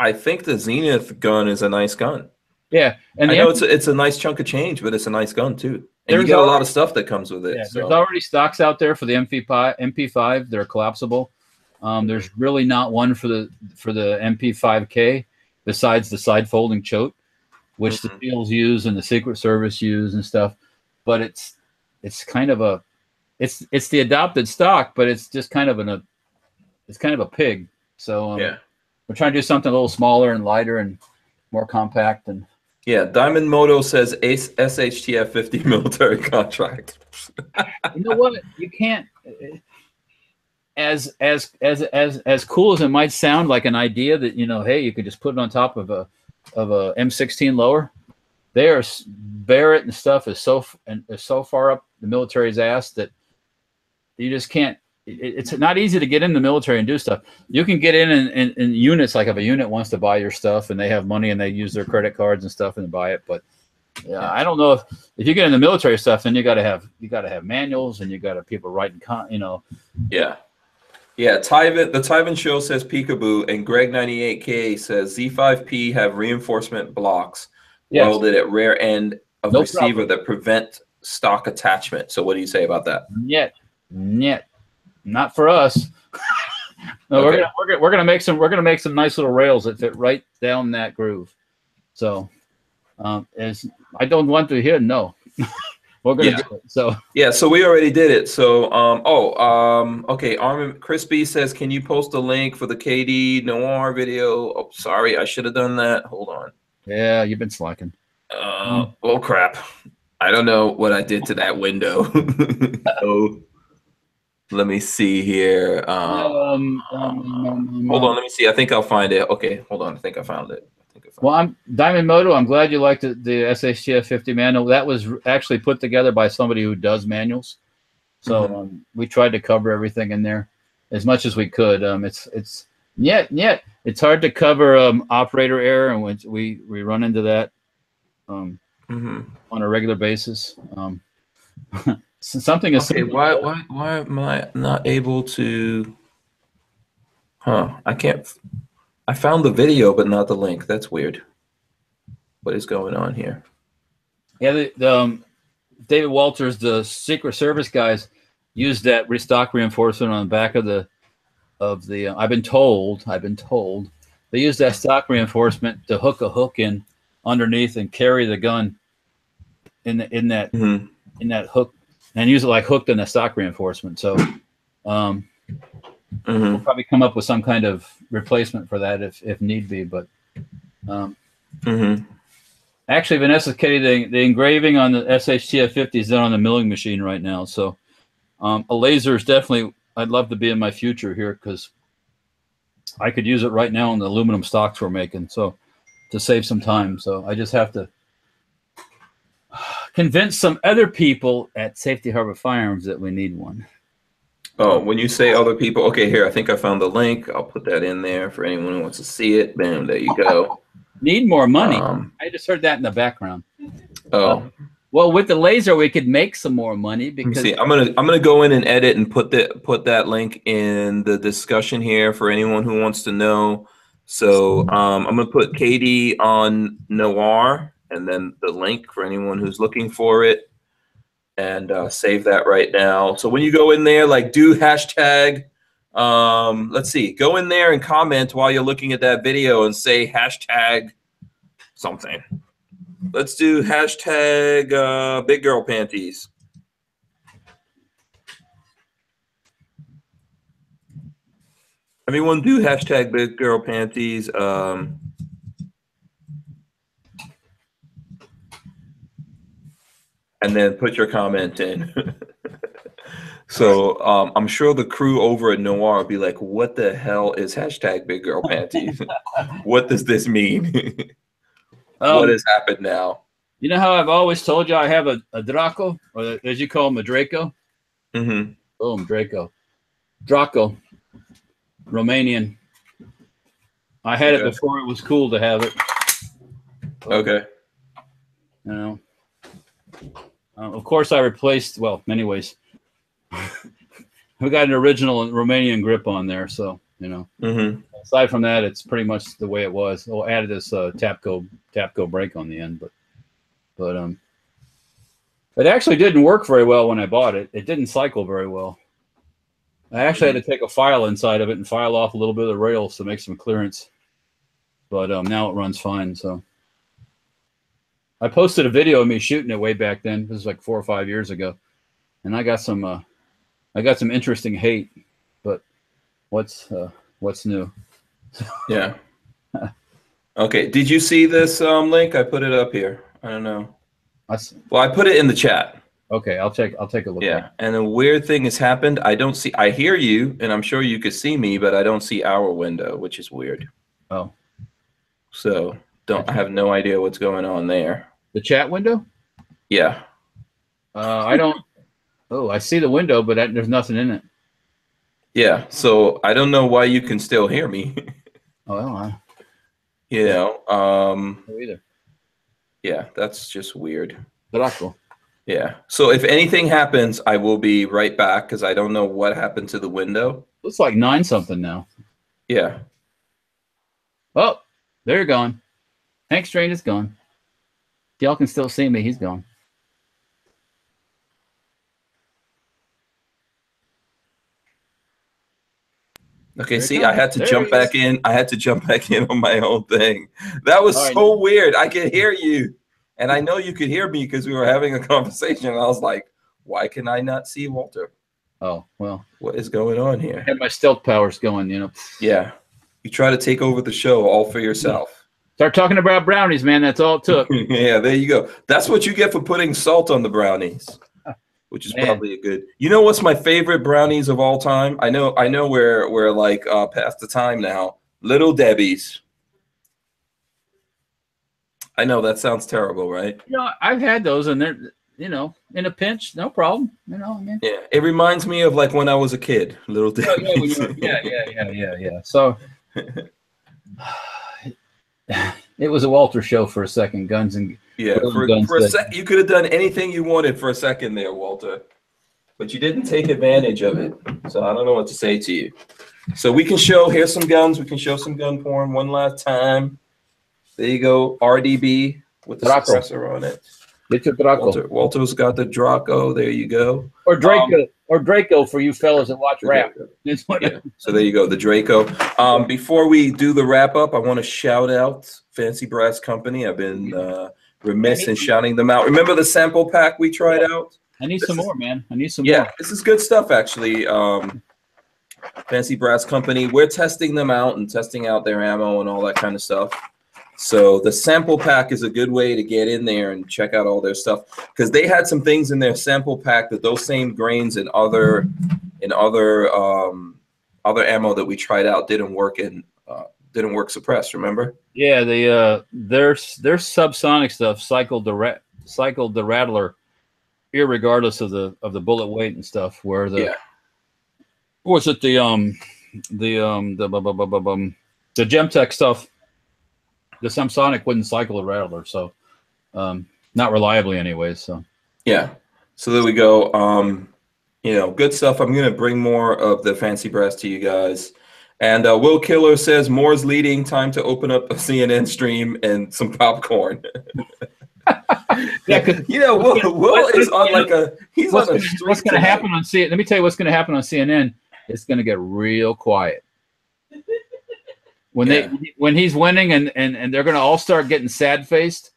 I think the Zenith gun is a nice gun. Yeah, and I know it's a nice chunk of change, but it's a nice gun too. And you get a lot of stuff that comes with it. Yeah, there's already stocks out there for the MP5. They're collapsible. There's really not one for the MP5K besides the side folding choke, which the SEALs use and the Secret Service use and stuff. But it's kind of it's the adopted stock, but it's just kind of a pig. So we're trying to do something a little smaller and lighter and more compact and. Yeah, Diamond Moto says SHTF 50 military contract. You know what? You can't. As cool as it might sound, like an idea that hey, you could just put it on top of a M16 lower. Barrett and stuff is so far up the military's ass that you just can't. It's not easy to get in the military and do stuff. You can get in units, like if a unit wants to buy your stuff and they have money and they use their credit cards and stuff and buy it. But I don't know if you get in the military stuff, then you got to have manuals and you got to people writing, Yeah. Yeah. The Tyven show says peekaboo, and Greg 98K says Z5P have reinforcement blocks Yes. welded at rear end of No receiver problem. that prevent stock attachment. So what do you say about that? Yet, not for us. No, Okay. we're gonna make some nice little rails that fit right down that groove. So, as I don't want to hear no, we're gonna do it. So Yeah, so we already did it. So okay. Armin Crispy says, can you post a link for the KD Noir video? Oh, sorry, I should have done that. Hold on. yeah, you've been slacking. Oh crap. I don't know what I did to that window. Oh, let me see here. Hold on, let me see. I think I'll find it. Okay, hold on. I think I found it. Well, I'm Diamond Moto. I'm glad you liked the SHTF 50 manual. That was actually put together by somebody who does manuals. So we tried to cover everything in there as much as we could. It's hard to cover operator error, and we run into that on a regular basis. Something is okay. Why am I not able to? I can't. I found the video, but not the link. That's weird. What is going on here? Yeah, the David Walters, the Secret Service guys, used that stock reinforcement on the back of the I've been told they use that stock reinforcement to hook a hook in underneath and carry the gun in that hook and use it like hooked in the stock reinforcement. So we'll probably come up with some kind of replacement for that if need be. But actually, Vanessa Kitty, the engraving on the SHTF 50 is done on the milling machine right now. So a laser is definitely, I'd love to be in my future here because I could use it right now on the aluminum stocks we're making. So to save some time. So I just have to convince some other people at Safety Harbor Firearms that we need one. Oh, when you say other people, okay, here, I think I found the link. I'll put that in there for anyone who wants to see it. Bam, there you go. Need more money. I just heard that in the background. Oh. Well, with the laser, we could make some more money because see, I'm gonna go in and edit and put that link in the discussion here for anyone who wants to know. So I'm gonna put KD on Noir and then the link for anyone who's looking for it, and save that right now. So when you go in there, like do hashtag. Let's see, go in there and comment while you're looking at that video and say hashtag something. Let's do hashtag big girl panties. Everyone do hashtag big girl panties. And then put your comment in. So I'm sure the crew over at Noir will be like, what the hell is hashtag big girl panties? What does this mean? What has happened now? You know how I've always told you I have a Draco, or as you call him, a Draco? Boom, Draco. Draco. Romanian. I had it before it was cool to have it. Okay. You know. Of course, I replaced, well, many ways. We got an original Romanian grip on there, so, you know. Aside from that, it's pretty much the way it was. Oh, added this Tapco brake on the end, but it actually didn't work very well when I bought it. It didn't cycle very well. I actually had to take a file inside of it and file off a little bit of the rails to make some clearance, but now it runs fine. So I posted a video of me shooting it way back then. This was like 4 or 5 years ago, and I got some interesting hate. But what's new? Yeah. Okay. Did you see this link? I put it up here. I don't know. Well, I put it in the chat. Okay, I'll take a look. Yeah, and a weird thing has happened. I hear you, and I'm sure you could see me, but I don't see our window, which is weird. Oh. So I have no idea what's going on there. The chat window? Yeah. I don't. Oh, I see the window, but there's nothing in it. Yeah. So I don't know why you can still hear me. Oh, you know. No either. Yeah, that's just weird. Draco. Yeah. So if anything happens, I will be right back because I don't know what happened to the window. Looks like 9 something now. Yeah. Oh, they're gone. Hank Strain is gone. Y'all can still see me. He's gone. Okay, see, I had to jump back in. I had to jump back in on my own thing. That was All so weird. I could hear you, and I know you could hear me because we were having a conversation. And I was like, "Why can I not see Walter? Oh, well. What is going on here?" I had my stealth powers going, you know. Yeah, you try to take over the show all for yourself. Start talking about brownies, man. That's all it took. Yeah, there you go. That's what you get for putting salt on the brownies. Which is probably a good. You know what's my favorite brownies of all time? I know we're like past the time now. Little Debbie's. I know that sounds terrible, right? You know, I've had those, and they're, you know, in a pinch, no problem. You know, I mean. Yeah, it reminds me of like when I was a kid. Little Debbie's. Yeah. So it was a Walter show for a second. Guns and for a sec, you could have done anything you wanted for a second there, Walter, but you didn't take advantage of it. So I don't know what to say to you. So we can show, here's some guns. We can show some gun porn one last time. There you go, RDB with the suppressor on it. Get your Draco. Walter's got the Draco. There you go. Or Draco for you fellas that watch rap. Yeah. So there you go, the Draco. Before we do the wrap up, I want to shout out Fancy Brass Company. I've been remiss in shouting them out. Remember the sample pack we tried out? I need some more, man. I need some more. Yeah, this is good stuff, actually. Fancy Brass Company. We're testing them out and testing out their ammo and all that kind of stuff. So the sample pack is a good way to get in there and check out all their stuff, because they had some things in their sample pack that those same grains and other ammo that we tried out didn't work suppressed. Remember? Yeah, their subsonic stuff cycled the rattler, irregardless of the bullet weight and stuff. Where the was it the Gemtech stuff? The Samsonic wouldn't cycle a rattler, so not reliably anyways. So yeah, so there we go. You know, good stuff. I'm gonna bring more of the Fancy Brass to you guys. And Will Killer says Moore's leading. Time to open up a CNN stream and some popcorn. Yeah, you know, Will is on like a he's on a streak. What's going to happen on CNN? Let me tell you what's going to happen on CNN. It's going to get real quiet. When he's winning and they're going to all start getting sad faced,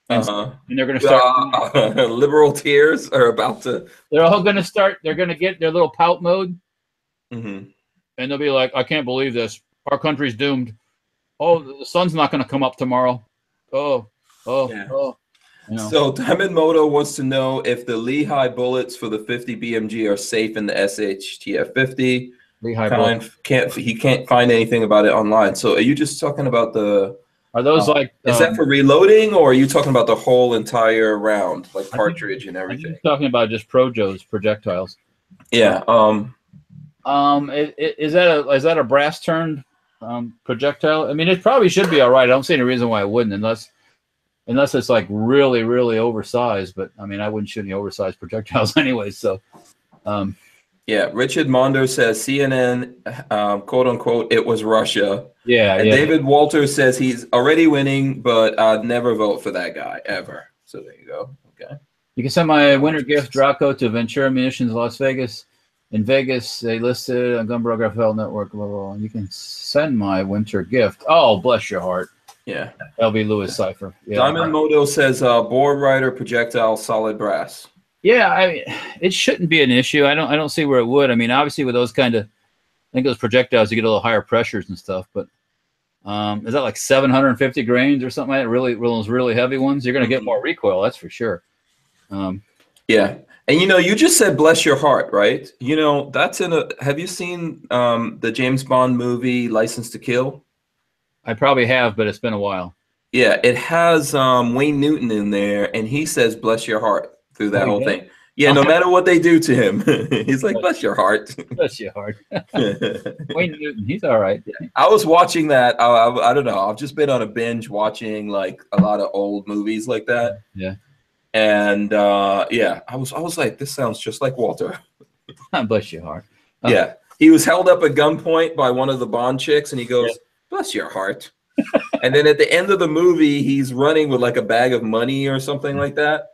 and they're going to start liberal tears are about to. They're all going to start. They're going to get their little pout mode, and they'll be like, "I can't believe this. Our country's doomed. Oh, the sun's not going to come up tomorrow. Oh." You know. So Diamond Moto wants to know if the Lehigh bullets for the 50 BMG are safe in the SHTF 50. He can't find anything about it online. So are you just talking about the? Are those is that for reloading, or are you talking about the whole entire round, like cartridge and everything? I'm talking about just Projo's projectiles. Yeah. Is that a brass turned projectile? I mean, it probably should be all right. I don't see any reason why it wouldn't, unless it's like really, really oversized. But I mean, I wouldn't shoot any oversized projectiles anyway. So. Yeah, Richard Mondo says CNN, quote unquote, it was Russia. Yeah, and David Walters says he's already winning, but I'd never vote for that guy ever. So there you go. Okay. You can send my winter gift, Draco, to Ventura Munitions, Las Vegas. In Vegas, they listed on Gun Broker FL Network. Blah, blah, blah. You can send my winter gift. Oh, bless your heart. Yeah. LB Lewis Cipher. Yeah. Diamond Moto says board rider projectile solid brass. Yeah, I mean, it shouldn't be an issue. I don't see where it would. I mean, obviously with those kind of, I think those projectiles, you get a little higher pressures and stuff. But is that like 750 grains or something like that? Really, those really heavy ones, you're going to get more recoil. That's for sure. Yeah, and you know, you just said "bless your heart," right? You know, that's in a. Have you seen the James Bond movie License to Kill? I probably have, but it's been a while. Yeah, it has Wayne Newton in there, and he says "bless your heart" through that whole thing. Yeah, no matter what they do to him, he's like, "Bless your heart." Bless your heart. Wayne Newton, he's all right. I was watching that. I don't know. I've just been on a binge watching like a lot of old movies like that. Yeah. And yeah, I was like, this sounds just like Walter. Bless your heart. Yeah, he was held up at gunpoint by one of the Bond chicks, and he goes, "Bless your heart." And then at the end of the movie, he's running with like a bag of money or something like that.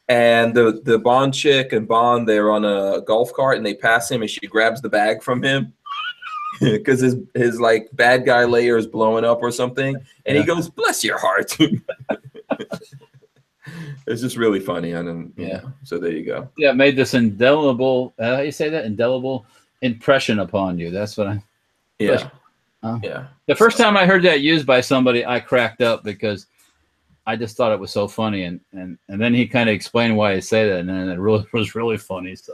And the Bond chick and Bond, they're on a golf cart and they pass him and she grabs the bag from him because his like bad guy layer is blowing up or something. And he goes, "Bless your heart." It's just really funny. And so there you go. Yeah, made this indelible, how you say that? Indelible impression upon you. That's what I. Yeah. Yeah. The first time I heard that used by somebody, I cracked up because I just thought it was so funny, and then he kind of explained why he said that, and then it really was really funny. So,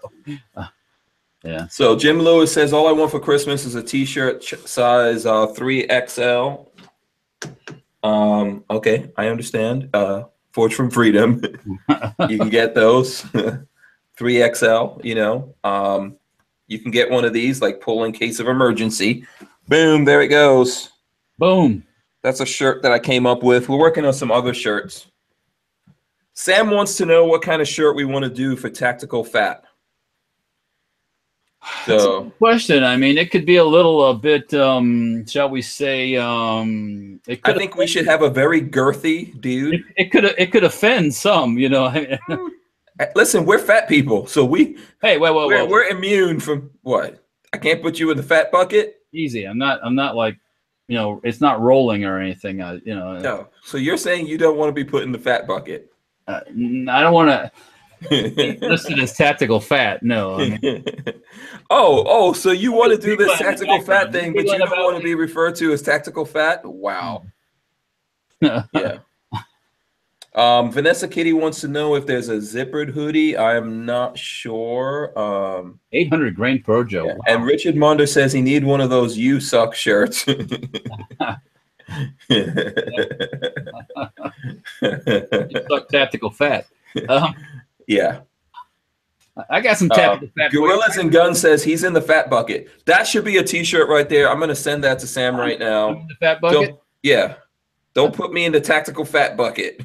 yeah. So Jim Lewis says, "All I want for Christmas is a T-shirt size 3XL." Okay, I understand. Forge from Freedom, you can get those 3XL. You know, you can get one of these, like pull in case of emergency. Boom, there it goes. Boom. That's a shirt that I came up with. We're working on some other shirts. Sam wants to know what kind of shirt we want to do for Tactical Fat. So, that's a good question. I mean, it could be a bit, shall we say, I think we should have a very girthy dude. It could offend some, you know. Listen, we're fat people, so Hey, we're immune from what? I can't put you in the fat bucket. Easy. I'm not like, you know, it's not rolling or anything. You know. No. So you're saying you don't want to be put in the fat bucket? I don't want to listed as tactical fat. No. I mean, So you want to do this tactical fat thing, but you don't want to be referred to as tactical fat? Wow. Yeah. Vanessa Kitty wants to know if there's a zippered hoodie. I'm not sure. 800 grain Projo. Yeah. Wow. And Richard Monder says he need one of those "You Suck" shirts. You suck tactical fat. Yeah. I got some tactical fat. Gorillas and Guns says he's in the fat bucket. That should be a T-shirt right there. I'm going to send that to Sam right now. The fat bucket? Don't put me in the tactical fat bucket.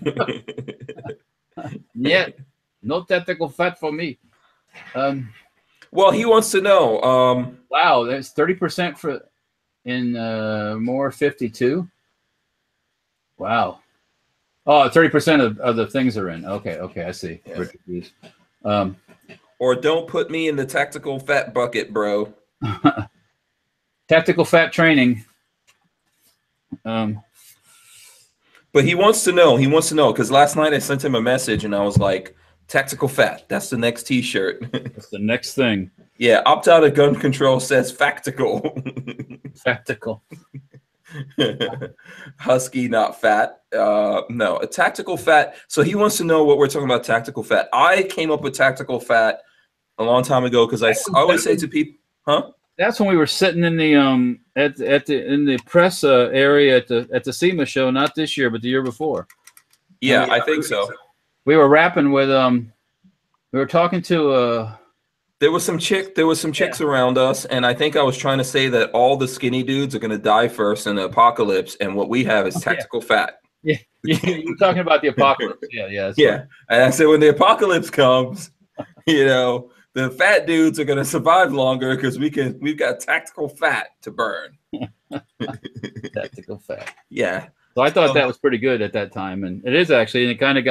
Yeah, no tactical fat for me. Well, he wants to know. Wow, there's 30% for in more 52. Wow. Oh, 30% of the things are in. Okay, I see. Yeah. Or don't put me in the tactical fat bucket, bro. Tactical fat training. But he wants to know. He wants to know because last night I sent him a message and I was like, "Tactical fat. That's the next T-shirt. That's the next thing." Yeah. Opt out of gun control says factical. Factical. Husky, not fat. No, a tactical fat. So he wants to know what we're talking about. Tactical fat. I came up with tactical fat a long time ago because I always say to people, "Huh." That's when we were sitting in the in the press area at the SEMA show, not this year, but the year before. Yeah, I think so. We were rapping with we were talking to there was some chicks around us, and I think I was trying to say that all the skinny dudes are gonna die first in the apocalypse, and what we have is tactical fat. Yeah, you're talking about the apocalypse. Yeah. Yeah. And I said when the apocalypse comes, you know, the fat dudes are gonna survive longer because we've got tactical fat to burn. Tactical fat. Yeah. So I thought that was pretty good at that time, and it is actually, and it kind of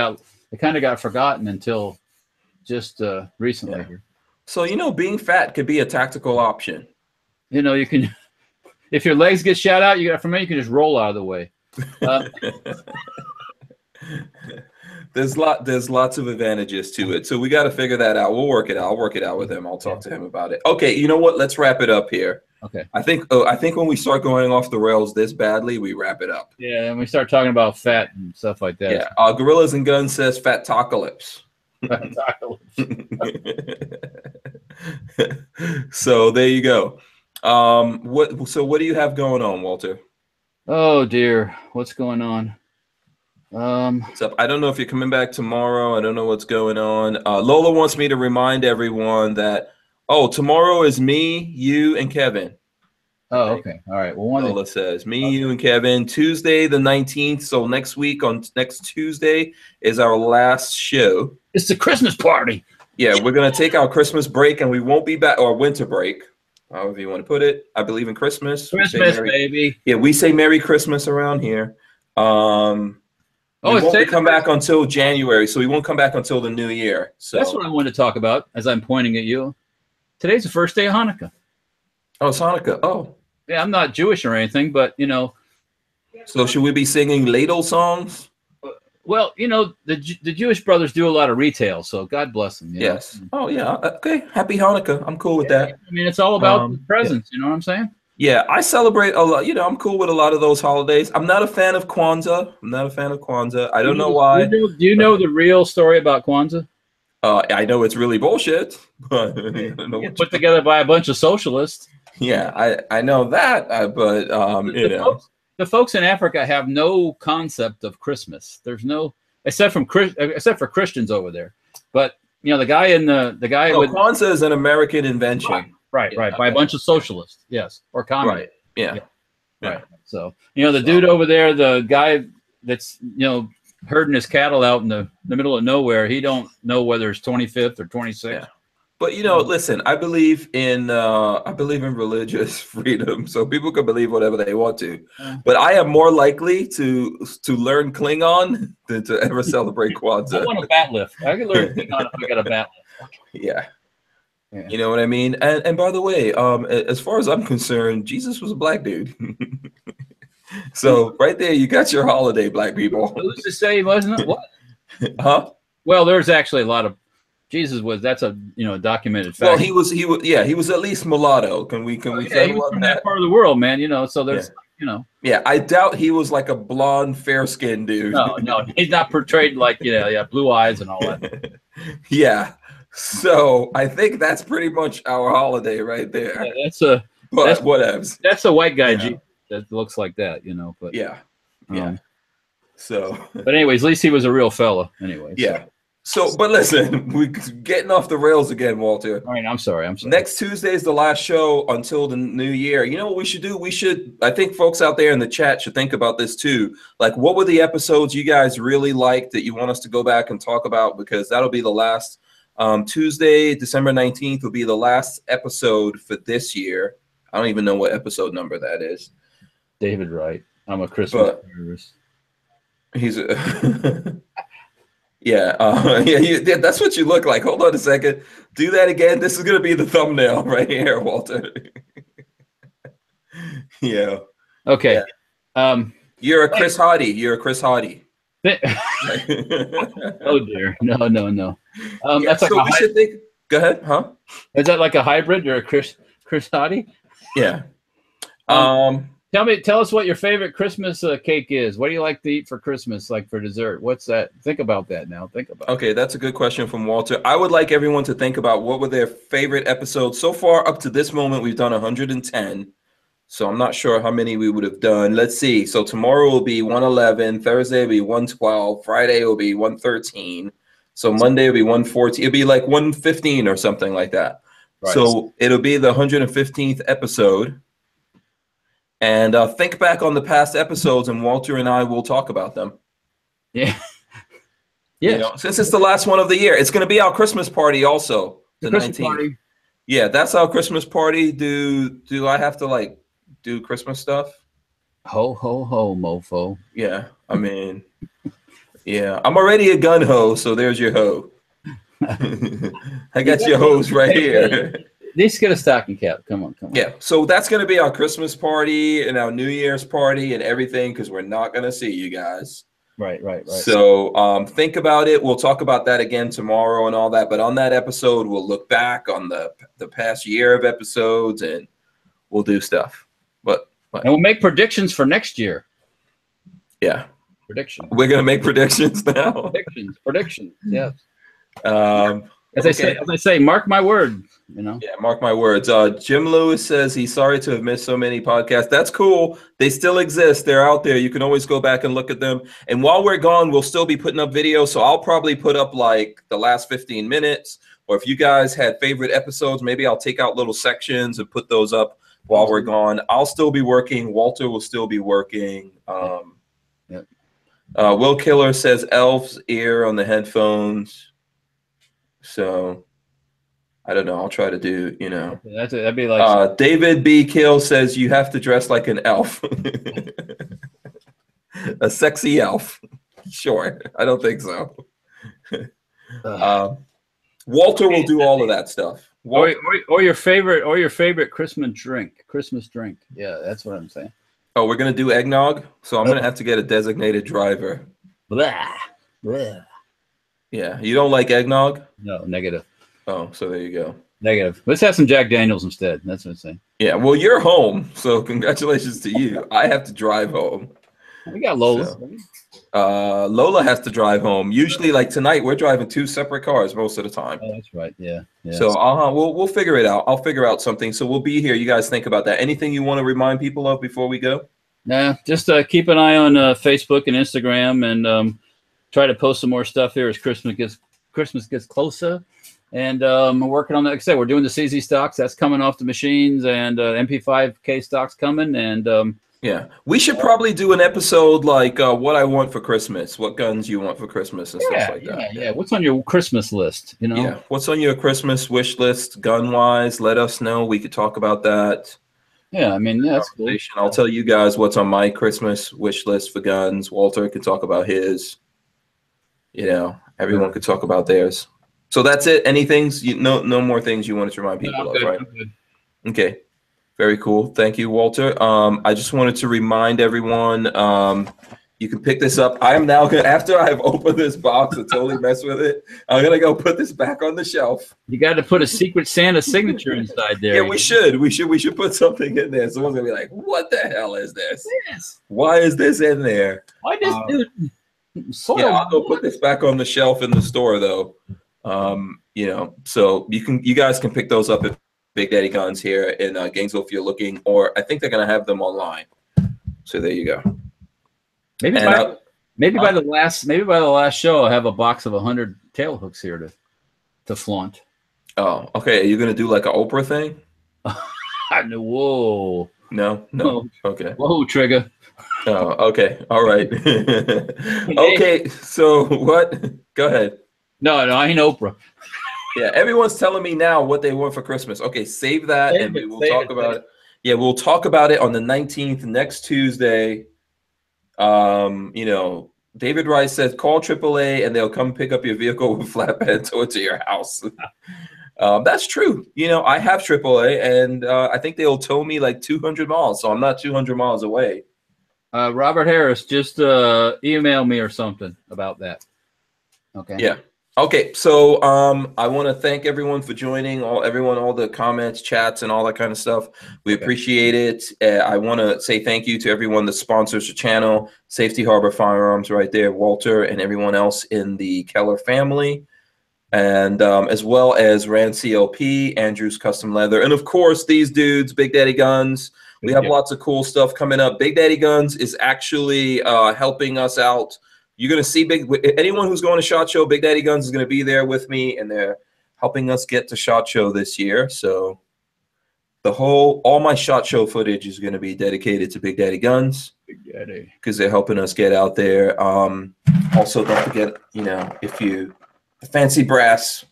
got forgotten until just recently. Yeah. So you know, being fat could be a tactical option. You know, you can, if your legs get shot out, you can just roll out of the way. There's lots of advantages to it. So we got to figure that out. We'll work it out. I'll work it out with him. I'll talk to him about it. Okay, you know what? Let's wrap it up here. Okay. I think when we start going off the rails this badly, we wrap it up. Yeah, and we start talking about fat and stuff like that. Yeah. Gorillas and Guns says fat tacolypse. So there you go. What do you have going on, Walter? Oh dear, what's going on? What's up? I don't know if you're coming back tomorrow. I don't know what's going on. Lola wants me to remind everyone that tomorrow is me, you, and Kevin. Oh, okay. All right. Well, Lola says me, you, and Kevin. Tuesday the 19th. So next week on next Tuesday is our last show. It's the Christmas party. Yeah, we're gonna take our Christmas break, and we won't be back, or winter break, however you want to put it. I believe in Christmas. Christmas, baby. Yeah, we say Merry Christmas around here. We won't come back until January, so we won't come back until the new year. So that's what I wanted to talk about as I'm pointing at you. Today's the first day of Hanukkah. Oh, it's Hanukkah. Oh. Yeah, I'm not Jewish or anything, but, you know. So should we be singing ladle songs? Well, you know, the Jewish brothers do a lot of retail, so God bless them. Yes. Oh, yeah. Okay. Happy Hanukkah. I'm cool with that. I mean, it's all about the presents. Yeah. You know what I'm saying? Yeah, I celebrate a lot. You know, I'm cool with a lot of those holidays. I'm not a fan of Kwanzaa. I don't know why. Do you know the real story about Kwanzaa? I know it's really bullshit, but put together by a bunch of socialists. Yeah, I know that, but you know. The folks in Africa have no concept of Christmas. There's no, except for Christians over there. But you know, the guy with Kwanzaa is an American invention. Right, by a bunch of socialists, yes, or communists. Right. Yeah. Right. So you know, the dude over there, the guy that's herding his cattle out in the middle of nowhere, he don't know whether it's 25th or 26th. Yeah. But you know, listen, I believe in religious freedom, so people can believe whatever they want to. But I am more likely to learn Klingon than to ever celebrate Kwanzaa. I want a bat lift. I can learn Klingon if I got a bat lift. Yeah. You know what I mean? And by the way, as far as I'm concerned, Jesus was a black dude. So right there, you got your holiday, black people. Who's to say he wasn't? What? Huh? Well, there's actually a lot of Jesus was. That's a documented fact. Well, he was at least mulatto. Can we? Yeah, he was from that part of the world, man. You know, so there's Yeah, I doubt he was like a blonde, fair-skinned dude. No, he's not portrayed like blue eyes and all that. Yeah. So I think that's pretty much our holiday right there. Yeah, that's whatevs. That's a white guy that looks like that, But yeah. So. But anyways, at least he was a real fella. Anyway. Yeah. So, but listen, we're getting off the rails again, Walter. All right, I'm sorry. Next Tuesday is the last show until the new year. You know what we should do? I think folks out there in the chat should think about this too. Like, what were the episodes you guys really liked that you want us to go back and talk about? Because that'll be the last. Tuesday, December 19th will be the last episode for this year. I don't even know what episode number that is. David Wright. I'm a Christmas terrorist. He's a yeah, that's what you look like. Hold on a second. Do that again. This is going to be the thumbnail right here, Walter. Yeah. Okay. Yeah. You're a Chris Hardy. Oh dear. No. That's like so we should think. Go ahead, huh? Is that like a hybrid or a Chris Hardy? Yeah. Tell us what your favorite Christmas cake is. What do you like to eat for Christmas, like for dessert? What's that? Think about that now. Okay, that's a good question from Walter. I would like everyone to think about what were their favorite episodes. So far, up to this moment, we've done 110. So I'm not sure how many we would have done. Let's see. So tomorrow will be 111. Thursday will be 112. Friday will be 113. So Monday will be 114. It'll be like 115 or something like that. Right. So it'll be the 115th episode. And think back on the past episodes, and Walter and I will talk about them. Yeah. Yeah. Since it's the last one of the year, it's going to be our Christmas party also. The 19th. Party. Yeah, that's our Christmas party. Do I have to do Christmas stuff? Ho, ho, ho, mofo. Yeah. I mean, yeah. I'm already a gun ho, so there's your ho. I got your hose right here. Let's get a stocking cap. Come on. Yeah, so that's going to be our Christmas party and our New Year's party and everything because we're not going to see you guys. Right. So think about it. We'll talk about that again tomorrow and all that. But on that episode, we'll look back on the past year of episodes and we'll do stuff. But and we'll make predictions for next year. Yeah. Predictions. We're going to make predictions now. Predictions. Yes. As I say, mark my word. Yeah, mark my words. Jim Lewis says he's sorry to have missed so many podcasts. That's cool. They still exist. They're out there. You can always go back and look at them. And while we're gone, we'll still be putting up videos. So I'll probably put up like the last 15 minutes. Or if you guys had favorite episodes, maybe I'll take out little sections and put those up while we're gone. I'll still be working. Walter will still be working. Will Killer says Elf's ear on the headphones. So I don't know. I'll try to do, That'd be like David B. Kill says you have to dress like an elf. A sexy elf. Sure. I don't think so. Walter will do all of that stuff. Or your favorite Christmas drink. Christmas drink. Yeah, that's what I'm saying. Oh, we're gonna do eggnog, so I'm gonna have to get a designated driver. Blah. Blah. Yeah, you don't like eggnog? No, negative. Oh, so there you go. Negative. Let's have some Jack Daniels instead. That's what I'm saying. Yeah, well, you're home, so congratulations to you. I have to drive home. We got Lola. So, Lola has to drive home. Usually, like tonight, we're driving 2 separate cars most of the time. Oh, that's right. Yeah. So we'll figure it out. I'll figure out something. So we'll be here. You guys think about that. Anything you want to remind people of before we go? Nah, just keep an eye on Facebook and Instagram, and try to post some more stuff here as Christmas gets closer. And we're working on that. Like I said, we're doing the CZ stocks. That's coming off the machines, and MP5K stocks coming. And yeah, we should probably do an episode like what I want for Christmas, what guns you want for Christmas and stuff like that. Yeah. What's on your Christmas list? You know? Yeah. What's on your Christmas wish list, gun wise? Let us know. We could talk about that. Yeah, I mean, yeah, that's cool. I'll tell you guys what's on my Christmas wish list for guns. Walter could talk about his. You know, everyone could talk about theirs. So that's it. Any things? No more things you wanted to remind people of, right? Okay. Very cool. Thank you, Walter. I just wanted to remind everyone, you can pick this up. I am now going to, after I've opened this box and totally mess with it, I'm going to go put this back on the shelf. You got to put a Secret Santa signature inside there. Yeah, we should put something in there. Someone's going to be like, what the hell is this? Yes. Why is this in there? Why does dude? I'll go put this back on the shelf in the store, though. You know, so you guys can pick those up at Big Daddy Guns here in Gainesville if you're looking, or I think they're gonna have them online. So there you go. Maybe by the last show, I'll have a box of 100 tail hooks here to flaunt. Oh, okay. Are you gonna do like an Oprah thing? Whoa. No. Okay. Whoa, trigger. Oh, okay. All right. Okay. So what? Go ahead. No, I ain't Oprah. Yeah, everyone's telling me now what they want for Christmas. Okay, save that, and we will talk about it. Yeah, we'll talk about it on the 19th, next Tuesday. You know, David Rice says call AAA and they'll come pick up your vehicle with flatbed toward to your house. That's true. You know, I have AAA, and I think they'll tow me like 200 miles, so I'm not 200 miles away. Robert Harris, just email me or something about that. Okay. Yeah. Okay, so I want to thank everyone for joining, all the comments, chats, and all that kind of stuff. We appreciate it. I want to say thank you to everyone that sponsors the channel, Safety Harbor Firearms right there, Walter, and everyone else in the Keller family, and as well as Rand CLP, Andrews Custom Leather, and of course these dudes, Big Daddy Guns. We have lots of cool stuff coming up. Big Daddy Guns is actually helping us out. You're going to see anyone who's going to SHOT Show, Big Daddy Guns is going to be there with me, and they're helping us get to SHOT Show this year. So all my SHOT Show footage is going to be dedicated to Big Daddy Guns. Big Daddy. Because they're helping us get out there. Also, don't forget, you know, the Fancy Brass,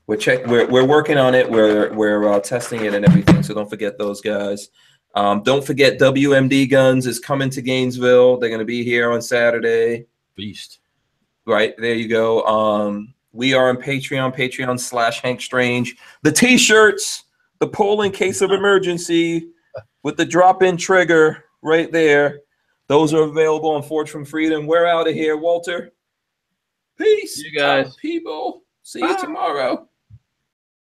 we're working on it. We're testing it and everything. So don't forget those guys. Don't forget WMD Guns is coming to Gainesville. They're going to be here on Saturday. Beast. Right, there you go. We are on Patreon/Hank Strange. The t-shirts, the pull in case of emergency with the drop-in trigger right there. Those are available on Forge from Freedom. We're out of here, Walter. Peace. You guys. People. See you tomorrow.